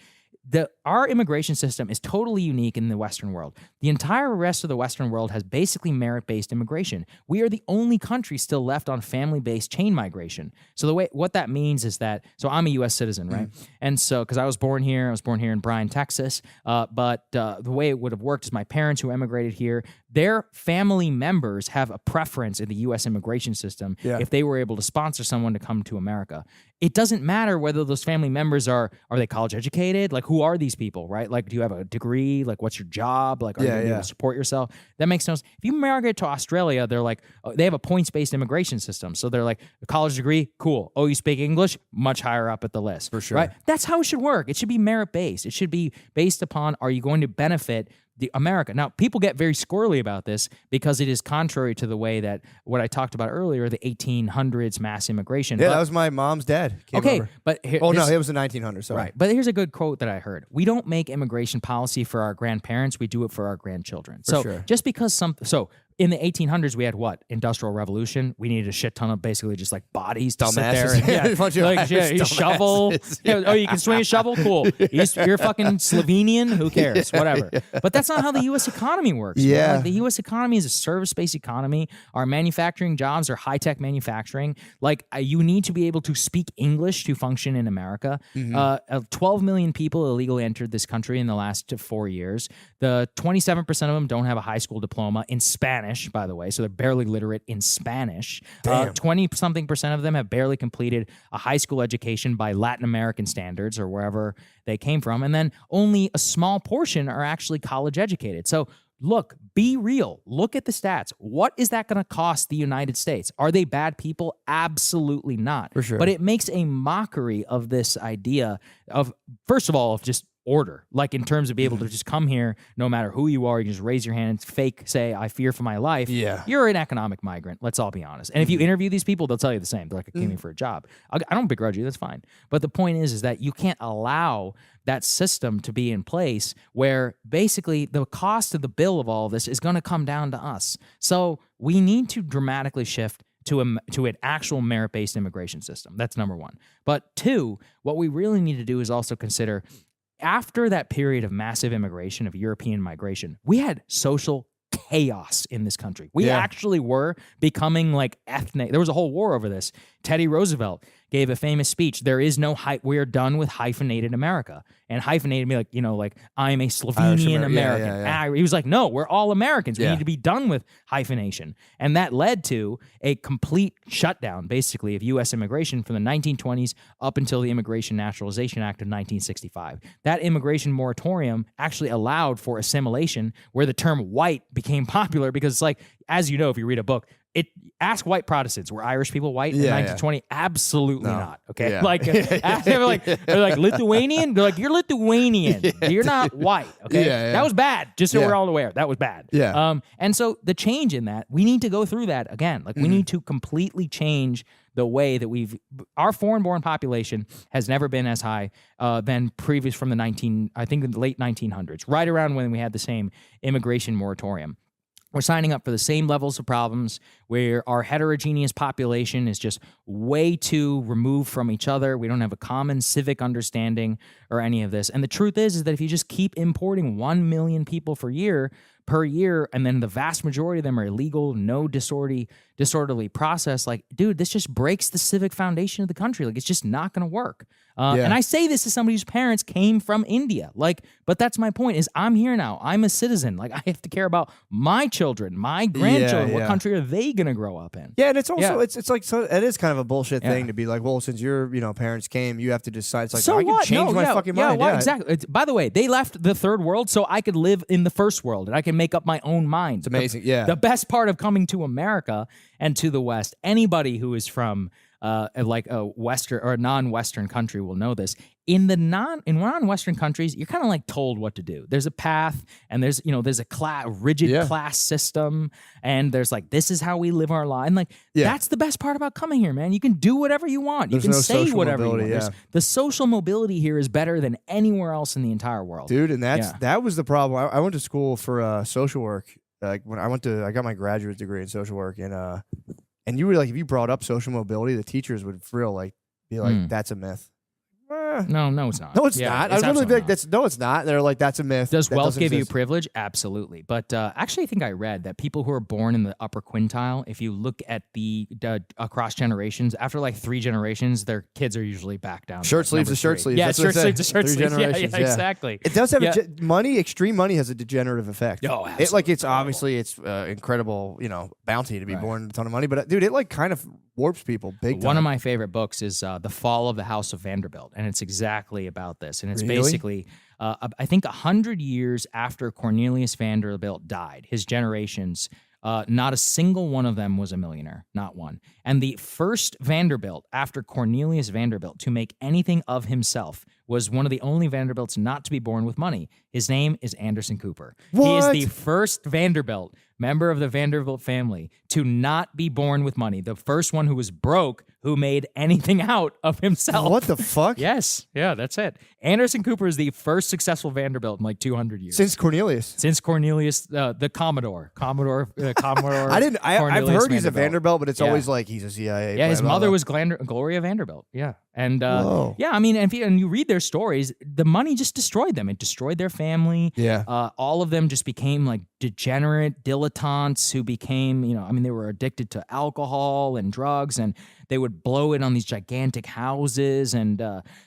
our immigration system is totally unique in the Western world. The entire rest of the Western world has basically merit-based immigration. We are the only country still left on family-based chain migration. So what that means is that, so I'm a U.S. citizen, right? And so, because I was born here in Bryan, Texas, but the way it would have worked is my parents who emigrated here, their family members have a preference in the U.S. immigration system if they were able to sponsor someone to come to America. It doesn't matter whether those family members are they college educated? Like, who are these people, right? Like, do you have a degree? Like, what's your job? Like, are you able to support yourself? That makes no sense. If you migrate to Australia, they're like, they have a points-based immigration system. So they're like, a college degree, cool. Oh, you speak English? Much higher up at the list. For sure. Right? That's how it should work. It should be merit-based. It should be based upon, are you going to benefit America? Now, people get very squirrely about this because it is contrary to the way that what I talked about earlier, the 1800s mass immigration. Yeah, that was my mom's dad. Okay, but it was the 1900s. Sorry. Right, but here's a good quote that I heard: "We don't make immigration policy for our grandparents; we do it for our grandchildren." Just because in the 1800s, we had what? Industrial Revolution. We needed a shit ton of basically just like bodies to sit there. And, shovel. You can swing a shovel? Cool. You're fucking Slovenian? Who cares? Whatever. But that's not how the U.S. economy works. Yeah. Like, the U.S. economy is a service-based economy. Our manufacturing jobs are high-tech manufacturing. Like, you need to be able to speak English to function in America. 12 million people illegally entered this country in the last 4 years. The 27% of them don't have a high school diploma in Spanish, by the way, so they're barely literate in Spanish. 20-something% of them have barely completed a high school education by Latin American standards or wherever they came from, and then only a small portion are actually college educated. So look, be real. Look at the stats. What is that going to cost the United States? Are they bad people? Absolutely not. For sure. But it makes a mockery of this idea of, first of all, of just order, like in terms of being able to just come here, no matter who you are, you can just raise your hand and fake say, I fear for my life. Yeah. You're an economic migrant. Let's all be honest. And if you interview these people, they'll tell you the same. They're like, I came here for a job. I don't begrudge you. That's fine. But the point is that you can't allow that system to be in place where basically the cost of the bill of all of this is going to come down to us. So we need to dramatically shift to an actual merit-based immigration system. That's number one. But two, what we really need to do is also consider, after that period of massive immigration, of European migration, we had social chaos in this country. We actually were becoming like ethnic. There was a whole war over this. Teddy Roosevelt gave a famous speech. There is no we're done with hyphenated America. And hyphenated me like I'm a Slovenian American. Yeah. He was like, no, we're all Americans. We need to be done with hyphenation. And that led to a complete shutdown, basically, of U.S. immigration from the 1920s up until the Immigration Naturalization Act of 1965. That immigration moratorium actually allowed for assimilation, where the term white became popular because it's like, as you know, if you read a book, ask white Protestants, were Irish people white in 1920? Absolutely not. Okay, they're like Lithuanian. They're like, you're Lithuanian. You're not white. Okay, that was bad. Just so we're all aware, that was bad. Yeah. And so the change in that, we need to go through that again. Like we need to completely change the way that our foreign-born population has never been as high than previous from the the late 1900s, right around when we had the same immigration moratorium. We're signing up for the same levels of problems where our heterogeneous population is just way too removed from each other. We don't have a common civic understanding or any of this. And the truth is that if you just keep importing 1 million people per year, and then the vast majority of them are illegal, no disorderly process, like, dude, this just breaks the civic foundation of the country. Like, it's just not going to work. And I say this as somebody whose parents came from India. But that's my point, is I'm here now. I'm a citizen. Like, I have to care about my children, my grandchildren. What country are they going to grow up in? Yeah, and it's also, it's like, so it is kind of a bullshit thing to be like, well, since your parents came, you have to decide. It's like, so I can change my fucking mind. Yeah, exactly. By the way, they left the third world so I could live in the first world, and I can make up my own mind. It's amazing. The best part of coming to America and to the West, anybody who is from like a Western or a non-Western country will know this. In non-Western countries, you're kind of like told what to do. There's a path, and there's a rigid class system, and there's like, this is how we live our life. And that's the best part about coming here, man. You can do whatever you want. You can say whatever you want. The social mobility here is better than anywhere else in the entire world, dude. And that was the problem. I went to school for social work. Like when I got my graduate degree in social work, and you were like, if you brought up social mobility, the teachers would be like, that's a myth. No, it's not. No, it's not. I was really big. No, it's not. They're like, that's a myth. Does wealth give you privilege? Absolutely. But actually, I think I read that people who are born in the upper quintile, if you look at the across generations, after like 3 generations, their kids are usually back down. Shirt sleeves to shirt sleeves. Yeah, shirt sleeves to shirt 3 sleeves. generations. Yeah, exactly. It does have money. Extreme money has a degenerative effect. Oh, absolutely. It's obviously it's incredible, bounty to be born with a ton of money. But dude, it like kind of warps people big time. One of my favorite books is The Fall of the House of Vanderbilt, and it's exactly about this. And it's basically, I think 100 years after Cornelius Vanderbilt died, his generations, not a single one of them was a millionaire, not one. And the first Vanderbilt after Cornelius Vanderbilt to make anything of himself was one of the only Vanderbilts not to be born with money. His name is Anderson Cooper. What? He is the first Vanderbilt, member of the Vanderbilt family, to not be born with money. The first one who was broke, who made anything out of himself. What the fuck? Yes. Yeah, that's it. Anderson Cooper is the first successful Vanderbilt in like 200 years. Since Cornelius. The Commodore. I've heard he's a Vanderbilt, but it's always like he's a CIA. Yeah, his mother was Gloria Vanderbilt. Yeah. And I mean, and you read their stories, the money just destroyed them. It destroyed their family. Yeah. All of them just became like degenerate dilettantes who became, they were addicted to alcohol and drugs, and they would blow it on these gigantic houses, and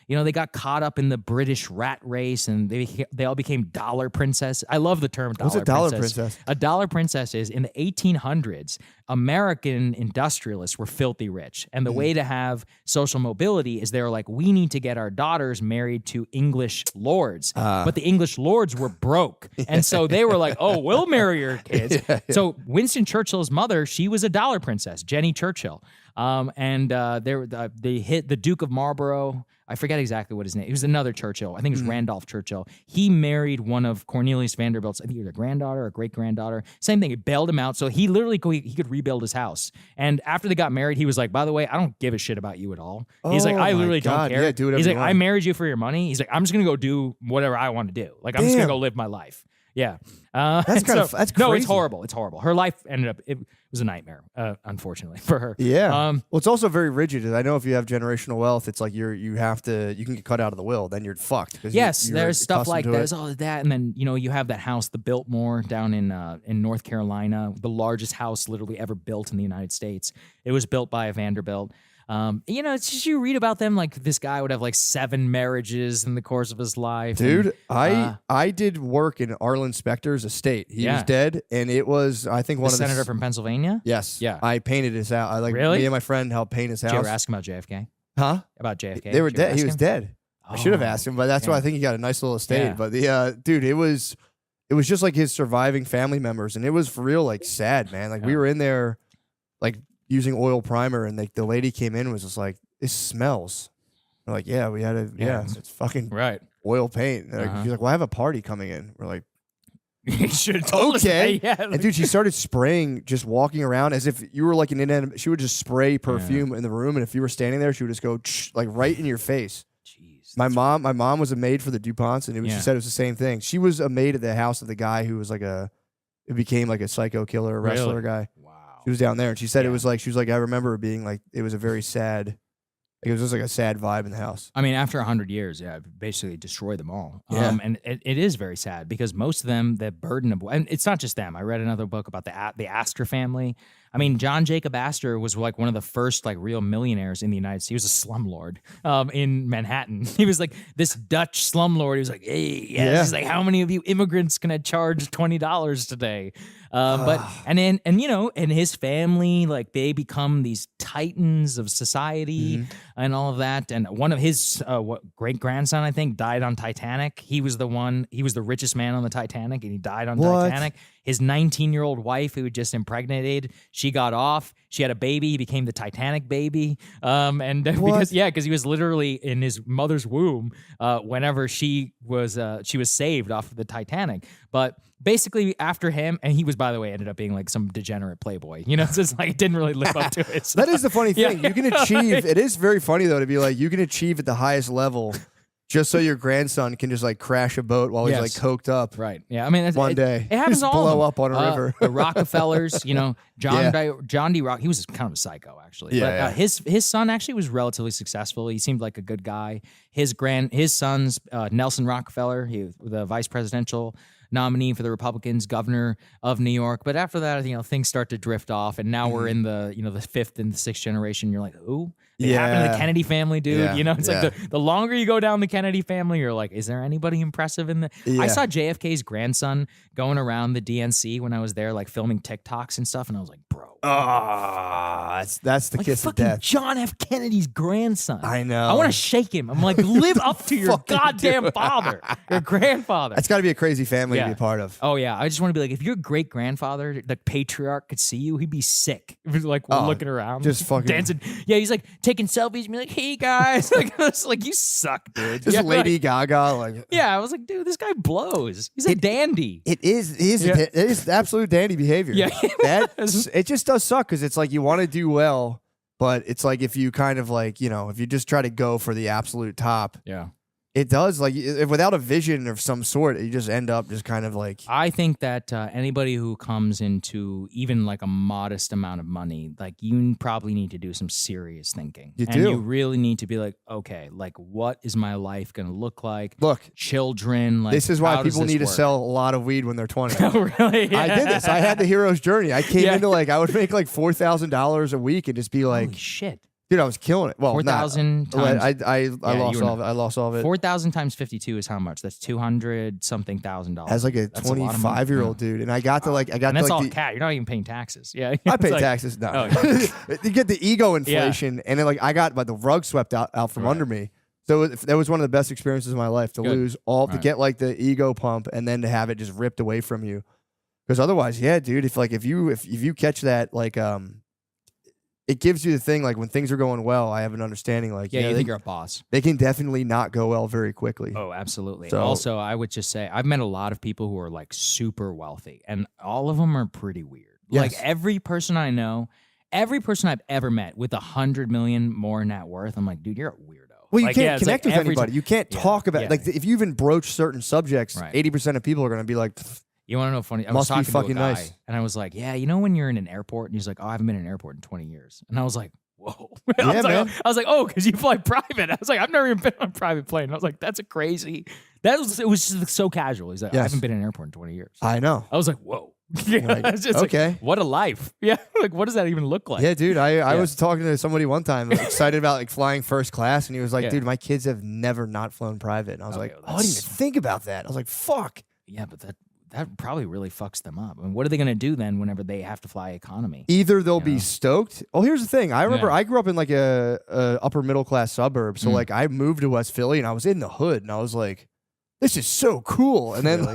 they got caught up in the British rat race, and they all became dollar princess. I love the term dollar princess. What's a dollar princess? A dollar princess is, in the 1800s, American industrialists were filthy rich, and the way to have social mobility is they were like, we need to get our daughters married to English lords, but the English lords were broke, and so they were like, oh, we'll marry your kids. So Winston Churchill's mother, she was a dollar princess, Jenny Churchill. They hit the Duke of Marlborough. I forget exactly what his name. It was another Churchill. I think it was Randolph Churchill. He married one of Cornelius Vanderbilt's, I think either granddaughter or great granddaughter. Same thing. He bailed him out, so he literally he could rebuild his house. And after they got married, he was like, "By the way, I don't give a shit about you at all." He's like, "I literally don't care." Yeah, do whatever He's like, you want. "I married you for your money." He's like, "I'm just gonna go do whatever I want to do. Like I'm just gonna go live my life." Yeah. That's crazy. No, it's horrible. It's horrible. Her life ended up, it was a nightmare, unfortunately, for her. Yeah. Well, it's also very rigid. I know if you have generational wealth, it's like you can get cut out of the will, then you're fucked. Yes, there's stuff like there's all of that. And then, you have that house, the Biltmore down in North Carolina, the largest house literally ever built in the United States. It was built by a Vanderbilt. It's just you read about them like this guy would have like 7 marriages in the course of his life. Dude, I did work in Arlen Specter's estate. He was dead, and it was, I think, one of the senator from Pennsylvania. Yes. Yeah. I painted his house. Really? Me and my friend helped paint his house. Did you ever ask him about JFK? Huh? About JFK? They were dead. He was dead. I should have asked him, but that's why I think he got a nice little estate. Yeah. But dude, it was just like his surviving family members, and it was for real like sad, man. Like we were in there, like using oil primer, and the lady came in and was just like, "This smells." We're like, "Yeah, we had it's fucking oil paint." And she's like, "Well, I have a party coming in." We're like, "You should have told us that." Yeah. And dude, she started spraying, just walking around as if you were like an inanimate. She would just spray perfume in the room, and if you were standing there, she would just go like right in your face. My mom was a maid for the DuPonts, and she said it was the same thing. She was a maid at the house of the guy who was like it became like a psycho killer wrestler guy. Wow. She was down there, and she said it was like, she was like, I remember it being like, it was a very sad, it was just like a sad vibe in the house. I mean, after 100 years, basically destroyed them all. And it is very sad because most of them, the burden of, and it's not just them. I read another book about the Astor family. I mean, John Jacob Astor was like one of the first like real millionaires in the United States. He was a slumlord in Manhattan. He was like this Dutch slumlord. He was like, hey, he's like, how many of you immigrants can I charge $20 today? And his family, like they become these titans of society and all of that. And one of his great grandson, I think, died on Titanic. He was the richest man on the Titanic, and he died on Titanic. His 19-year-old wife, who just impregnated, she got off. She had a baby. He became the Titanic baby. Because he was literally in his mother's womb whenever she was saved off of the Titanic. But basically after him, and he was, by the way, ended up being like some degenerate playboy. It's just like it didn't really live up to it. So. That is the funny thing. You can achieve. It is very funny though to be like you can achieve at the highest level. Just so your grandson can just like crash a boat while he's like coked up. Right. Yeah. I mean, one day it happens just all blow up on a river. The Rockefellers, John D. Rock. He was kind of a psycho actually. Yeah. But his son actually was relatively successful. He seemed like a good guy. His son's Nelson Rockefeller. He was the vice presidential nominee for the Republicans, governor of New York. But after that, things start to drift off, and now we're in the fifth and the sixth generation. You're like, who? It happened to the Kennedy family, dude. Yeah. It's like the longer you go down the Kennedy family, you're like, is there anybody impressive in the? Yeah. I saw JFK's grandson going around the DNC when I was there, like filming TikToks and stuff, and I was like, bro. That's the kiss of death. John F. Kennedy's grandson. I know. I want to shake him. I'm like, live up to your goddamn father, your grandfather. That's got to be a crazy family to be a part of. Oh yeah, I just want to be like, if your great grandfather, the patriarch, could see you, he'd be sick. If like looking around, just fucking dancing. Yeah, he's like taking selfies and be like, hey guys, like you suck, dude. Just Lady Gaga, like. Yeah, I was like, dude, this guy blows. He's a dandy. It is absolute dandy behavior. Yeah, it just does suck because it's like you want to do well, but it's like if you kind of like if you just try to go for the absolute top. Yeah. It does, like, if without a vision of some sort, you just end up just kind of like... I think that anybody who comes into even, like, a modest amount of money, like, you probably need to do some serious thinking. You do. You really need to be like, okay, like, what is my life going to look like? Look. Children, like, this is why people need to sell a lot of weed when they're 20. Oh, really? Yeah. I did this. I had the hero's journey. I came into, like, I would make, like, $4,000 a week and just be like... Holy shit. Dude, I was killing it. Well, 4,000 times. I lost all of it. I lost all of it. 4,000 times 52 is how much? That's $200-something thousand. As like a 25-year-old dude, and I got to like and that's all cat. You're not even paying taxes. Yeah, I pay taxes. No, you get the ego inflation, and then like I got the rug swept out from under me. So that was one of the best experiences of my life to lose all to get like the ego pump, and then to have it just ripped away from you. Because otherwise, yeah, dude, if you catch that like it gives you the thing, like, when things are going well, I have an understanding, like... Yeah, you think you're a boss. They can definitely not go well very quickly. Oh, absolutely. So, also, I would just say, I've met a lot of people who are, like, super wealthy, and all of them are pretty weird. Yes. Like, every person I know, every person I've ever met with $100 million more net worth, I'm like, dude, you're a weirdo. Well, you like, can't connect with anybody. You can't talk about... Yeah. Like, if you even broach certain subjects, 80% of people are going to be like... You want to know funny? I was talking to a guy, and I was like, yeah, you know when you're in an airport, and he's like, oh, I haven't been in an airport in 20 years. And I was like, whoa. I was like, oh, because you fly private. I was like, I've never even been on a private plane. And I was like, that's a crazy. It was just so casual. He's like, I haven't been in an airport in 20 years. I know. I was like, whoa. Like, okay. Like, what a life. Yeah. Like, what does that even look like? Yeah, dude. I was talking to somebody one time excited about like flying first class. And he was like, dude, my kids have never not flown private. And I was like, I didn't even think about that. I was like, fuck. Yeah, but that probably really fucks them up. I mean, what are they going to do then whenever they have to fly economy? Either they'll be stoked. Oh, here's the thing. I remember I grew up in like a upper middle class suburb. So like I moved to West Philly and I was in the hood and I was like, this is so cool. And then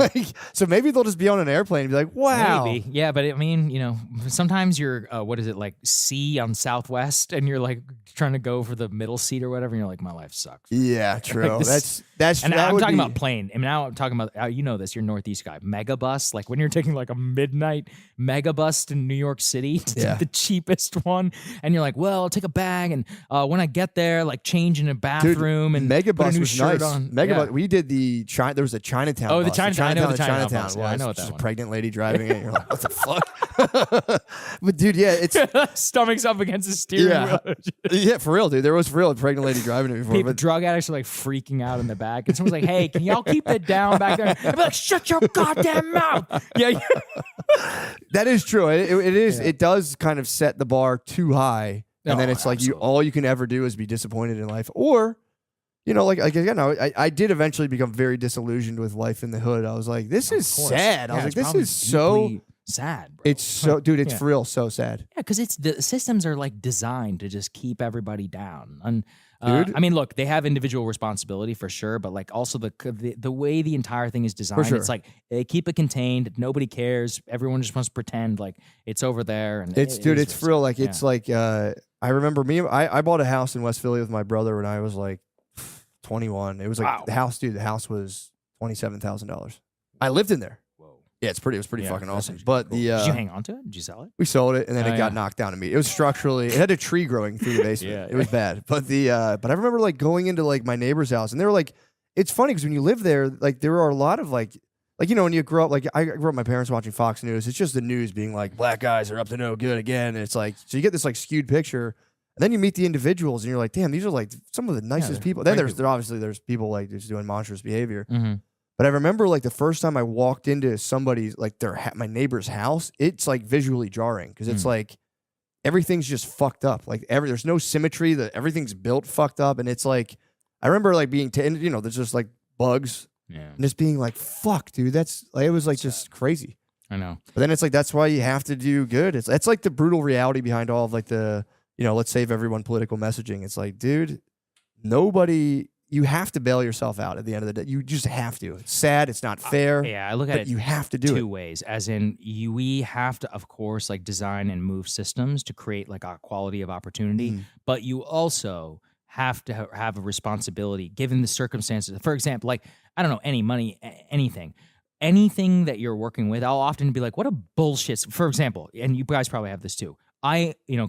so maybe they'll just be on an airplane and be like, wow. Maybe. Yeah, but I mean, sometimes you're, what is it, like C on Southwest and you're like trying to go for the middle seat or whatever. And you're like, my life sucks. Yeah, true. Like that's and I'm talking about plane. I mean, now I'm talking about, you know this, you're Northeast guy. Megabus, like when you're taking like a midnight megabus to New York City to take the cheapest one. And you're like, well, I'll take a bag. And when I get there, like change in a bathroom. Dude, and Megabus put a new was shirt nice. on. Megabus, we did there was a Chinatown bus. The Chinatown. I know the Chinatown bus. Yeah, I know what that just one. A pregnant lady driving it. You're like, what the fuck? But dude, yeah, it's stomachs up against the steering wheel. Yeah, for real, dude. There was for real a pregnant lady driving it before. But drug addicts are like freaking out in the back, and someone's like, "Hey, can y'all keep that down back there?" I'd be like, "Shut your goddamn mouth!" Yeah, that is true. It is. Yeah. It does kind of set the bar too high, and then it's like all you can ever do is be disappointed in life, or. Like again, I did eventually become very disillusioned with life in the hood. I was like, this is sad. I was like, this is so sad, bro. It's so, dude, it's for real so sad. Yeah, because the systems are like designed to just keep everybody down. And I mean, look, they have individual responsibility for sure, but like also the way the entire thing is designed, it's like they keep it contained. Nobody cares. Everyone just wants to pretend like it's over there. And it's for real. Like it's like I remember I bought a house in West Philly with my brother when I was like 21. It was like the house was $27,000. I lived in there. Whoa. Yeah, it was pretty fucking awesome. But cool. Did you hang on to it? Did you sell it? We sold it and then it got knocked down to me. It was structurally, it had a tree growing through the basement. It was bad. But but I remember like going into like my neighbor's house and they were like, it's funny because when you live there, like there are a lot of like when you grow up, like I grew up, my parents watching Fox News. It's just the news being like, black guys are up to no good again. And it's like, so you get this like skewed picture. And then you meet the individuals, and you're like, "Damn, these are like some of the nicest people." Then there's people like just doing monstrous behavior. Mm-hmm. But I remember like the first time I walked into somebody's like my neighbor's house, it's like visually jarring because it's like everything's just fucked up. Like there's no symmetry. Everything's built fucked up, and it's like I remember like being there's just like bugs, and just being like, "Fuck, dude, that's like, it was like just crazy." I know. But then it's like that's why you have to do good. It's like the brutal reality behind all of like the. Let's save everyone political messaging. It's like, dude, you have to bail yourself out at the end of the day. You just have to. It's sad. It's not fair. I look at it. You have to do two ways. As in, we have to, of course, like design and move systems to create like a quality of opportunity. But you also have to have a responsibility given the circumstances. For example, like, I don't know, any money, anything that you're working with, I'll often be like, what a bullshit. For example, and you guys probably have this too.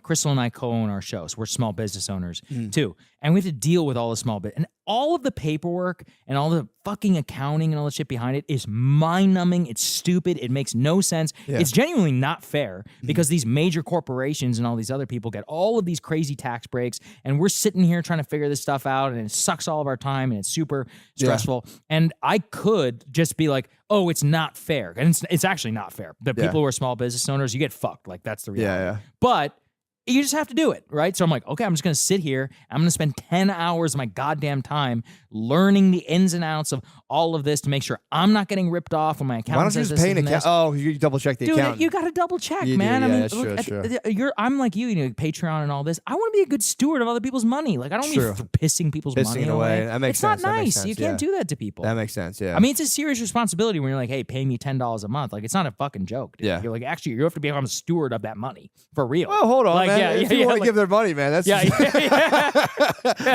Crystal and I co-own our shows. We're small business owners too. And we have to deal with all the small bit and all of the paperwork and all the fucking accounting and all the shit behind it is mind-numbing. It's stupid. It makes no sense. Yeah. It's genuinely not fair because these major corporations and all these other people get all of these crazy tax breaks and we're sitting here trying to figure this stuff out and it sucks all of our time and it's super stressful. Yeah. And I could just be like, oh, it's not fair. And it's actually not fair. The people who are small business owners, you get fucked. Like that's the reality. Yeah. But you just have to do it, right? So I'm like, okay, I'm just going to sit here. I'm going to spend 10 hours of my goddamn time learning the ins and outs of all of this to make sure I'm not getting ripped off when my account Why don't you just pay an account? Oh, you double check the account. Dude, you got to double check, man. Do. I mean, that's true. I'm like you, Patreon and all this. I want to be a good steward of other people's money. Like, I don't want to be pissing people's money away. That makes sense. It's not nice. You can't do that to people. That makes sense, yeah. I mean, it's a serious responsibility when you're like, hey, pay me $10 a month. Like, it's not a fucking joke, dude. Yeah. You're like, actually, you have to become a steward of that money. For real. Well, hold on, man. If you want to give their money, man, that's...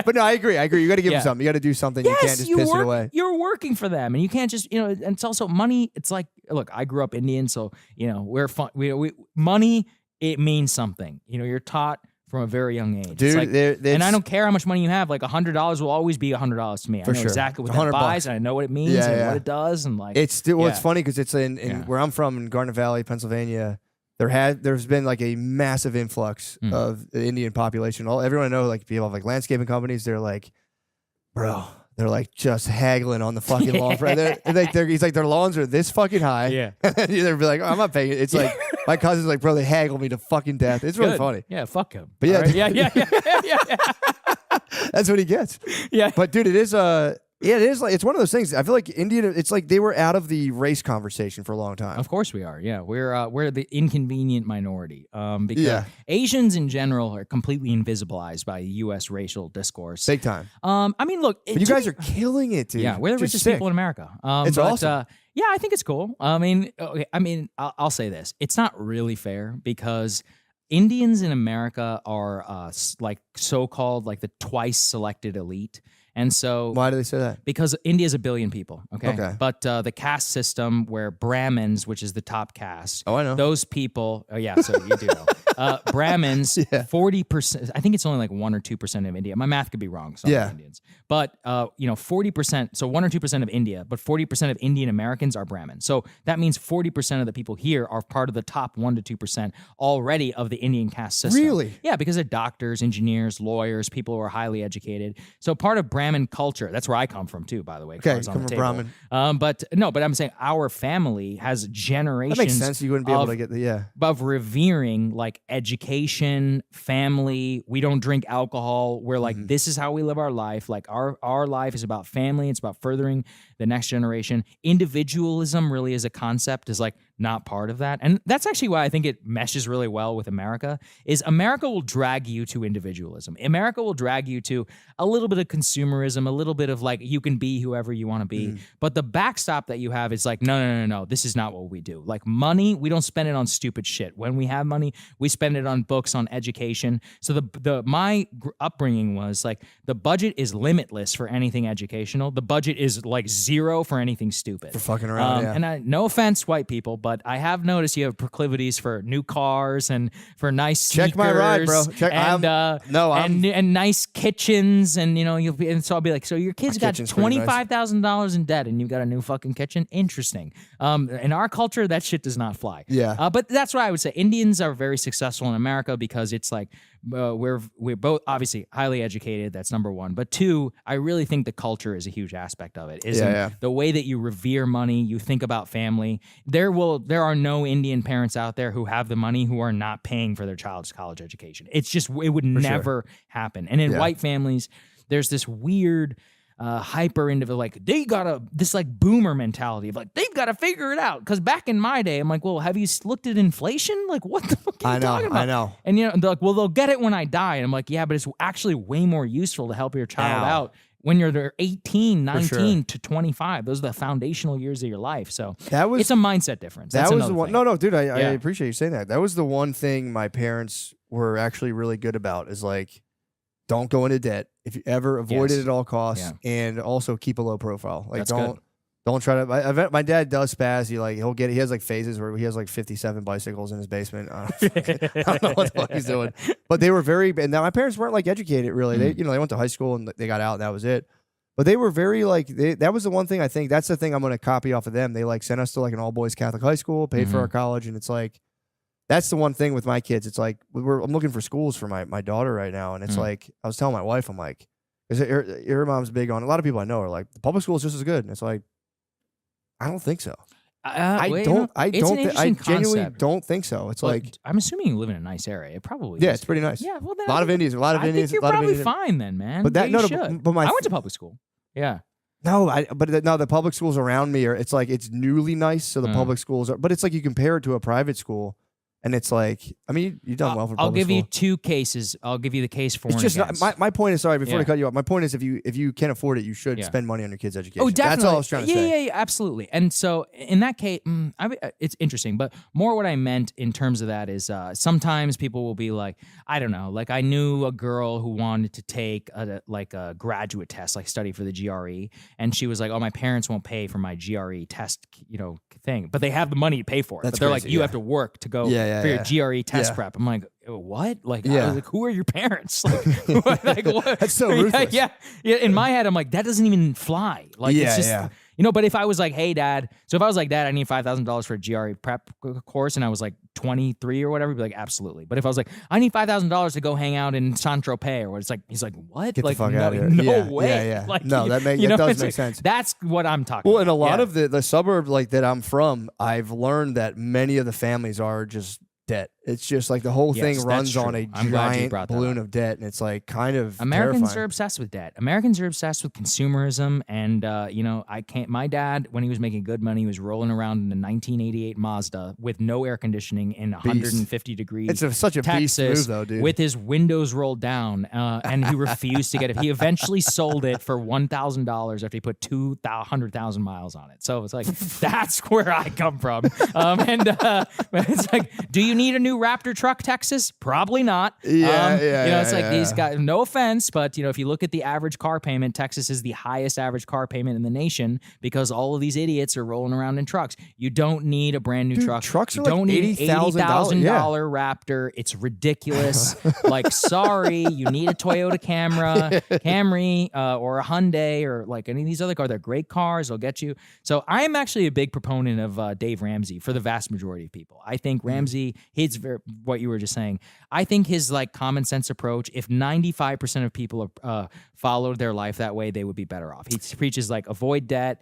But no, I agree. You got to give them something. You got to do something. Yes, you can't just piss it away. You're working for them, and you can't just, and it's also money. It's like, look, I grew up Indian, so we're fun. Money, it means something. You're taught from a very young age, dude. Like, and I don't care how much money you have. Like $100 will always be $100 to me. I know exactly what that buys, and I know what it means and what it does, and like it's still. Well, it's funny because it's in where I'm from in Garnet Valley, Pennsylvania. There's been like a massive influx of the Indian population. Everyone I know, like people have like landscaping companies. They're like, bro, they're like just haggling on the fucking lawn. He's like, their lawns are this fucking high. Yeah. They'll be like, oh, I'm not paying it. It's like, my cousin's like, bro, they haggle me to fucking death. It's really funny. Yeah, fuck him. But yeah. Right? Yeah. That's what he gets. Yeah. But dude, it is like, it's one of those things. I feel like India, it's like they were out of the race conversation for a long time. Of course we are. Yeah, we're the inconvenient minority. Because Asians in general are completely invisibilized by U.S. racial discourse. Big time. I mean, look, but you guys are killing it, dude. Yeah, we're the richest people in America. It's awesome. Yeah, I think it's cool. I mean, I'll say this: it's not really fair because Indians in America are like so-called like the twice selected elite. And so, why do they say that? Because India is 1 billion people, okay. But the caste system where Brahmins, which is the top caste, I know those people. Oh yeah, so you do know. Brahmins, 40%. I think it's only like 1 or 2% of India. My math could be wrong. So Indians, but 40%. So 1 or 2% of India, but 40% of Indian Americans are Brahmins. So that means 40% of the people here are part of the top 1 to 2% already of the Indian caste system. Really? Yeah, because they're doctors, engineers, lawyers, people who are highly educated. So part of Brahmin culture. That's where I come from too, by the way. Okay, come from Brahmin. But I'm saying our family has generations. That makes sense. You wouldn't be able to get of revering like education, family. We don't drink alcohol. We're like, this is how we live our life. Like our life is about family. It's about furthering the next generation. Individualism really as a concept is like not part of that. And that's actually why I think it meshes really well with America is America will drag you to individualism. America will drag you to a little bit of consumerism, a little bit of like, you can be whoever you want to be. But the backstop that you have is like, no, this is not what we do. Like money, we don't spend it on stupid shit. When we have money, we spend it on books, on education. So my upbringing was like, the budget is limitless for anything educational. The budget is like 0 for anything stupid. For fucking around, And no offense, white people, but I have noticed you have proclivities for new cars and for nice sneakers. Check my ride, bro. And nice kitchens, and so I'll be like, so your kid's got $25,000 in debt, and you've got a new fucking kitchen. Interesting. In our culture, that shit does not fly. Yeah. But that's why I would say Indians are very successful in America because it's like we're both obviously highly educated. That's number 1. But 2, I really think the culture is a huge aspect of it. The way that you revere money, you think about family. There are no Indian parents out there who have the money who are not paying for their child's college education. It's just it would never happen. And in white families, there's this weird hyper into like they got this like boomer mentality of like they've got to figure it out. Because back in my day, I'm like, well, have you looked at inflation? Like, what the fuck are you talking about? I know. And they're like, well, they'll get it when I die. And I'm like, yeah, but it's actually way more useful to help your child out when you're 18, 19 to 25. Those are the foundational years of your life. So it's a mindset difference. That was the one. No, dude, I appreciate you saying that. That was the one thing my parents were actually really good about is like, don't go into debt if you ever avoid it at all costs, and also keep a low profile. Like don't try to. My dad does spaz. He has like phases where he has like 57 bicycles in his basement. I don't know what the fuck he's doing. But they were very. And now my parents weren't like educated really. They they went to high school and they got out and that was it. But they were very like that was the one thing I think that's the thing I'm going to copy off of them. They like sent us to like an all boys Catholic high school, paid for our college, and it's like. That's the one thing with my kids. It's like I'm looking for schools for my daughter right now, and it's like I was telling my wife, I'm like, her mom's big on. A lot of people I know are like the public school is just as good, and it's like, I don't think so. I genuinely don't think so. It's like I'm assuming you live in a nice area. It probably it's pretty nice. Yeah, well, then a lot of Indians. I think you're probably fine then, man. But I went to public school. Yeah. No, the public schools around me it's like it's newly nice, so the public schools are. But it's like you compare it to a private school. And it's like, I mean, you've done well for public I'll give school. you 2 cases. I'll give you the case for it's just against. My point is, sorry, before I cut you off, my point is if you can't afford it, you should spend money on your kids' education. Oh, definitely. That's all I was trying to say. Yeah, absolutely. And so in that case, it's interesting, but more what I meant in terms of that is sometimes people will be like, I don't know, like I knew a girl who wanted to take a graduate test, like study for the GRE, and she was like, oh, my parents won't pay for my GRE test, thing, but they have the money to pay for it. That's but they're crazy, like, you have to work to go for your GRE test prep. I'm like, what? Like, I was like, who are your parents? Like what? That's so ruthless. Yeah. In my head, I'm like, that doesn't even fly. Like, it's just, But if I was like, hey, Dad, so if I was like, Dad, I need $5,000 for a GRE prep course, and I was like 23 or whatever, he'd be like, absolutely. But if I was like, I need $5,000 to go hang out in Saint-Tropez, or what, it's like, he's like, what? Get like, the fuck out of here. No way. Yeah. Like, no, that does make sense. That's what I'm talking about. Well, in a lot of the suburbs like that I'm from, I've learned that many of the families are just debt. It's just like the whole thing runs on a giant balloon of debt, and it's like kind of Americans terrifying. are obsessed with debt. Americans are obsessed with consumerism, and I can't. My dad, when he was making good money, was rolling around in a 1988 Mazda with no air conditioning in 150 degrees. It's such a Texas, beast move, though, dude. With his windows rolled down, and he refused to get it. He eventually sold it for $1,000 after he put 200,000 miles on it. So it's like that's where I come from. It's like, do you need a new Raptor truck, Texas? Probably not. It's like these guys, no offense, but if you look at the average car payment, Texas is the highest average car payment in the nation because all of these idiots are rolling around in trucks. You don't need a brand new truck. Trucks are you don't like need $80,000 Raptor. It's ridiculous. Like, sorry, you need a Toyota Camry, or a Hyundai, or like any of these other cars. They're great cars. They'll get you. So I'm actually a big proponent of Dave Ramsey for the vast majority of people. I think Ramsey, what you were just saying, I think his like common sense approach, if 95% of people followed their life that way, they would be better off. He preaches like avoid debt,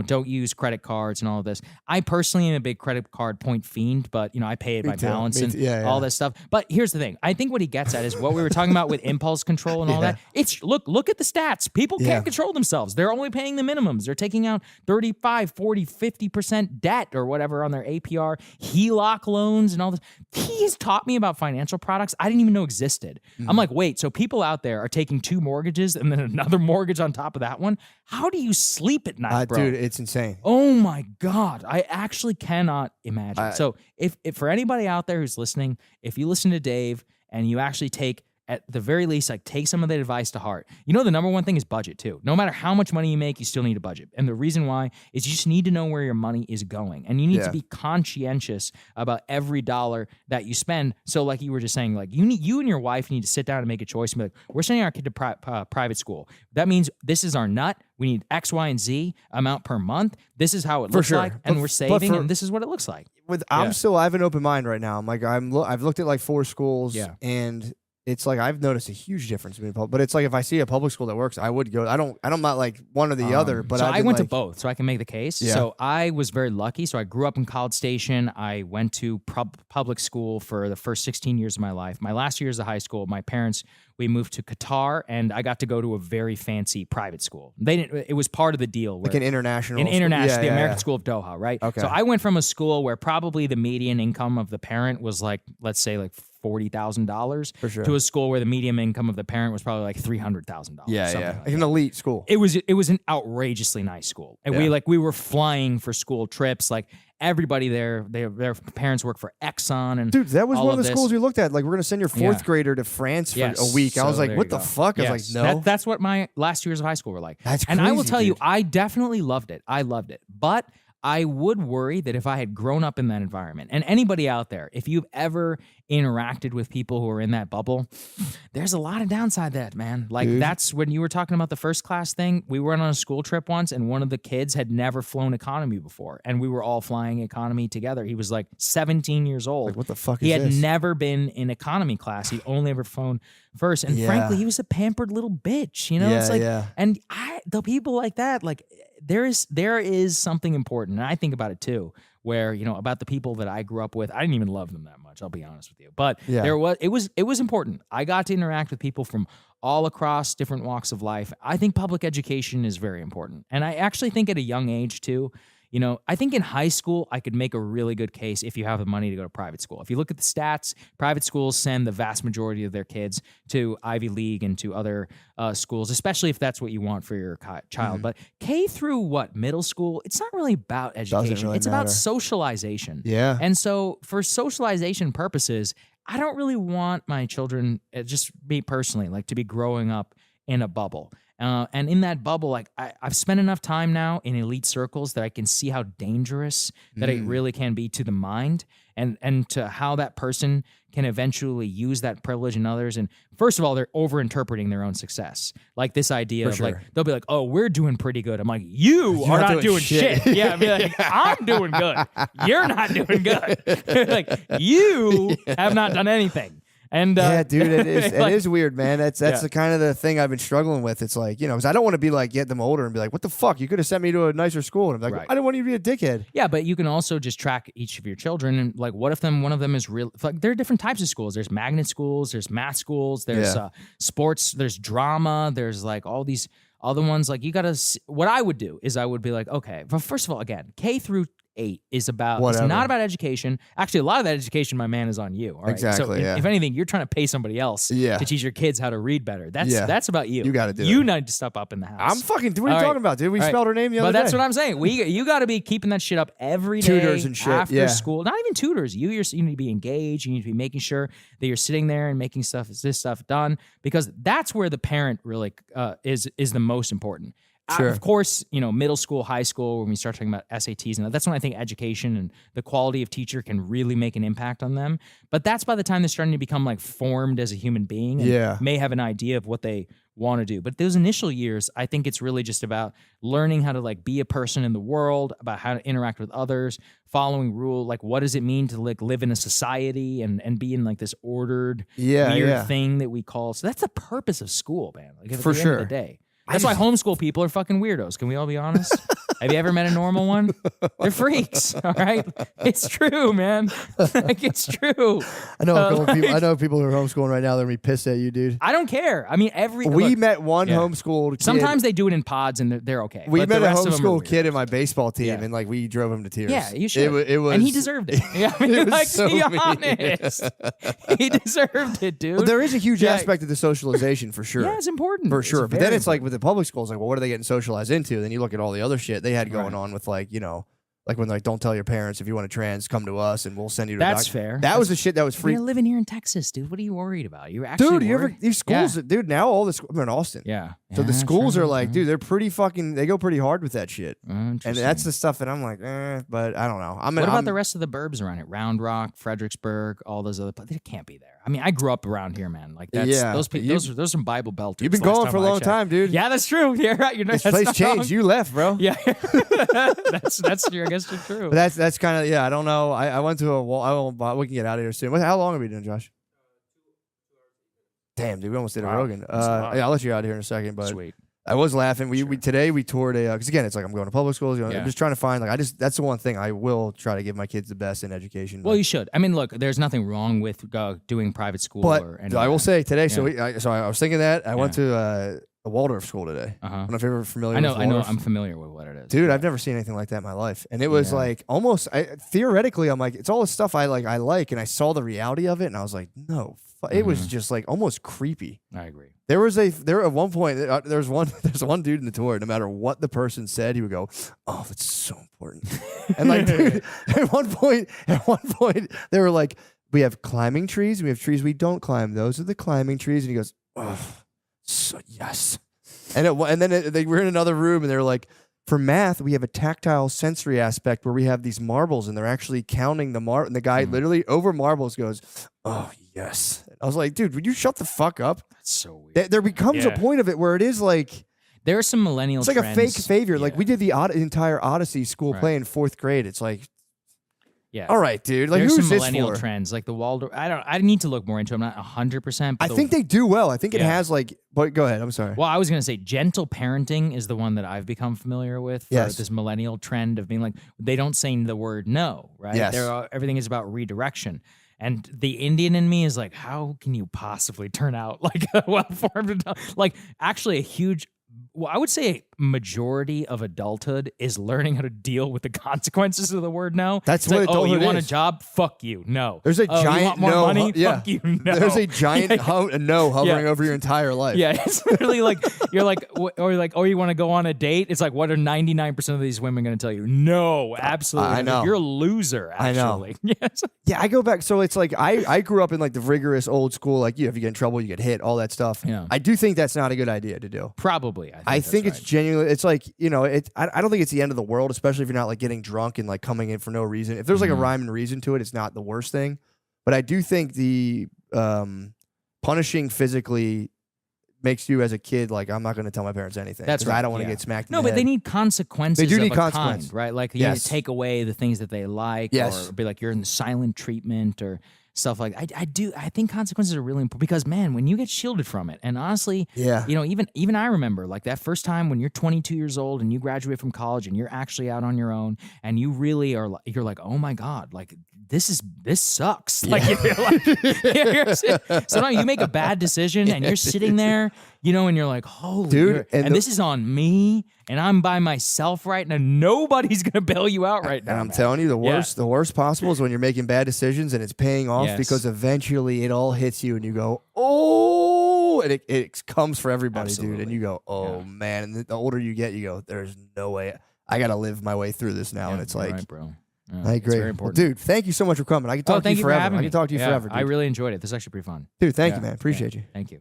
don't use credit cards and all of this. I personally am a big credit card point fiend, but I pay it by balance and all this stuff. But here's the thing. I think what he gets at is what we were talking about with impulse control and all that. It's look at the stats. People can't control themselves. They're only paying the minimums. They're taking out 35, 40, 50% debt or whatever on their APR, HELOC loans and all this. He has taught me about financial products I didn't even know existed. I'm like, wait, so people out there are taking 2 mortgages and then another mortgage on top of that one? How do you sleep at night, bro? Dude, it's insane. Oh my God. I actually cannot imagine. So if for anybody out there who's listening, if you listen to Dave and you actually take, at the very least, like take some of that advice to heart. The number one thing is budget too. No matter how much money you make, you still need a budget. And the reason why is you just need to know where your money is going. And you need to be conscientious about every dollar that you spend. So like you were just saying, like you and your wife need to sit down and make a choice and be like, we're sending our kid to private school. That means this is our nut. We need X, Y, and Z amount per month. This is how it looks like. And we're saving, and this is what it looks like. I have an open mind right now. I'm like, I've looked at like 4 schools and it's like I've noticed a huge difference between public, but it's like if I see a public school that works, I would go. I'm not like one or the other, but so I went to both, so I can make the case. Yeah. So I was very lucky. So I grew up in College Station. I went to public school for the first 16 years of my life. My last years of high school, my parents, we moved to Qatar, and I got to go to a very fancy private school. It was part of the deal. Like an international the American School of Doha, right? Okay. So I went from a school where probably the median income of the parent was like, let's say like $40,000 to a school where the median income of the parent was probably like $300,000. Like an elite school. It was an outrageously nice school, and we were flying for school trips. Like everybody there, their parents work for Exxon, and dude, that was one of the schools we looked at. Like, we're gonna send your 4th grader to France for a week. I was like, what the fuck? I was like, no. That's what my last years of high school were like. That's crazy, and I will tell you, I definitely loved it. I loved it, but I would worry that if I had grown up in that environment, and anybody out there, if you've ever interacted with people who are in that bubble, there's a lot of downside to that, man. Like, that's when you were talking about the first class thing. We went on a school trip once, and one of the kids had never flown economy before, and we were all flying economy together. He was like 17 years old. Like, what the fuck He is had this? never been in economy class. He'd only ever flown first, and frankly, he was a pampered little bitch. It's like, and the people like that, like, there is something important, and I think about it too, where about the people that I grew up with. I didn't even love them that much, I'll be honest with you, but it was important. I got to interact with people from all across different walks of life. I think public education is very important, and I actually think at a young age too. I think in high school, I could make a really good case if you have the money to go to private school. If you look at the stats, private schools send the vast majority of their kids to Ivy League and to other schools, especially if that's what you want for your child. But K through middle school, it's not really about education. Really it's matter. about socialization. Yeah. And so for socialization purposes, I don't really want my children, just me personally, like to be growing up in a bubble. And in that bubble, like I've spent enough time now in elite circles that I can see how dangerous that it really can be to the mind, and to how that person can eventually use that privilege in others. And first of all, they're over-interpreting their own success. Like this idea of like, they'll be like, oh, we're doing pretty good. I'm like, you are not doing shit. Yeah, I'd be like, I'm doing good. You're not doing good. Like, you have not done anything. And yeah, dude, it is like, it is weird, man. That's the kind of the thing I've been struggling with. It's like, because I don't want to be like, get them older and be like, what the fuck? You could have sent me to a nicer school. And I'm like, I didn't want you to be a dickhead. Yeah, but you can also just track each of your children, and like, what if one of them is real? Like, there are different types of schools. There's magnet schools, there's math schools, there's sports, there's drama, there's like all these other ones. Like, you gotta. What I would do is I would be like, okay, but first of all, again, K through 8 is about, it's not about education. Actually, a lot of that education, my man, is on you. All right? Exactly. So if anything, you're trying to pay somebody else to teach your kids how to read better. That's about you. You got to do You need to step up in the house. I'm fucking, what are you talking about, dude? We spelled her name the other day. But that's what I'm saying. You got to be keeping that shit up every day. Tutors and shit. After school. Not even tutors. You need to be engaged. You need to be making sure that you're sitting there and making this stuff done, because that's where the parent really is the most important. Sure. Of course, middle school, high school, when we start talking about SATs, and that's when I think education and the quality of teacher can really make an impact on them. But that's by the time they're starting to become like formed as a human being and may have an idea of what they want to do. But those initial years, I think it's really just about learning how to like be a person in the world, about how to interact with others, following rule. Like, what does it mean to like live in a society and be in like this ordered weird thing that we call. So that's the purpose of school, man. Like, at the end of the day. That's why homeschool people are fucking weirdos. Can we all be honest? Have you ever met a normal one? They're freaks, all right? It's true, man. Like, it's true. I know a couple people. I know people who are homeschooling right now. They're gonna be pissed at you, dude. I don't care. I mean, we met one homeschooled kid. Sometimes they do it in pods and they're okay. We met a homeschool kid in my baseball team, and like we drove him to tears. Yeah, you should. It was, and he deserved it. Yeah, I mean, it was like, so be honest. He deserved it, dude. Well, there is a huge aspect of the socialization for sure. Yeah, it's important for sure. But then it's like with the public schools, like, well, what are they getting socialized into? And then you look at all the other shit they had going on with like, like when like, don't tell your parents if you want to trans, come to us and we'll send you to That's fair. That was the shit that was free. You're living here in Texas, dude. What are you worried about? You're actually these schools, dude, now all the schools, I'm in Austin. Yeah. So the schools are like, dude, they're pretty fucking, they go pretty hard with that shit. And that's the stuff that I'm like, but I don't know. What about the rest of the burbs around it? Round Rock, Fredericksburg, all those other places. They can't be there. I mean, I grew up around here, man. Like, that's, those are some Bible belters. You've been going for a long time, dude. Yeah, that's true. Yeah, right. This place changed. You left, bro. Yeah. that's I guess you're true. But that's kind of, I don't know. I went to we can get out of here soon. How long have you been doing, Josh? Damn, dude, we almost did a Rogan. I'll let you out of here in a second, but sweet. I was laughing. Today we toured because again, it's like I'm going to public schools. I'm just trying to find that's the one thing I will try to give my kids the best in education. Well, you should. I mean, look, there's nothing wrong with doing private school. But I will say today. So I was thinking that I went to a Waldorf school today. I don't know if you're ever familiar with Waldorf. I know. I'm familiar with what it is. Dude, I've never seen anything like that in my life. And it was like almost theoretically, I'm like, it's all the stuff I like, and I saw the reality of it, and I was like, no. It was just like almost creepy. I agree. There at one point there's one dude in the tour. No matter what the person said, he would go, "Oh, that's so important." And like dude, at one point, they were like, "We have climbing trees. We have trees we don't climb. Those are the climbing trees." And he goes, "Oh, so yes." And then they were in another room, and they were like, for math, we have a tactile sensory aspect where we have these marbles, and they're actually counting the and the guy literally over marbles goes, "Oh yes." I was like, dude, would you shut the fuck up? That's so weird. There becomes a point of it where it is like there are some millennial. It's like trends. A fake favor. Yeah. Like we did the entire Odyssey school play in 4th grade. It's like, all right, dude. Like there's who's some this millennial for? Trends, like the Waldorf. I need to look more into. I'm not 100%. I think they do well. I think it has like. But go ahead. I'm sorry. Well, I was gonna say gentle parenting is the one that I've become familiar with. For this millennial trend of being like they don't say the word no, right? Yes. Everything is about redirection. And the Indian in me is like, how can you possibly turn out like a well-formed adult? Like, actually, a huge. Well, I would say majority of adulthood is learning how to deal with the consequences of the word no. That's it's what like, adulthood you want a is. job? Fuck you. No. There's a you giant want more no. money? Yeah. Fuck you. No. There's a giant no hovering over your entire life. Yeah, it's literally like you're like, or like, oh, you want to go on a date? It's like, what are 99% of these women going to tell you? No, absolutely. I know. You're a loser. Actually. I know. Yes. Yeah, I go back. So it's like I grew up in like the rigorous old school, like if you get in trouble, you get hit, all that stuff. Yeah. I do think that's not a good idea to do. Probably. I think it's genuinely. It's like I don't think it's the end of the world, especially if you're not like getting drunk and like coming in for no reason. If there's like a rhyme and reason to it, it's not the worst thing. But I do think the punishing physically makes you as a kid like, I'm not going to tell my parents anything. That's right. I don't want to get smacked in the but head. they need consequences. They do need of consequence. kind, right? Like you need to take away the things that they like, or be like you're in the silent treatment or stuff like that. I think consequences are really important because, man, when you get shielded from it, and honestly, even I remember like that first time when you're 22 years old and you graduate from college and you're actually out on your own and you really are, you're like, oh my God, like this sucks. Like, so now you make a bad decision and you're sitting there, and you're like, holy dude, and this is on me and I'm by myself right now. Nobody's gonna bail you out right now. And I'm telling you, the worst possible is when you're making bad decisions and it's paying off because eventually it all hits you and you go, oh, and it comes for everybody, dude. And you go, oh man. And the older you get, you go, there's no way. I gotta live my way through this now. And it's like, right, bro. Yeah, I agree. Well, dude, thank you so much for coming. I can talk to you forever. I can talk to you forever, dude. I really enjoyed it. This is actually pretty fun. Dude, thank you, man. Appreciate you. Thank you.